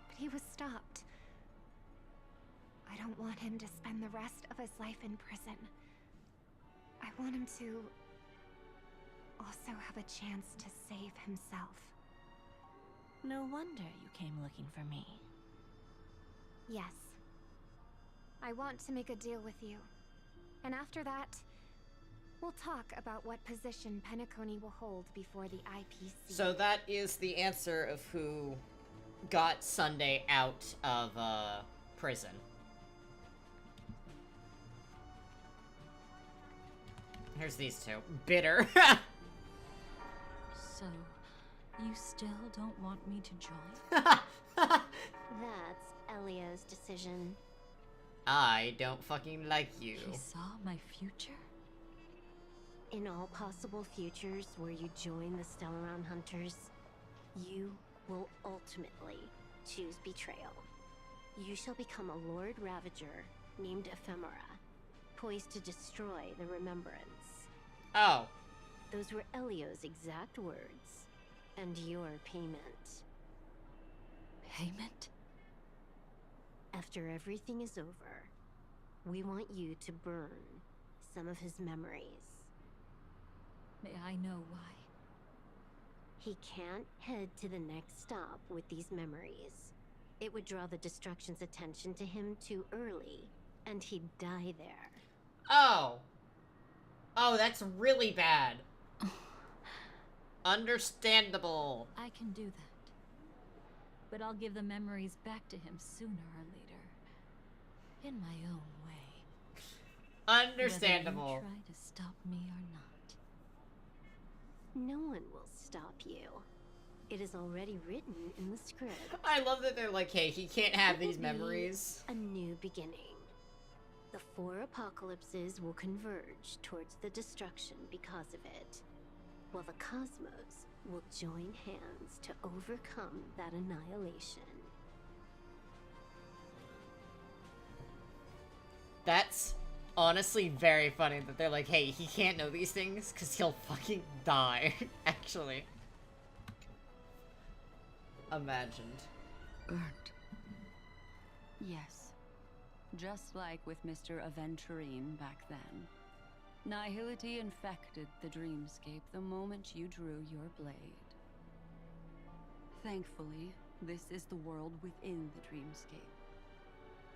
but he was stopped. I don't want him to spend the rest of his life in prison. I want him to also have a chance to save himself. No wonder you came looking for me. Yes. I want to make a deal with you. And after that, we'll talk about what position Penacony will hold before the IPC. So that is the answer of who got Sunday out of prison. Here's these two. Bitter. So, you still don't want me to join? That's Elio's decision. I don't fucking like you. He saw my future? In all possible futures where you join the Stellaron Hunters, you will ultimately choose betrayal. You shall become a Lord Ravager named Ephemera, poised to destroy the Remembrance. Oh. Those were Elio's exact words, and your payment. Payment? After everything is over, we want you to burn some of his memories. May I know why? He can't head to the next stop with these memories. It would draw the Destruction's attention to him too early, and he'd die there. Oh. Oh, that's really bad. Understandable. I can do that. But I'll give the memories back to him sooner or later. In my own way. Understandable. Whether you try to stop me or not. No one will stop you. It is already written in the script. I love that they're like, hey, he can't have these memories. A new beginning. The 4 apocalypses will converge towards the destruction because of it, while the cosmos will join hands to overcome that annihilation. That's honestly very funny that they're like, hey, he can't know these things because he'll fucking die, actually. Imagined. Burnt. Yes. Just like with Mr. Aventurine back then. Nihility infected the dreamscape the moment you drew your blade. Thankfully, this is the world within the dreamscape.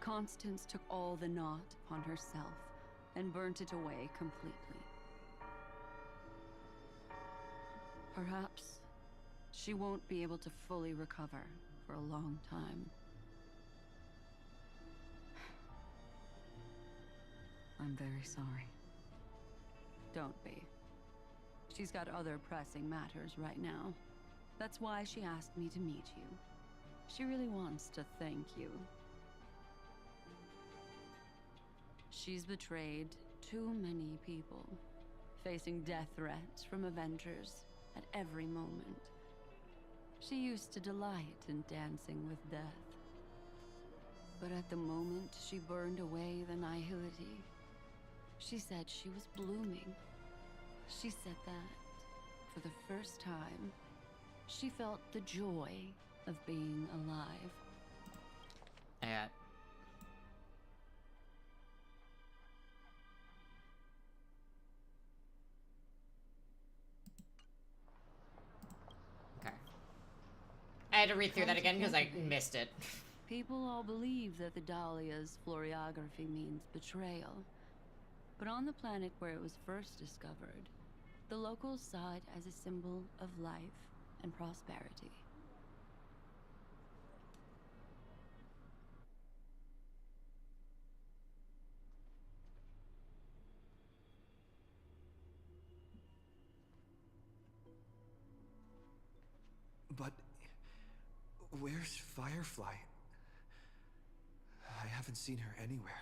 Constance took all the knot upon herself and burnt it away completely. Perhaps she won't be able to fully recover for a long time. I'm very sorry. Don't be. She's got other pressing matters right now. That's why she asked me to meet you. She really wants to thank you. She's betrayed too many people, facing death threats from Avengers at every moment. She used to delight in dancing with death. But at the moment she burned away the nihility, she said she was blooming. She said that, for the first time, she felt the joy of being alive. Okay. I had to read through that again because I missed it. People all believe that the Dahlia's floriography means betrayal. But on the planet where it was first discovered, the locals saw it as a symbol of life and prosperity. But where's Firefly? I haven't seen her anywhere.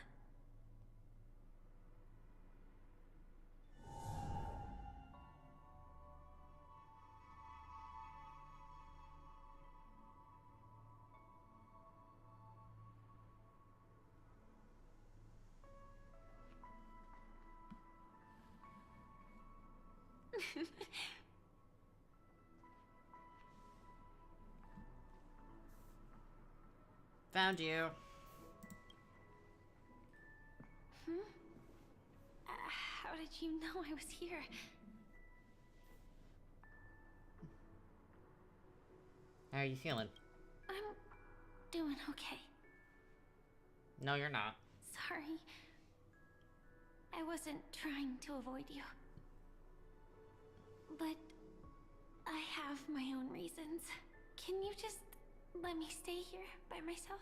Found you. How did you know I was here? How are you feeling? I'm doing okay. No, you're not. Sorry. I wasn't trying to avoid you. But I have my own reasons. Can you just let me stay here by myself?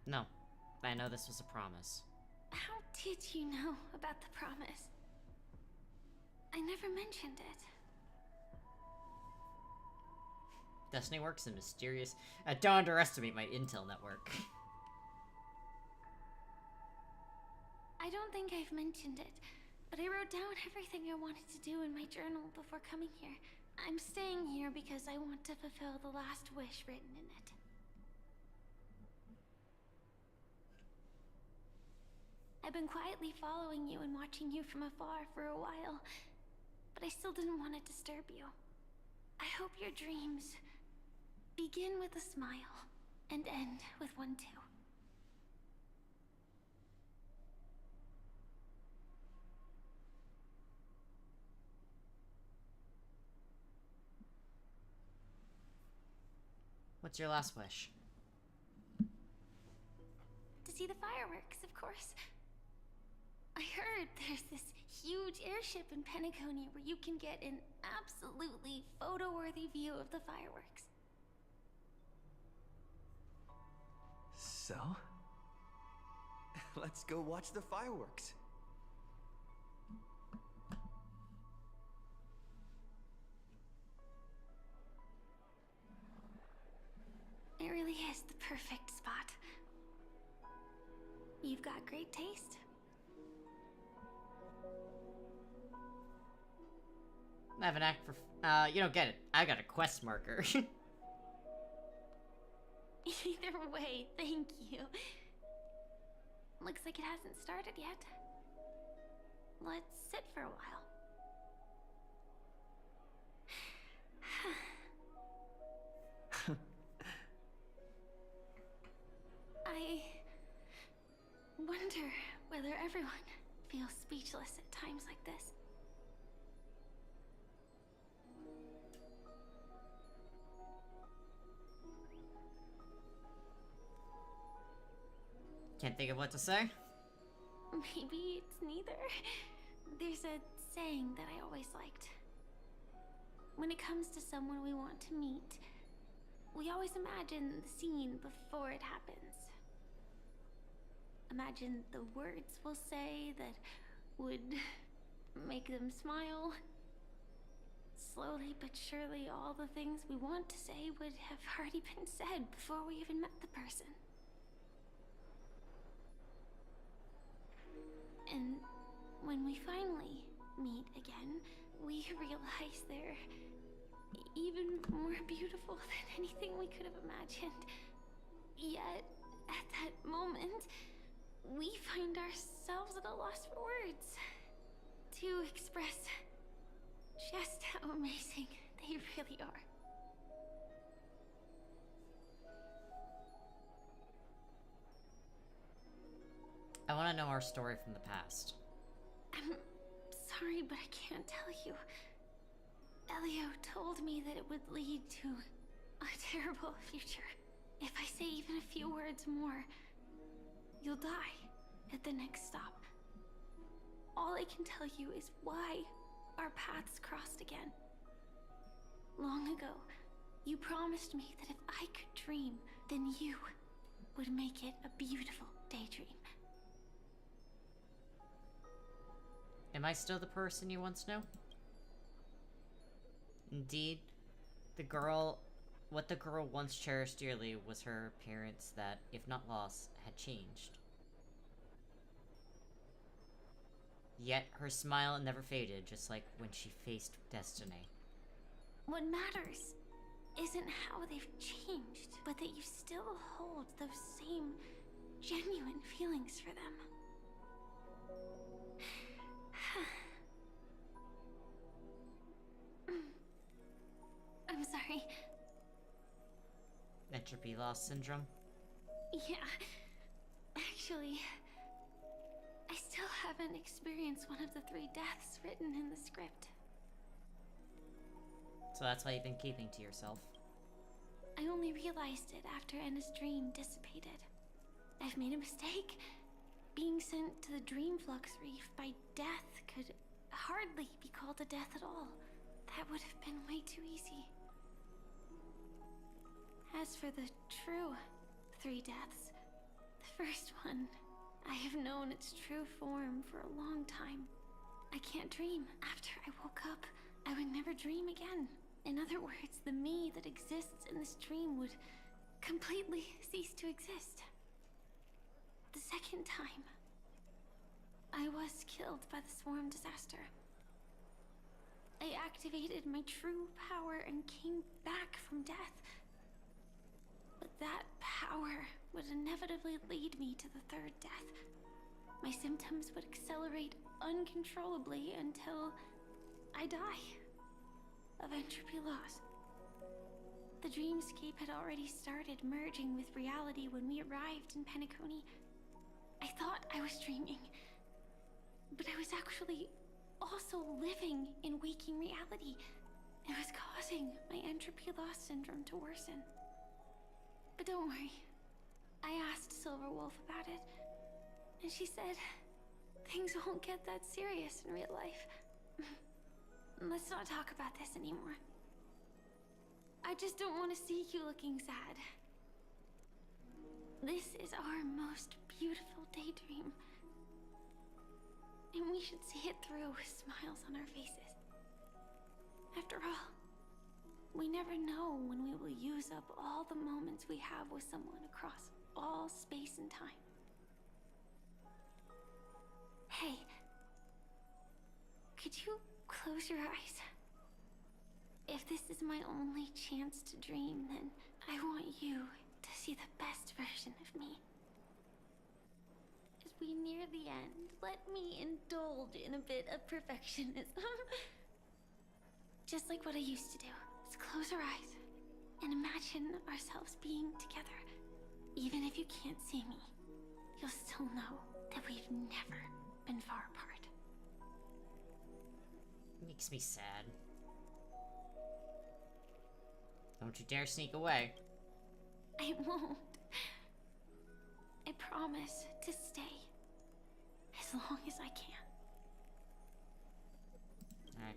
No. I know this was a promise. How did you know about the promise? I never mentioned it. Destiny Works and mysterious. Don't underestimate my intel network. I don't think I've mentioned it, but I wrote down everything I wanted to do in my journal before coming here. I'm staying here because I want to fulfill the last wish written in it. I've been quietly following you and watching you from afar for a while, but I still didn't want to disturb you. I hope your dreams begin with a smile and end with one too. What's your last wish? To see the fireworks, of course. I heard there's this huge airship in Penacony where you can get an absolutely photo-worthy view of the fireworks. So? Let's go watch the fireworks. It really is the perfect spot. You've got great taste. I have an act for. You don't get it. I got a quest marker. Either way, thank you. Looks like it hasn't started yet. Let's sit for a while. I wonder whether everyone feels speechless at times like this. Can't think of what to say. Maybe it's neither. There's a saying that I always liked. When it comes to someone we want to meet, we always imagine the scene before it happens. Imagine the words we'll say that would make them smile. Slowly but surely, all the things we want to say would have already been said before we even met the person. And when we finally meet again, we realize they're even more beautiful than anything we could have imagined. Yet, at that moment, we find ourselves at a loss for words to express just how amazing they really are. I want to know our story from the past. I'm sorry, but I can't tell you. Elio told me that it would lead to a terrible future. If I say even a few words more, you'll die at the next stop. All I can tell you is why our paths crossed again. Long ago, you promised me that if I could dream, then you would make it a beautiful daydream. Am I still the person you once knew? Indeed, what the girl once cherished dearly was her appearance that, if not lost, had changed. Yet, her smile never faded, just like when she faced destiny. What matters isn't how they've changed, but that you still hold those same genuine feelings for them. I'm sorry. Entropy loss syndrome? Yeah. Actually, I still haven't experienced one of the 3 deaths written in the script. So that's why you've been keeping to yourself. I only realized it after Anna's dream dissipated. I've made a mistake. Being sent to the Dreamflux Reef by death could hardly be called a death at all. That would have been way too easy. As for the true 3 deaths, the first one, I have known its true form for a long time. I can't dream. After I woke up, I would never dream again. In other words, the me that exists in this dream would completely cease to exist. The second time, I was killed by the swarm disaster. I activated my true power and came back from death. But that power would inevitably lead me to the 3rd death. My symptoms would accelerate uncontrollably until I die of entropy loss. The dreamscape had already started merging with reality when we arrived in Penacony. I thought I was dreaming, but I was actually also living in waking reality. It was causing my entropy loss syndrome to worsen. But don't worry. I asked Silverwolf about it, and she said things won't get that serious in real life. Let's not talk about this anymore. I just don't want to see you looking sad. This is our most beautiful daydream. And we should see it through with smiles on our faces. After all, we never know when we will use up all the moments we have with someone across all space and time. Hey, could you close your eyes? If this is my only chance to dream, then I want you to see the best version of me. As we near the end, let me indulge in a bit of perfectionism. Just like what I used to do. Let's close our eyes and imagine ourselves being together. Even if you can't see me, you'll still know that we've never been far apart. Makes me sad. Don't you dare sneak away. I won't. I promise to stay as long as I can. Alright,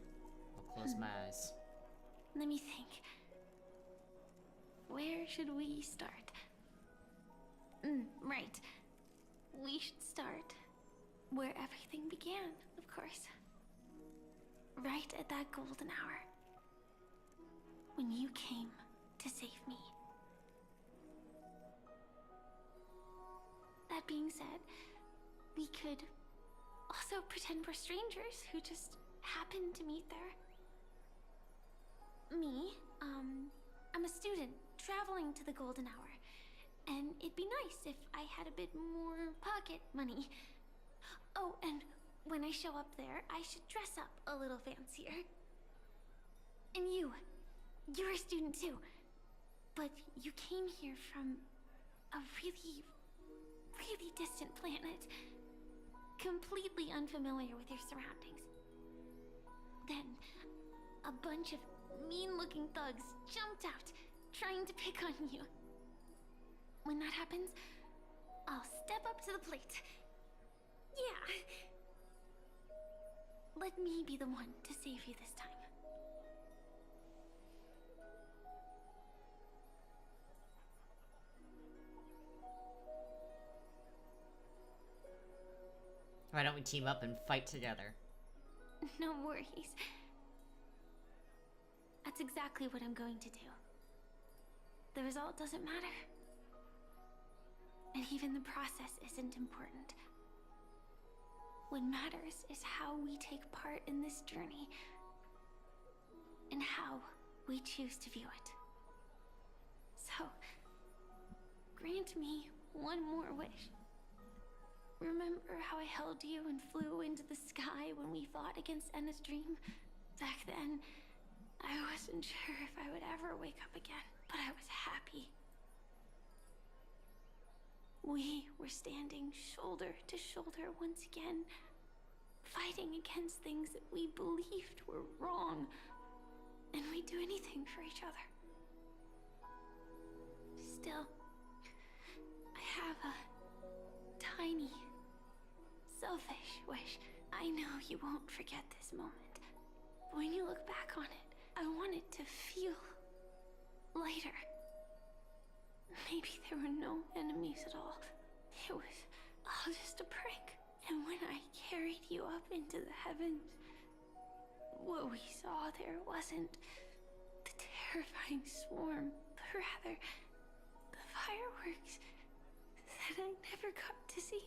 I'll close my eyes. Let me think. Where should we start? Right. We should start where everything began, of course. Right at that golden hour. When you came to save me. That being said, we could also pretend we're strangers who just happened to meet there. Me, I'm a student traveling to the golden hour. And it'd be nice if I had a bit more pocket money. Oh, and when I show up there, I should dress up a little fancier. And you're a student too. But you came here from a really, really distant planet. Completely unfamiliar with your surroundings. Then, a bunch of mean-looking thugs jumped out, trying to pick on you. When that happens, I'll step up to the plate. Yeah. Let me be the one to save you this time. Why don't we team up and fight together? No worries. That's exactly what I'm going to do. The result doesn't matter. And even the process isn't important. What matters is how we take part in this journey. And how we choose to view it. So, grant me one more wish. Remember how I held you and flew into the sky when we fought against Enna's dream? Back then, I wasn't sure if I would ever wake up again, but I was happy. We were standing shoulder to shoulder once again, fighting against things that we believed were wrong, and we'd do anything for each other. Still, I have a tiny, selfish wish. I know you won't forget this moment, but when you look back on it, I want it to feel lighter. Maybe there were no enemies at all. It was all just a prank. And when I carried you up into the heavens, what we saw there wasn't the terrifying swarm, but rather the fireworks that I never got to see.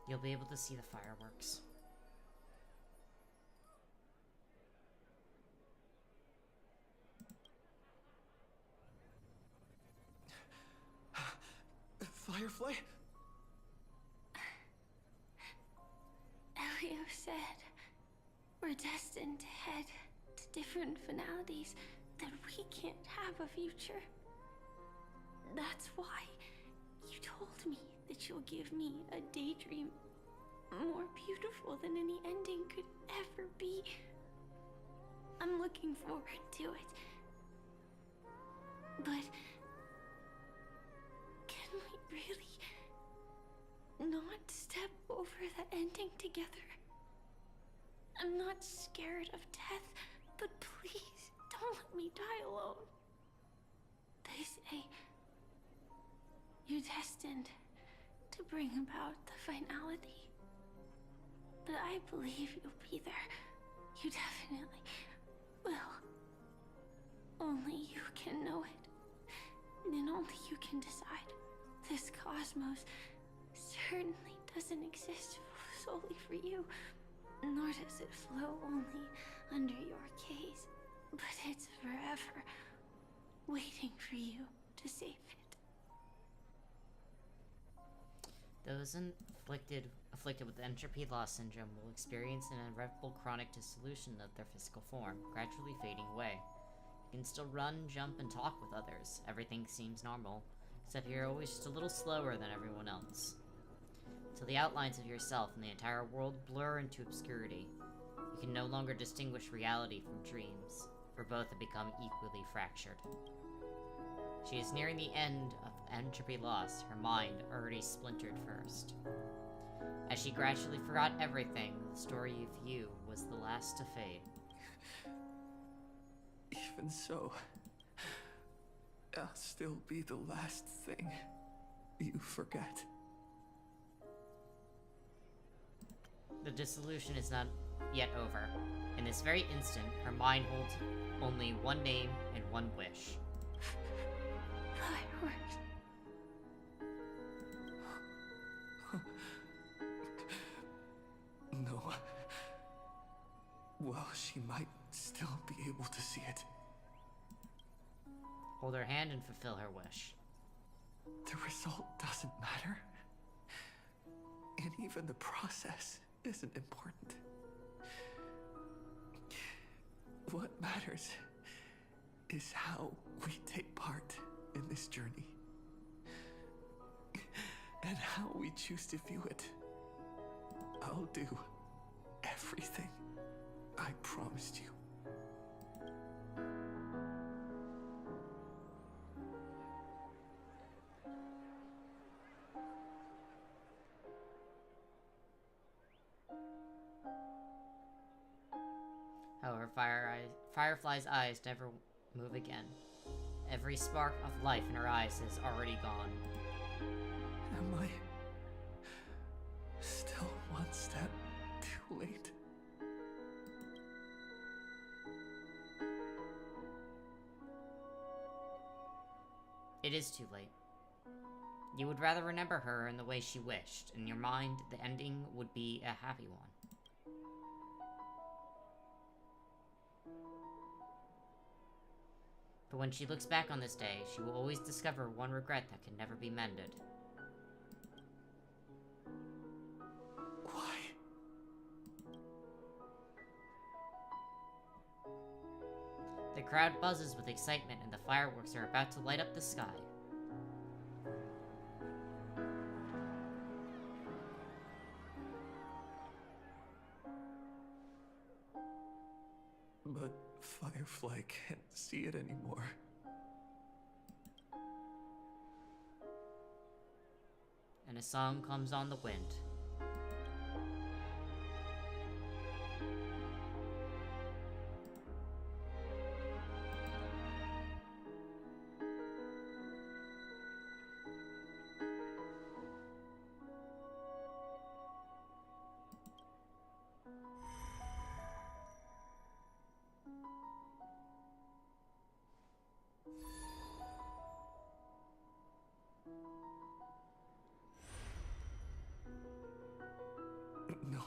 You'll be able to see the fireworks. Firefly? Elio said we're destined to head to different finalities, that we can't have a future. That's why you told me that you'll give me a daydream more beautiful than any ending could ever be. I'm looking forward to it. But can we really not step over the ending together? I'm not scared of death, but please don't let me die alone. They say you're destined to bring about the finality. But I believe you'll be there. You definitely will. Only you can know it. And only you can decide. This cosmos certainly doesn't exist solely for you. Nor does it flow only under your gaze. But it's forever waiting for you to save it. Those afflicted with entropy loss syndrome will experience an irreparable chronic dissolution of their physical form, gradually fading away. You can still run, jump, and talk with others. Everything seems normal, except you're always just a little slower than everyone else. Till the outlines of yourself and the entire world blur into obscurity. You can no longer distinguish reality from dreams, for both have become equally fractured. She is nearing the end of entropy loss, her mind already splintered first. As she gradually forgot everything, the story of you was the last to fade. Even so, I'll still be the last thing you forget. The dissolution is not yet over. In this very instant, her mind holds only one name and one wish. Fireworks. No. Well, she might still be able to see it. Hold her hand and fulfill her wish. The result doesn't matter. And even the process isn't important. What matters is how we take part in this journey. And how we choose to view it. I'll do everything I promised you. However, Firefly's eyes never move again. Every spark of life in her eyes is already gone. Am I still one step too late? It is too late. You would rather remember her in the way she wished. In your mind, the ending would be a happy one. But when she looks back on this day, she will always discover one regret that can never be mended. Why? The crowd buzzes with excitement and the fireworks are about to light up the sky. But Firefly can't see it anymore. And a song comes on the wind. No.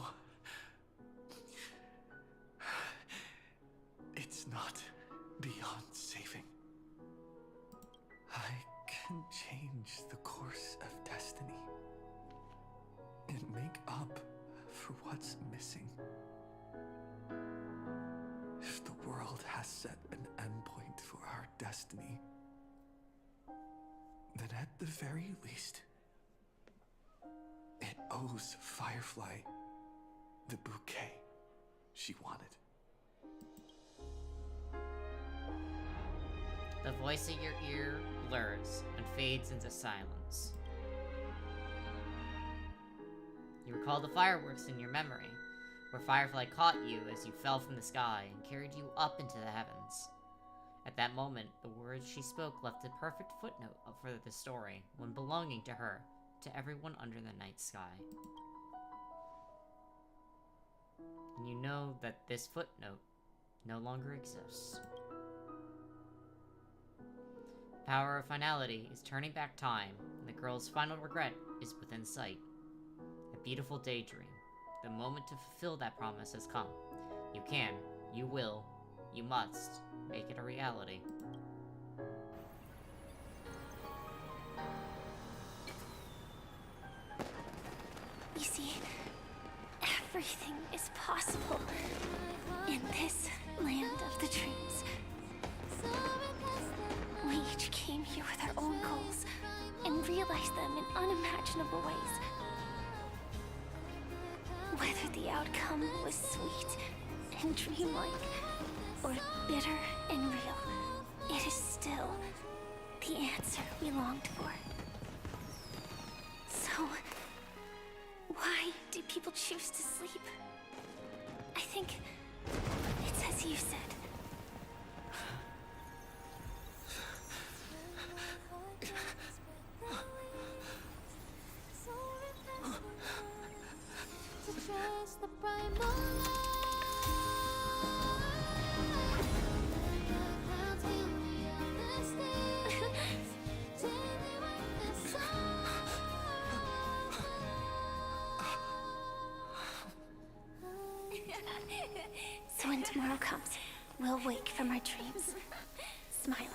It's not beyond saving. I can change the course of destiny and make up for what's missing. If the world has set an endpoint for our destiny, then at the very least, it owes Firefly the bouquet she wanted. The voice in your ear blurs and fades into silence. You recall the fireworks in your memory, where Firefly caught you as you fell from the sky and carried you up into the heavens. At that moment, the words she spoke left a perfect footnote for the story, one belonging to her, to everyone under the night sky. And you know that this footnote no longer exists. The power of finality is turning back time, and the girl's final regret is within sight. A beautiful daydream. The moment to fulfill that promise has come. You can, you will, you must make it a reality. You see, everything is possible in this land of the dreams. We each came here with our own goals and realized them in unimaginable ways. Whether the outcome was sweet and dreamlike, or bitter and real, it is still the answer we longed for. So, why do people choose to sleep? I think it's as you said. So when tomorrow comes, we'll wake from our dreams, smiling.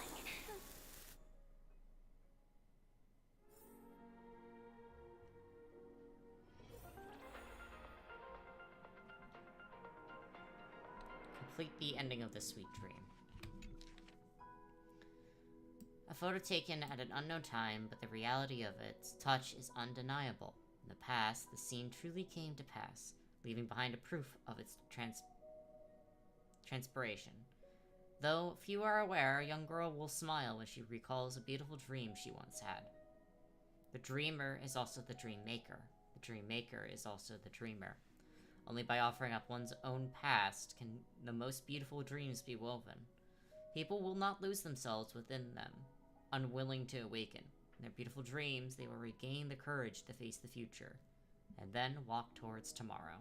Complete the ending of the sweet dream. A photo taken at an unknown time, but the reality of its touch is undeniable. In the past, the scene truly came to pass, leaving behind a proof of its transpiration. Though few are aware, a young girl will smile when she recalls a beautiful dream she once had. The dreamer is also the dream maker. The dream maker is also the dreamer. Only by offering up one's own past can the most beautiful dreams be woven. People will not lose themselves within them, unwilling to awaken. In their beautiful dreams, they will regain the courage to face the future, and then walk towards tomorrow.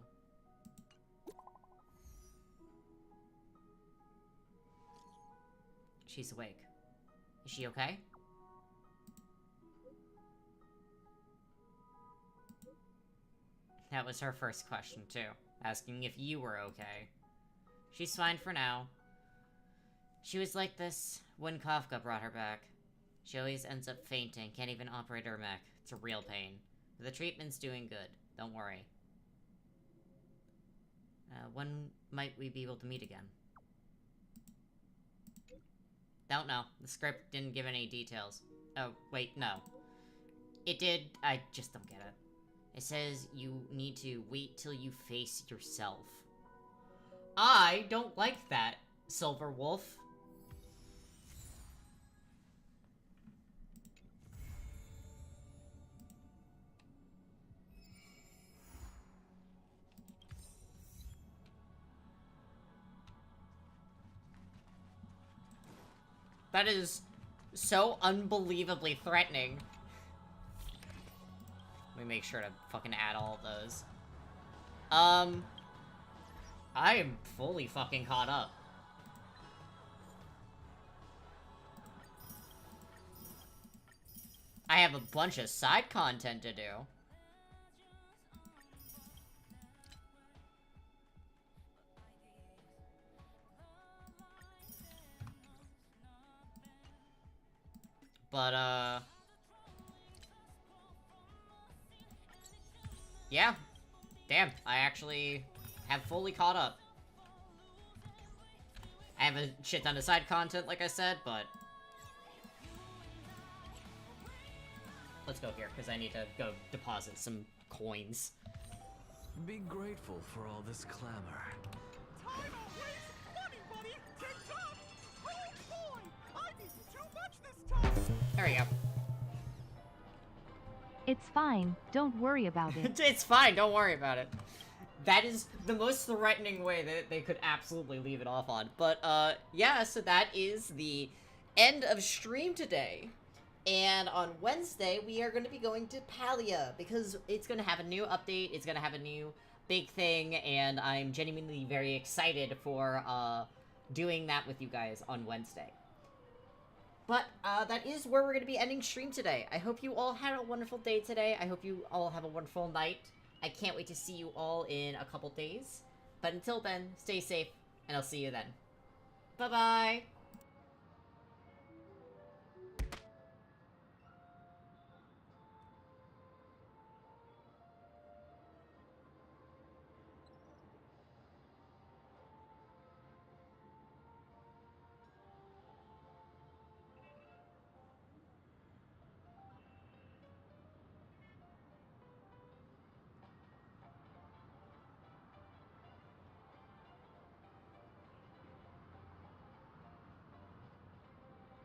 She's awake. Is she okay? That was her first question, too. Asking if you were okay. She's fine for now. She was like this when Kafka brought her back. She always ends up fainting, can't even operate her mech. It's a real pain. But the treatment's doing good. Don't worry. When might we be able to meet again? Don't know. The script didn't give any details. Oh, wait, no. It did. I just don't get it. It says you need to wait till you face yourself. I don't like that, Silver Wolf. That is so unbelievably threatening. Let me make sure to fucking add all of those. I am fully fucking caught up. I have a bunch of side content to do. But, yeah. Damn, I actually have fully caught up. I have a shit ton of side content, like I said, but... Let's go here, because I need to go deposit some coins. Be grateful for all this clamor. Time always money, buddy! Tick tock! Oh boy! I need you to There we go. It's fine, don't worry about it. It's fine, don't worry about it. That is the most threatening way that they could absolutely leave it off on. But, yeah, so that is the end of stream today. And on Wednesday, we are going to be going to Palia, because it's going to have a new update, it's going to have a new big thing, and I'm genuinely very excited for, doing that with you guys on Wednesday. But, that is where we're going to be ending stream today. I hope you all had a wonderful day today. I hope you all have a wonderful night. I can't wait to see you all in a couple days. But until then, stay safe, and I'll see you then. Bye-bye!